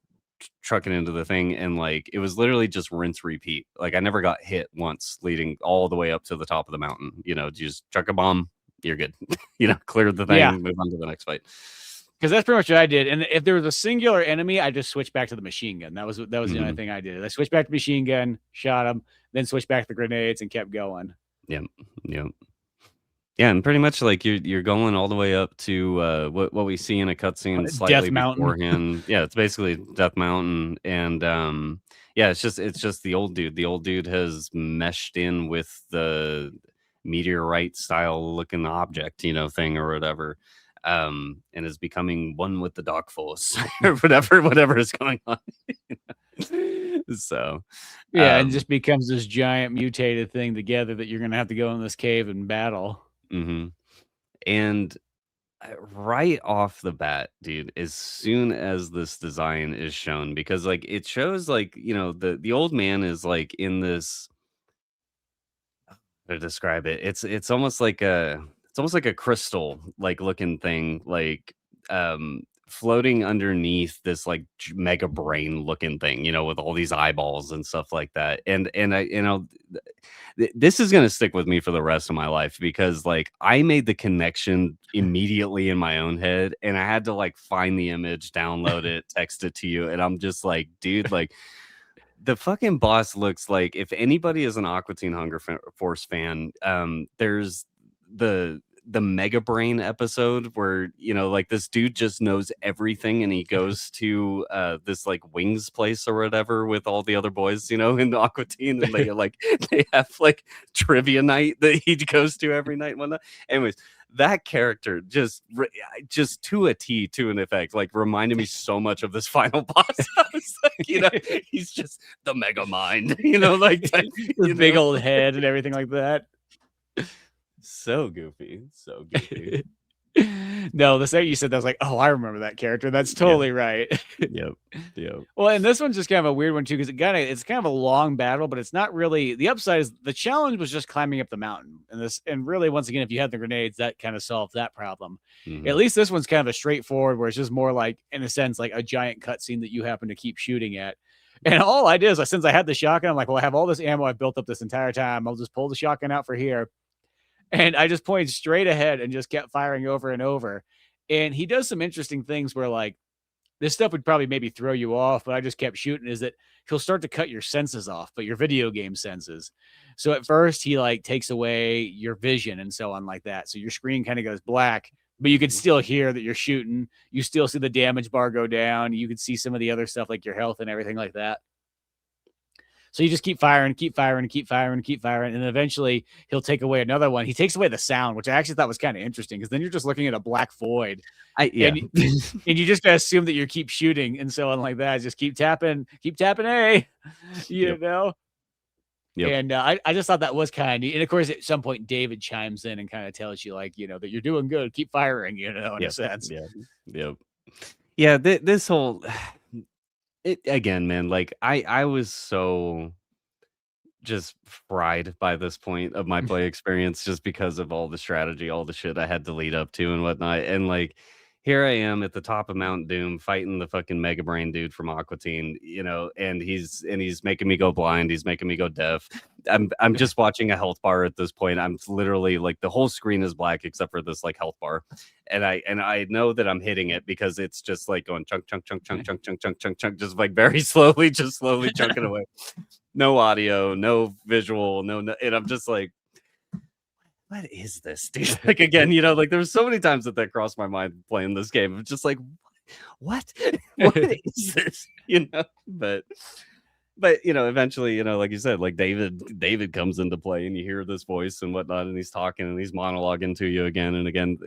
truck it into the thing, and like it was literally just rinse repeat. Like I never got hit once leading all the way up to the top of the mountain. Just chuck a bomb, you're good. Clear the Yeah, thing, move on to the next fight. because that's pretty much what I did. And if there was a singular enemy, I just switched back to the machine gun. That was the only Hmm. thing I did. I switched back to machine gun, shot him, then switched back to grenades and kept going. Yep. Yep. Yeah, and pretty much like you're going all the way up to what we see in a cutscene Death slightly Mountain. beforehand. Yeah, it's basically Death Mountain, and yeah, it's just the old dude. The old dude has meshed in with the meteorite style looking object, thing or whatever, and is becoming one with the dark force or whatever is going on. So, Yeah, and um, just becomes this giant mutated thing together that you're gonna have to go in this cave and battle. mhm. And right off the bat, dude, as soon as this design is shown, because like it shows like, the old man is like in this, to describe it, it's almost like a crystal like looking thing, like floating underneath this like mega brain looking thing, with all these eyeballs and stuff like that. And I, this is going to stick with me for the rest of my life, because like I made the connection immediately in my own head, and I had to like find the image, download it, text it to you, and I'm just like, dude, like the fucking boss looks like, if anybody is an Aqua Teen Hunger Force fan, there's the Mega Brain episode where, like this dude just knows everything, and he goes to this like wings place or whatever with all the other boys, in the Aqua Teen, and they like they have like trivia night that he goes to every night and whatnot. Anyways, that character just to a T, to an effect, like reminded me so much of this final boss. I was like, he's just the mega mind, like type, This big old head and everything like that. so goofy, so goofy. No, the second you said that, I was like, "Oh, I remember that character. That's Yeah, totally right." yep, yep. Well, and this one's just kind of a weird one too, because it's kind of a long battle, but it's not really. The upside is the challenge was just climbing up the mountain, and really, once again, if you had the grenades, that kind of solved that problem. At Mhm. least this one's kind of a straightforward, where it's just more like, in a sense, like a giant cutscene that you happen to keep shooting at. And all I did is, since I had the shotgun, I'm like, well, I have all this ammo I've built up this entire time. I'll just pull the shotgun out for here, and I just pointed straight ahead and just kept firing over and over. And he does some interesting things where like this stuff would probably maybe throw you off, but I just kept shooting, is that he'll start to cut your senses off, but your video game senses. So at first he like takes away your vision and so on like that. So your screen kind of goes black, but you can Mhm. still hear that you're shooting. You still see the damage bar go down. You can see some of the other stuff like your health and everything like that. So you just keep firing, keep firing, keep firing, keep firing, and then eventually he'll take away another one. He takes away the sound, which I actually thought was kind of interesting, because then you're just looking at a black void, Yeah. and and you just gotta assume that you keep shooting and so on like that. Just keep tapping A, you Yep, know. yep, And I just thought that was kind of neat. And of course, at some point, David chimes in and kind of tells you like, that you're doing good. Keep firing, in a yep, sense. yep, yep. Yeah, this whole it again, man. Like I was so just fried by this point of my play experience just because of all the strategy, all the shit I had to lead up to and whatnot. And like here I am at the top of Mount Doom fighting the fucking Mega Brain dude from Aqua Teen, and he's making me go blind, he's making me go deaf. I'm just watching a health bar at this point. I'm literally like the whole screen is black except for this like health bar. And I know that I'm hitting it because it's just like going chunk, chunk, chunk, chunk, chunk, chunk, chunk, chunk, chunk, just like very slowly, just slowly chunking away. No audio, no visual, no, and I'm just like, what is this, dude? Like again, like there's so many times that crossed my mind playing this game. I'm just like, what? What is this? But eventually, like you said, like David comes into play and you hear this voice and whatnot, and he's talking and he's monologuing to you again and again.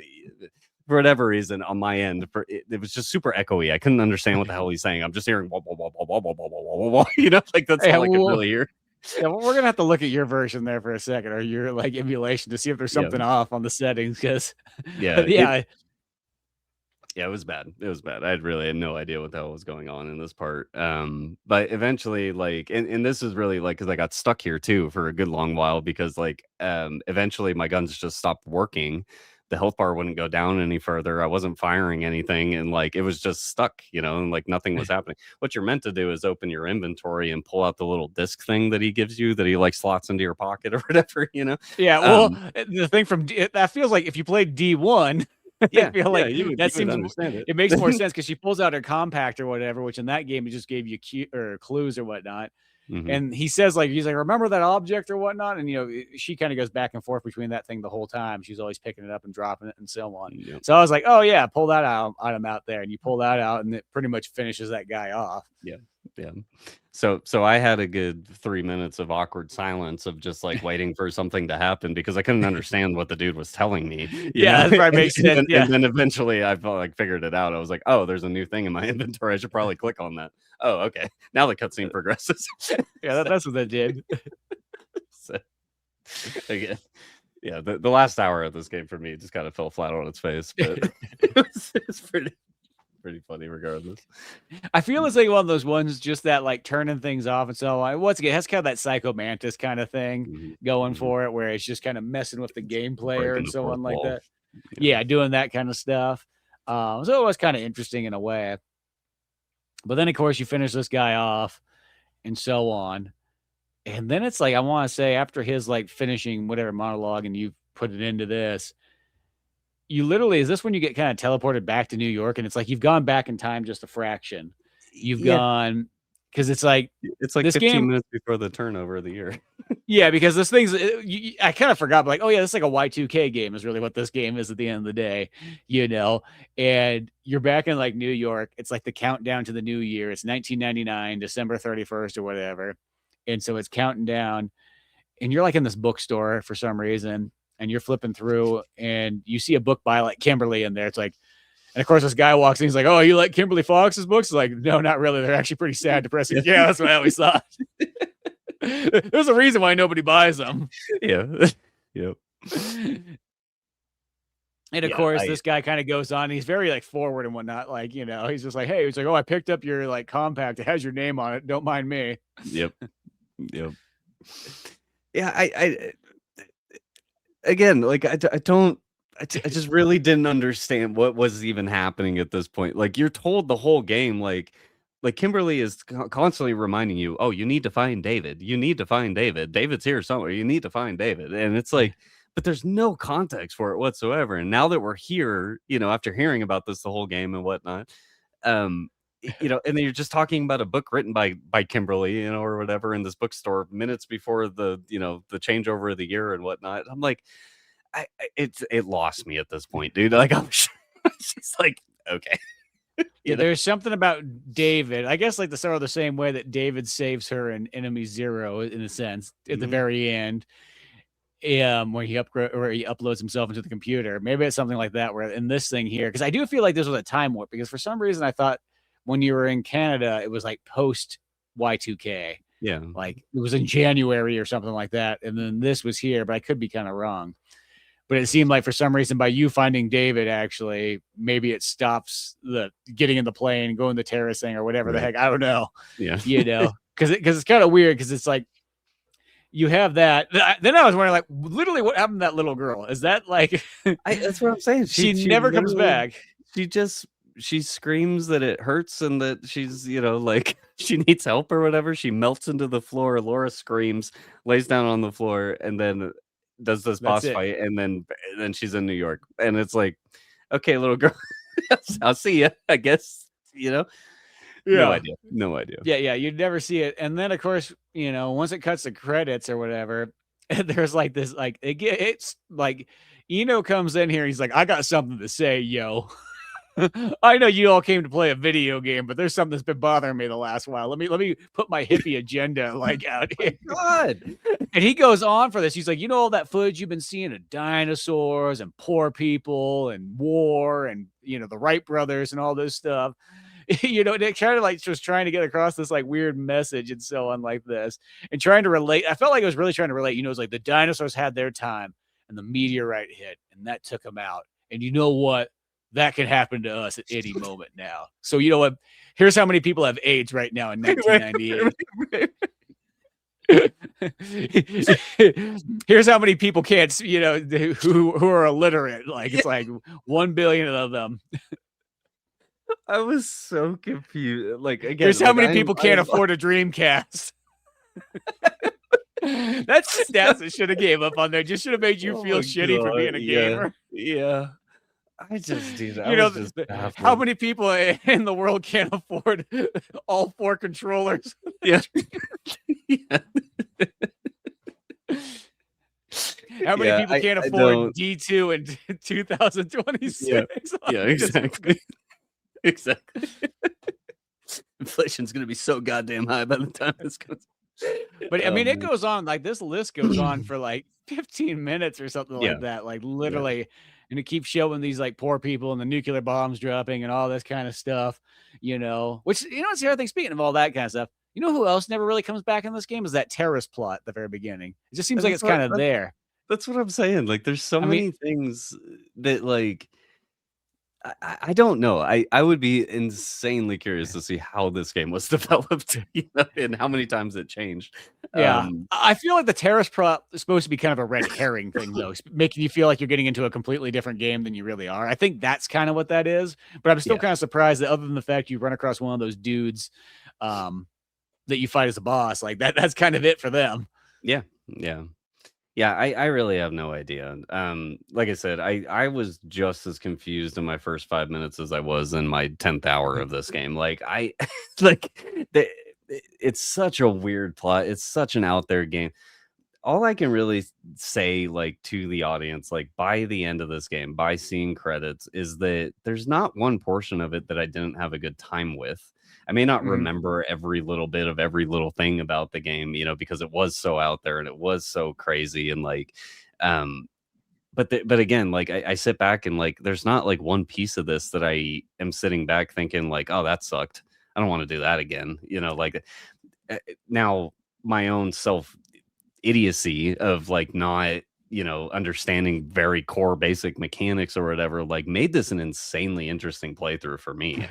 For whatever reason, on my end, it was just super echoey. I couldn't understand what the hell he's saying. I'm just hearing wah, wah, wah, wah, wah, wah, wah, wah, wah, like that's all I could really hear. Yeah, well, we're gonna have to look at your version there for a second, or your like emulation, to see if there's something off on the settings. Because yeah, it was bad. It was bad. I really had no idea what the hell was going on in this part. But eventually, like, and this is really like because I got stuck here too for a good long while because like eventually my guns just stopped working. The health bar wouldn't go down any further. I wasn't firing anything, and like it was just stuck, and like nothing was happening. What you're meant to do is open your inventory and pull out the little disc thing that he gives you that he like slots into your pocket or whatever, Yeah, well, the thing from that feels like if you played D1. Yeah, I feel like you that seems understand it. It makes more sense because she pulls out her compact or whatever, which in that game it just gave you clues or whatnot. Mm-hmm. And he says he's like, remember that object or whatnot, and she kind of goes back and forth between that thing the whole time. She's always picking it up and dropping it and so on. Yep. So I was like, oh yeah, pull that item out there, and you pull that out, and it pretty much finishes that guy off. Yeah. So I had a good 3 minutes of awkward silence of just like waiting for something to happen because I couldn't understand what the dude was telling me. That probably makes sense. And then eventually I felt like figured it out. I was like, oh, there's a new thing in my inventory. I should probably click on that. Oh, okay. Now the cutscene progresses. That's what that did. So, again, yeah, the last hour of this game for me just kind of fell flat on its face, but it's pretty funny regardless. I feel it's like one of those ones just that like turning things off and so on. Once again, it has kind of that Psycho Mantis kind of thing going for it, where it's just kind of messing with the gameplay and so on like that. Yeah, doing that kind of stuff. So it was kind of interesting in a way. But then of course you finish this guy off and so on. And then it's like, I want to say after his like finishing whatever monologue and you put it into this, you literally, is this when you get kind of teleported back to New York? And it's like you've gone back in time just a fraction. You've gone, because it's like this 15 game, minutes before the turnover of the year. Yeah, because this thing's, I kind of forgot, but like, oh yeah, it's like a Y2K game is really what this game is at the end of the day, and you're back in like New York. It's like the countdown to the new year. It's 1999, December 31st or whatever. And so it's counting down, and you're like in this bookstore for some reason, and you're flipping through and you see a book by like Kimberly in there. It's like, and of course this guy walks in, he's like, oh, you like Kimberly Fox's books? It's like, no, not really. They're actually pretty sad, depressing. Yeah, that's what I always thought. There's a reason why nobody buys them. Yeah. Yep. And of course, this guy kind of goes on. He's very like forward and whatnot. Like, he's just like, hey, he's like, oh, I picked up your like compact. It has your name on it. Don't mind me. Yep. Yeah. I again, like, I just really didn't understand what was even happening at this point. Like, you're told the whole game, like Kimberly is constantly reminding you, oh, you need to find David. You need to find David. David's here somewhere. You need to find David. And it's like, but there's no context for it whatsoever. And now that we're here, after hearing about this the whole game and whatnot, and then you're just talking about a book written by Kimberly, or whatever, in this bookstore minutes before the changeover of the year and whatnot. I'm like, it lost me at this point, dude. Like, I'm just like, okay. There's something about David. I guess like the same way that David saves her in Enemy Zero, in a sense, at the very end. Where he uploads himself into the computer. Maybe it's something like that, where in this thing here, because I do feel like this was a time warp, because for some reason I thought when you were in Canada it was like post Y2K. Yeah, like it was in January or something like that, and then this was here, but I could be kind of wrong. But it seemed like for some reason by you finding David, actually, maybe it stops the getting in the plane, going the terrorist thing or whatever the Right. heck. I don't know. Yeah. Because it's kind of weird because it's like you have that. Then I was wondering, like, literally, what happened to that little girl? Is that like That's what I'm saying. she She never comes literally back? she just she screams that it hurts and that she's, like she needs help or whatever. She melts into the floor. Laura screams, lays down on the floor, and then does this That's boss it. fight, and then she's in New York. And it's like, okay, little girl, I'll see you, I guess. No Yeah. idea. No idea. Yeah, you'd never see it. And then, of course, once it cuts the credits or whatever, there's like this, like, it's like Eno comes in here. He's like, I got something to say, yo. I know you all came to play a video game, but there's something that's been bothering me the last while. Let me put my hippie agenda like out here. God. And he goes on for this. He's like, all that footage you've been seeing of dinosaurs and poor people and war and the Wright brothers and all this stuff. They kind of like just trying to get across this like weird message and so on like this and trying to relate. I felt like it was really trying to relate. It's like the dinosaurs had their time and the meteorite hit and that took them out. And you know what? That can happen to us at any moment now. So you know what? Here's how many people have AIDS right now in 1998. Here's how many people can't, who are illiterate. Like it's like 1 billion of them. I was so confused. Like again, here's how many people can't afford a Dreamcast. That's stats that should have gave up on there. Just should have made you feel shitty for being a gamer. Yeah. I just, dude, how many people in the world can't afford all 4 controllers? Yeah. How many people can't afford D2 in 2026? Yeah, exactly. Exactly. Inflation's gonna be so goddamn high by the time this goes. But I mean, it goes on, like this list goes on for like 15 minutes or something like that, like literally. And it keeps showing these like poor people and the nuclear bombs dropping and all this kind of stuff, which, it's the other thing. Speaking of all that kind of stuff, who else never really comes back in this game is that terrorist plot at the very beginning. It just seems like it's kind of there. That's what I'm saying. Like, there's so many things that like, I don't know. I would be insanely curious to see how this game was developed, and how many times it changed. Yeah, I feel like the terrorist plot is supposed to be kind of a red herring thing, though, making you feel like you're getting into a completely different game than you really are. I think that's kind of what that is. But I'm still kind of surprised that other than the fact you run across one of those dudes that you fight as a boss, like that's kind of it for them. Yeah. I really have no idea. Like I said, I was just as confused in my first 5 minutes as I was in my 10th hour of this game. Like it's such a weird plot. It's such an out there game. All I can really say, like, to the audience, like, by the end of this game, by seeing credits, is that there's not one portion of it that I didn't have a good time with. I may not remember every little bit of every little thing about the game, because it was so out there and it was so crazy and like, but again, like I sit back and like, there's not like one piece of this that I am sitting back thinking like, oh, that sucked. I don't want to do that again. Like now my own self idiocy of like not understanding very core basic mechanics or whatever, like made this an insanely interesting playthrough for me,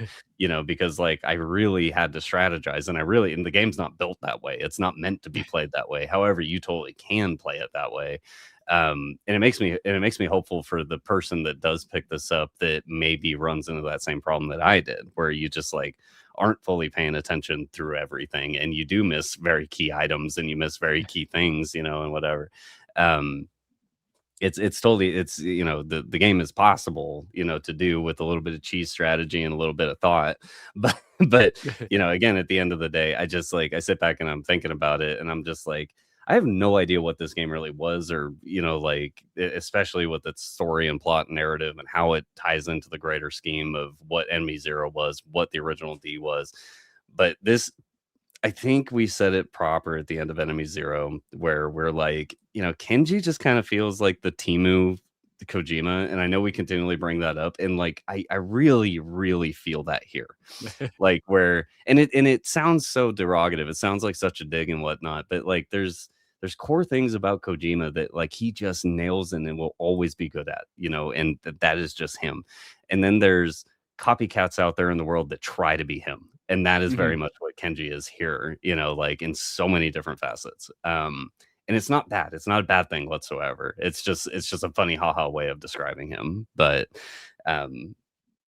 because like I really had to strategize and the game's not built that way. It's not meant to be played that way. However, you totally can play it that way. And it makes me hopeful for the person that does pick this up that maybe runs into that same problem that I did, where you just like aren't fully paying attention through everything and you do miss very key items and you miss very key things, and whatever. It's totally, the game is possible, to do with a little bit of cheese strategy and a little bit of thought, but again, at the end of the day, I just like, I sit back and I'm thinking about it and I'm just like, I have no idea what this game really was, or like especially with its story and plot and narrative and how it ties into the greater scheme of what Enemy Zero was, what the original D was. But this, I think we said it proper at the end of Enemy Zero, where we're like, Kenji just kind of feels like the Timu Kojima, and I know we continually bring that up, and like I really, really feel that here, like where, and it sounds so derogative, it sounds like such a dig and whatnot, but like there's there's core things about Kojima that like he just nails and will always be good at, and that is just him. And then there's copycats out there in the world that try to be him. And that is very Mhm. much what Kenji is here, like in so many different facets. And it's not bad. It's not a bad thing whatsoever. It's just a funny haha way of describing him. But um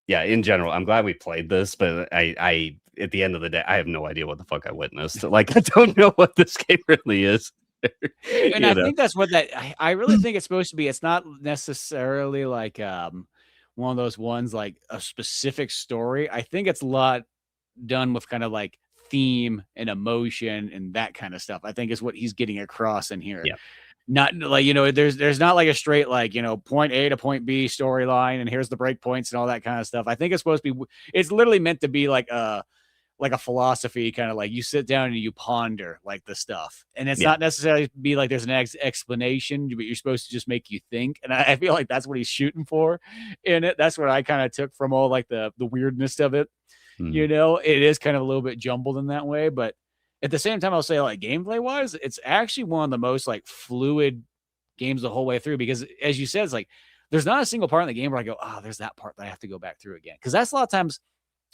yeah, in general, I'm glad we played this, but I at the end of the day, I have no idea what the fuck I witnessed. Like I don't know what this game really is. And I you know. think that's what I really think it's supposed to be. It's not necessarily like, one of those ones, like a specific story. I think it's a lot done with kind of like theme and emotion and that kind of stuff. I think is what he's getting across in here. Yeah. Not like, there's not like a straight like, point A to point B storyline and here's the breakpoints and all that kind of stuff. I think it's supposed to be it's literally meant to be like a philosophy kind of like you sit down and you ponder like the stuff. And it's Yeah. not necessarily be like there's an explanation, but you're supposed to just make you think. And I feel like that's what he's shooting for in it. That's what I kind of took from all like the weirdness of it. Mm, It is kind of a little bit jumbled in that way, but at the same time, I'll say like gameplay wise, it's actually one of the most like fluid games the whole way through because as you said, it's like there's not a single part in the game where I go, oh, there's that part that I have to go back through again. Cause that's a lot of times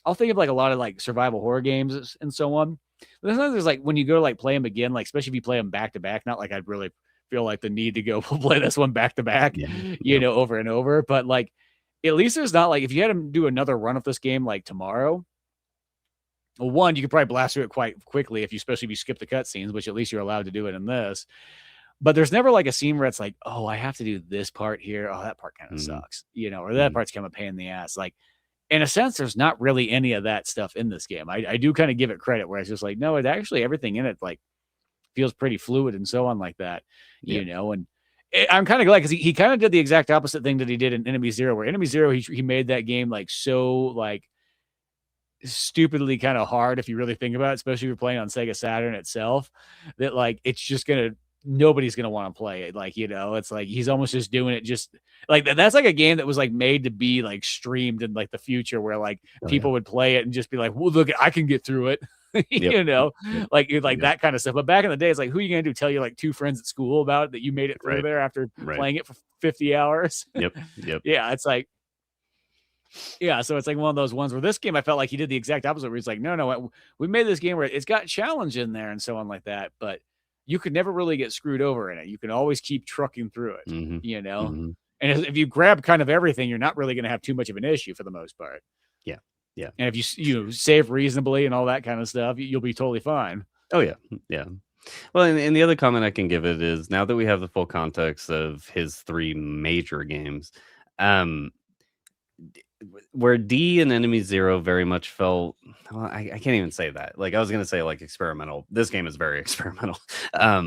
I'll think of like a lot of like survival horror games and so on. But there's like when you go to like play them again, like especially if you play them back to back, not like I'd really feel like the need to go play this one back to back, yeah. Yeah. over and over. But like at least there's not like if you had to do another run of this game like tomorrow, well, one, you could probably blast through it quite quickly especially if you skip the cutscenes, which at least you're allowed to do it in this. But there's never like a scene where it's like, oh, I have to do this part here. Oh, that part kind of Mhm, sucks, or that mhm. part's kind of a pain in the ass. Like, in a sense, there's not really any of that stuff in this game. I do kind of give it credit where it's just like, no, it actually everything in it like feels pretty fluid and so on like that, Yeah. and I'm kind of glad because he kind of did the exact opposite thing that he did in Enemy Zero, where Enemy Zero, he made that game like so like stupidly kind of hard if you really think about it, especially if you're playing on Sega Saturn itself, that like it's just gonna nobody's gonna want to play it. Like, it's like he's almost just doing it just like that's like a game that was like made to be like streamed in like the future where like Oh, yeah. people would play it and just be like, well, look, I can get through it. Yep. Yep. Like Yep. that kind of stuff. But back in the day, it's like, who are you gonna do? Tell you like two friends at school about it, that you made it through Right. there after Right. playing it for 50 hours? Yep. Yep. Yeah, it's like yeah, so it's like one of those ones where this game I felt like he did the exact opposite where he's like, no, we made this game where it's got challenge in there and so on like that, but you could never really get screwed over in it. You can always keep trucking through it, Mhm. you know? Mhm. And if you grab kind of everything, you're not really going to have too much of an issue for the most part. Yeah. Yeah. And if you save reasonably and all that kind of stuff, you'll be totally fine. Oh, yeah. Yeah. Well, and the other comment I can give it is now that we have the full context of his 3 major games, um, where D and Enemy Zero very much felt well, I can't even say that. Like I was gonna say like experimental. This game is very experimental. I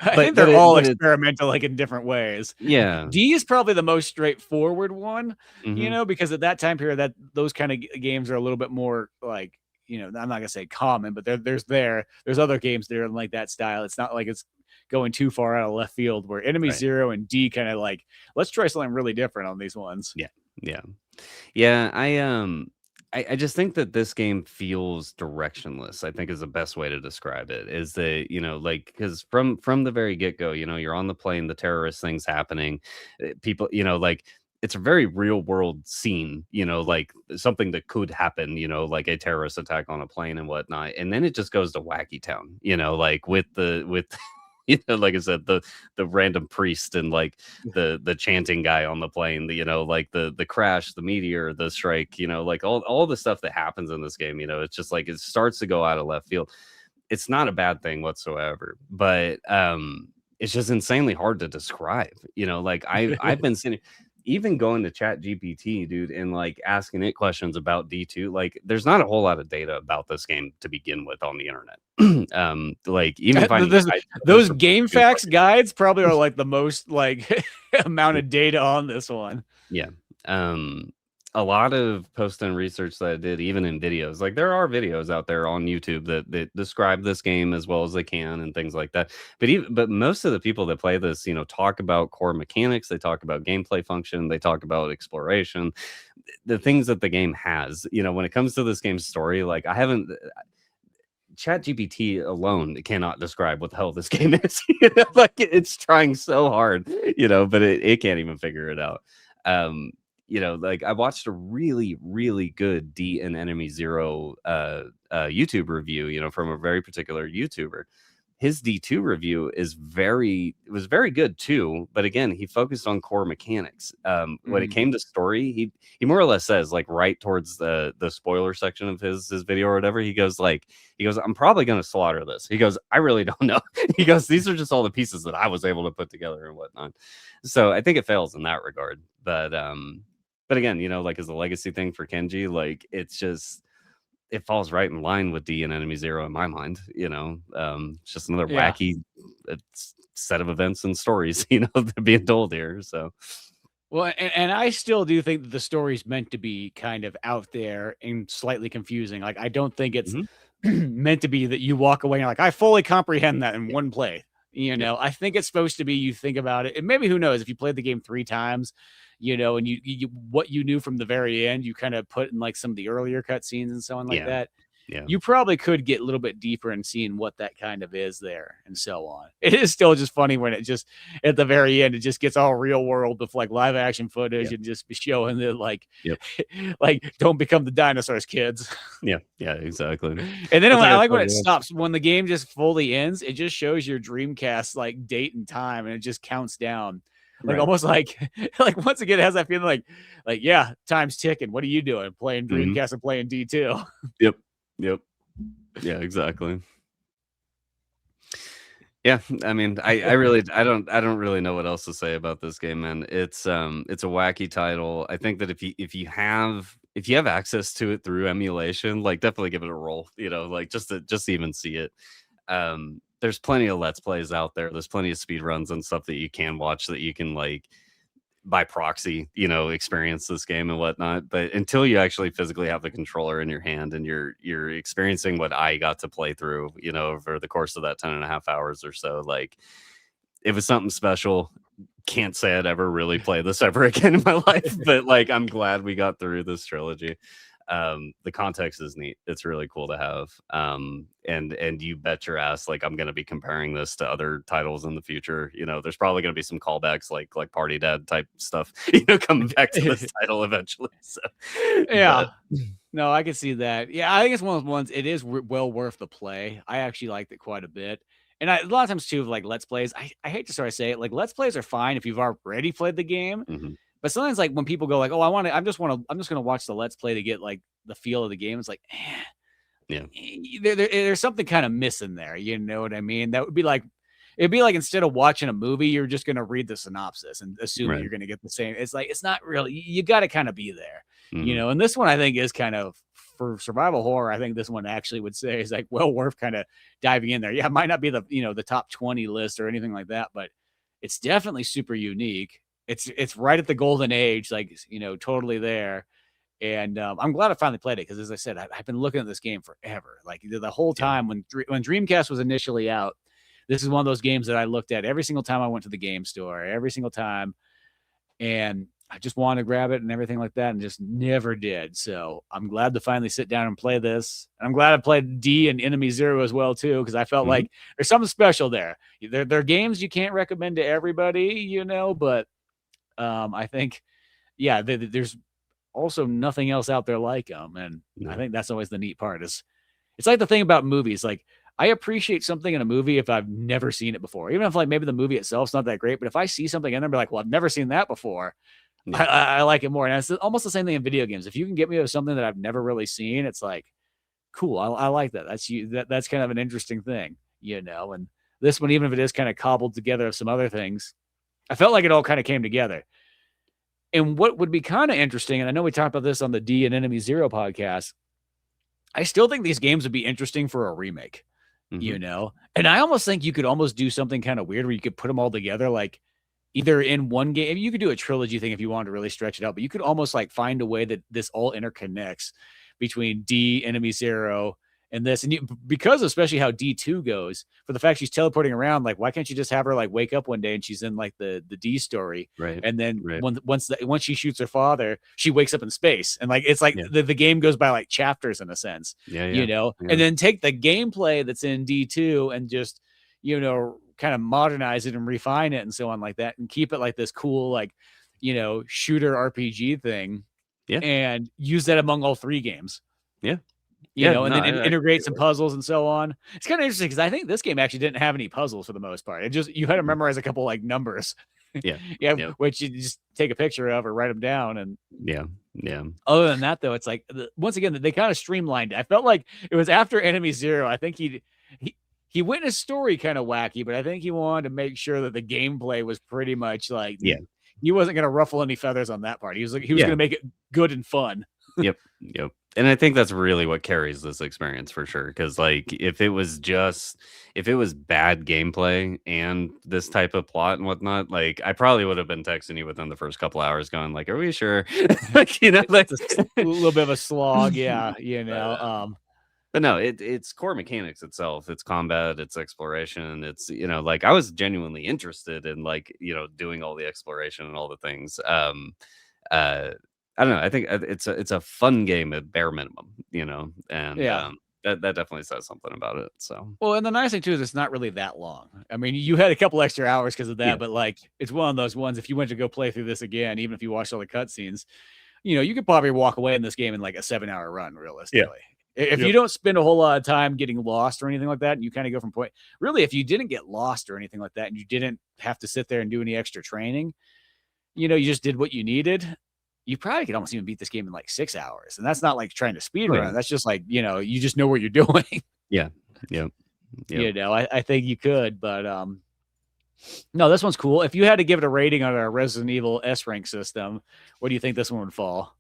But think they're all but it experimental, like in different ways. yeah. D is probably the most straightforward one, Mhm. because at that time period, that those kind of games are a little bit more like, I'm not gonna say common, but there's other games that are like that style. It's not like it's going too far out of left field. Where Enemy Right. Zero and D kind of like, let's try something really different on these ones. Yeah. Yeah. Yeah, I just think that this game feels directionless, I think is the best way to describe it, is that, like, because from the very get-go, you're on the plane, the terrorist thing's happening, people, like, it's a very real world scene, like something that could happen, like a terrorist attack on a plane and whatnot. And then it just goes to wacky town, like with like I said, the random priest and like the chanting guy on the plane, like the crash, the meteor, the strike, like all the stuff that happens in this game, it's just like it starts to go out of left field. It's not a bad thing whatsoever, but it's just insanely hard to describe. Like I've been sitting even going to chat GPT, dude, and like asking it questions about D2, like there's not a whole lot of data about this game to begin with on the internet. Like even finding Those for game feels facts like guides probably are like the most like amount of data on this one. yeah. Um, a lot of post and research that I did, even in videos, like there are videos out there on YouTube that describe this game as well as they can and things like that. But most of the people that play this, talk about core mechanics, they talk about gameplay function, they talk about exploration, the things that the game has. When it comes to this game's story, like I haven't. ChatGPT alone cannot describe what the hell this game is. You know, like it's trying so hard, you know, but it can't even figure it out. Um, you know, like I watched a really, really good D and Enemy Zero YouTube review, you know, from a very particular YouTuber. His D2 review was very good too, but again, he focused on core mechanics. When it came to story, he more or less says, like, right towards the spoiler section of his video or whatever, he goes, I'm probably gonna slaughter this. He goes, I really don't know. He goes, these are just all the pieces that I was able to put together and whatnot. So I think it fails in that regard. But again, you know, like as a legacy thing for Kenji, like it falls right in line with D and Enemy Zero in my mind. You know, it's just another wacky set of events and stories, you know, that are being told here. So, well, and I still do think that the story's meant to be kind of out there and slightly confusing. Like, I don't think it's meant to be that you walk away and you're like, I fully comprehend that in one play. You know, I think it's supposed to be you think about it, and maybe who knows if you played the game 3 times, you know, and you what you knew from the very end, you kind of put in like some of the earlier cutscenes and so on like that. Yeah. You probably could get a little bit deeper in seeing what that kind of is there and so on. It is still just funny when it just at the very end, it just gets all real world with like live action footage and just be showing that like, like don't become the dinosaurs, kids. Yeah, exactly. And then I like when it stops, when the game just fully ends, it just shows your Dreamcast like date and time and it just counts down. Like almost like once again, it has that feeling like, yeah, time's ticking. What are you doing? Playing Dreamcast and playing D2. Yep. Yeah, exactly. Yeah, I mean, I don't really know what else to say about this game, man. It's a wacky title. I think that if you have access to it through emulation, like definitely give it a roll, you know, like just to even see it. There's plenty of Let's Plays out there. There's plenty of speed runs and stuff that you can watch that you can like by proxy, you know, experience this game and whatnot. But until you actually physically have the controller in your hand and you're experiencing what I got to play through, you know, over the course of that 10.5 hours or so, like it was something special. Can't say I'd ever really play this ever again in my life, but like I'm glad we got through this trilogy. The context is neat. It's really cool to have. And you bet your ass, like I'm gonna be comparing this to other titles in the future. You know, there's probably gonna be some callbacks like Party Dad type stuff, you know, coming back to this title eventually. So no, I can see that. Yeah, I think it's one of those ones. It is well worth the play. I actually liked it quite a bit. And a lot of times too, like Let's Plays, I hate to sort of say it, like Let's Plays are fine if you've already played the game. But sometimes, like when people go, like, "Oh, I'm just gonna watch the Let's Play to get like the feel of the game." It's like, there's something kind of missing there. You know what I mean? That would be like, it'd be like instead of watching a movie, you're just gonna read the synopsis and assume that you're gonna get the same. It's like it's not really. You got to kind of be there, you know. And this one, I think, is kind of for survival horror. I think this one actually would say is like well worth kind of diving in there. Yeah, it might not be the top 20 list or anything like that, but it's definitely super unique. It's right at the golden age, like, you know, totally there. And I'm glad I finally played it because, as I said, I've been looking at this game forever. Like the whole time when Dreamcast was initially out, this is one of those games that I looked at every single time I went to the game store, every single time. And I just wanted to grab it and everything like that and just never did. So I'm glad to finally sit down and play this. And I'm glad I played D and Enemy Zero as well, too, because I felt like there's something special there. They're games you can't recommend to everybody, you know, but I think, there's also nothing else out there like them. And I think that's always the neat part it's like the thing about movies. Like I appreciate something in a movie if I've never seen it before, even if like maybe the movie itself's not that great, but if I see something in there, be like, well, I've never seen that before. I like it more. And it's almost the same thing in video games. If you can get me with something that I've never really seen, it's like, cool. I like that. That's kind of an interesting thing, you know? And this one, even if it is kind of cobbled together of some other things, I felt like it all kind of came together. And what would be kind of interesting, and I know we talked about this on the D and Enemy Zero podcast, I still think these games would be interesting for a remake, you know? And I almost think you could almost do something kind of weird where you could put them all together, like either in one game. You could do a trilogy thing if you wanted to really stretch it out, but you could almost like find a way that this all interconnects between D, Enemy Zero, and this, and because especially how D2 goes, for the fact she's teleporting around, like why can't you just have her like wake up one day and she's in like the D story, Right. and then Right. once she shoots her father, she wakes up in space, and like it's like Yeah. the game goes by like chapters in a sense, Yeah. you Yeah. know, Yeah. and then take the gameplay that's in D2 and just, you know, kind of modernize it and refine it and so on like that, and keep it like this cool, like, you know, shooter RPG thing, Yeah. and use that among all 3 games. Yeah. You Yeah. know, and No, then I integrate some completely- puzzles and so on. It's kind of interesting because I think this game actually didn't have any puzzles for the most part. It just, you had to Mhm. memorize a couple like numbers, Yeah. yeah, Yeah. which you just take a picture of or write them down. And Yeah. Yeah. other than that, though, it's like once again they kind of streamlined it. I felt like it was after Enemy Zero. I think he he went in his story kind of wacky, but I think he wanted to make sure that the gameplay was pretty much like Yeah. he wasn't going to ruffle any feathers on that part. He was like he was Yeah. going to make it good and fun. Yep. Yep. And I think that's really what carries this experience for sure. Cause like if it was bad gameplay and this type of plot and whatnot, like I probably would have been texting you within the first couple hours going like, are we sure? Like, you know, like It's a little bit of a slog, yeah, you but, know. but no, it's core mechanics itself. It's combat, it's exploration. It's, you know, like I was genuinely interested in like, you know, doing all the exploration and all the things. Uh, I don't know. I think it's a fun game at bare minimum, you know, and Yeah. that definitely says something about it. So Well, and the nice thing too is it's not really that long. I mean, you had a couple extra hours because of yeah, that, but like it's one of those ones. If you went to go play through this again, even if you watched all the cutscenes, you know, you could probably walk away in this game in like a 7-hour run, yeah, realistically. If you yep, don't spend a whole lot of time getting lost or anything like that, and you kind of go from point, really, if you didn't get lost or anything like that, and you didn't have to sit there and do any extra training, you know, you just did what you needed, you probably could almost even beat this game in like 6 hours. And that's not like trying to speed oh run yeah, it. That's just like, you know, you just know what you're doing. yeah, yep, yep. You know, I think you could, but no, this one's cool. If you had to give it a rating on our Resident Evil S rank system, where do you think this one would fall?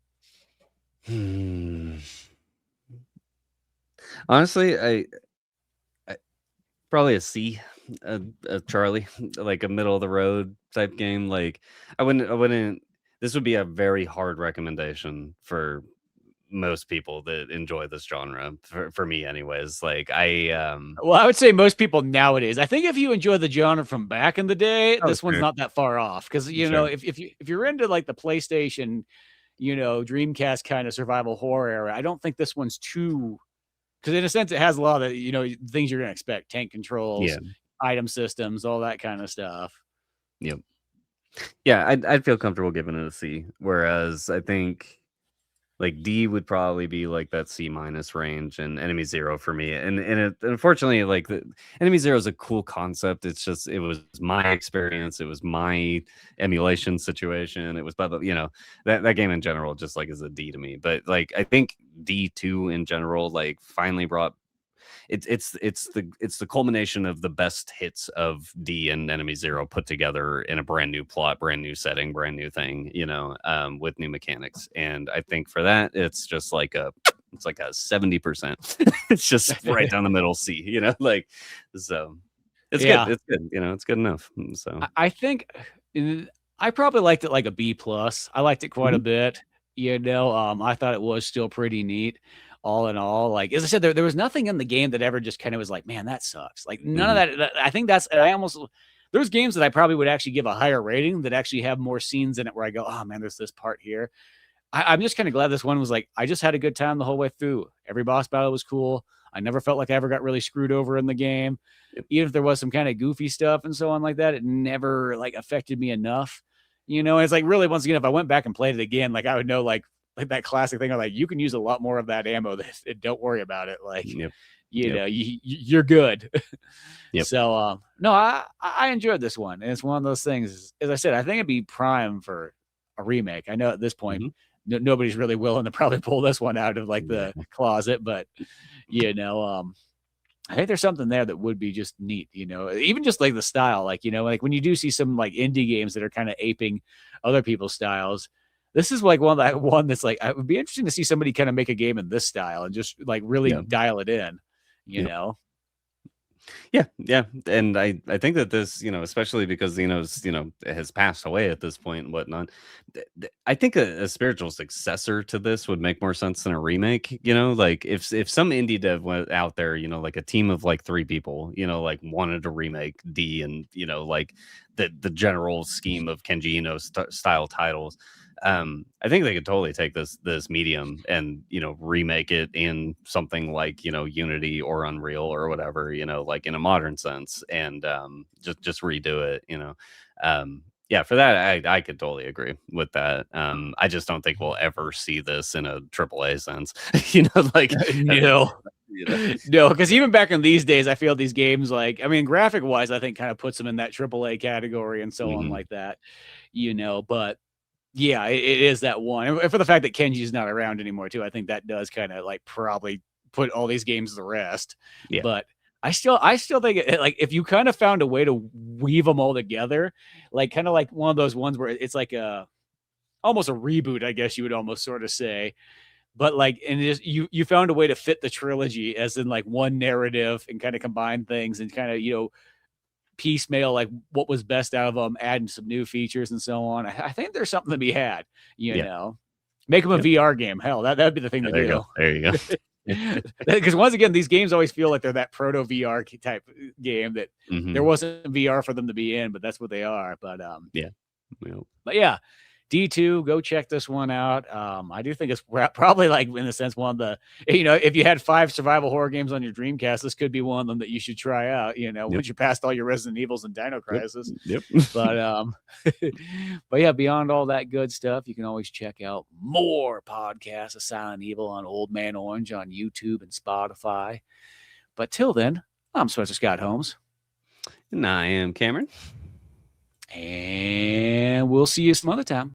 Hmm. Honestly, I probably a C, a Charlie, like a middle of the road type game. Like I wouldn't. This would be a very hard recommendation for most people that enjoy this genre. For me, anyways. Like Well, I would say most people nowadays. I think if you enjoy the genre from back in the day, oh this one's sure, not that far off. Because you know, sure, if you're into like the PlayStation, you know, Dreamcast kind of survival horror era, I don't think this one's too. Because in a sense, it has a lot of, you know, things you're gonna expect: tank yeah, controls, item systems, all that kind of stuff. yep, yeah. I'd feel comfortable giving it a C. Whereas I think like D would probably be like that C minus range, and Enemy Zero for me. And unfortunately, like the Enemy Zero is a cool concept. It's just it was my experience. It was my emulation situation. It was blah, blah, you know, that game in general just like is a D to me. But like I think D2 in general like finally brought it's the culmination of the best hits of D and Enemy Zero put together in a brand new plot, brand new setting, brand new thing, you know, with new mechanics. And I think for that, it's just like it's like a 70%. It's just right down the middle C, you know, like so it's good. Yeah, It's good, you know, it's good enough. So I think I probably liked it like a B plus. I liked it quite a mhm. bit. You know, I thought it was still pretty neat. All in all, like as I said, there was nothing in the game that ever just kind of was like, man, that sucks. Like none of Mhm. I think that's I almost there's games that I probably would actually give a higher rating that actually have more scenes in it where I go, oh man, there's this part here. I'm just kind of glad this one was like, I just had a good time the whole way through. Every boss battle was cool. I never felt like I ever got really screwed over in the game. Yep. Even if there was some kind of goofy stuff and so on like that, it never like affected me enough. You know, and it's like really once again, if I went back and played it again, like I would know like that classic thing of like you can use a lot more of that ammo. Don't worry about it. Like, Yep. you Yep. know, you're good. Yep. So no, I enjoyed this one. And it's one of those things, as I said, I think it'd be prime for a remake. I know at this point Mhm. nobody's really willing to probably pull this one out of like the Yeah. closet, but you know, I think there's something there that would be just neat, you know, even just like the style, like, you know, like when you do see some like indie games that are kind of aping other people's styles, this is like one that's like, it would be interesting to see somebody kind of make a game in this style and just like really Yeah. dial it in, you Yep. know? Yeah, and I think that this, especially because has passed away at this point and whatnot. I think a spiritual successor to this would make more sense than a remake. Like if some indie dev went out there, like a team of like 3 people, like wanted to remake D and like the general scheme of Kenji Eno style titles. I think they could totally take this medium and remake it in something like Unity or Unreal or whatever, like in a modern sense, and just redo it. Yeah, for that I could totally agree with that. I just don't think we'll ever see this in a AAA sense. Like No. you know. No, because even back in these days, I feel these games, like, I mean, graphic wise, I think kind of puts them in that AAA category and so on Mhm. like that, but yeah, it is that one. And for the fact that Kenji's not around anymore too, I think that does kind of like probably put all these games to rest. Yeah, But I still think like if you kind of found a way to weave them all together, like kind of like one of those ones where it's like almost a reboot, I guess you would almost sort of say. But like, and just you found a way to fit the trilogy as in like one narrative and kind of combine things and kind of piecemeal like what was best out of them, adding some new features and so on. I think there's something to be had. You yeah, know, make them a yep. VR game. Hell, that'd be the thing Yeah, to there you do. go. There you go. Because once again, these games always feel like they're that proto VR type game that there Mhm. wasn't VR for them to be in, but that's what they are. Yeah. Yep. But yeah, D2, go check this one out. I do think it's probably like in a sense one of the, if you had 5 survival horror games on your Dreamcast, this could be one of them that you should try out, Yep. once you passed all your Resident Evils and Dino Yep. Crisis. Yep. But but yeah, beyond all that good stuff, you can always check out more podcasts of Silent Evil on Old Man Orange on YouTube and Spotify. But till then, I'm Spencer Scott Holmes. And I am Cameron. And we'll see you some other time.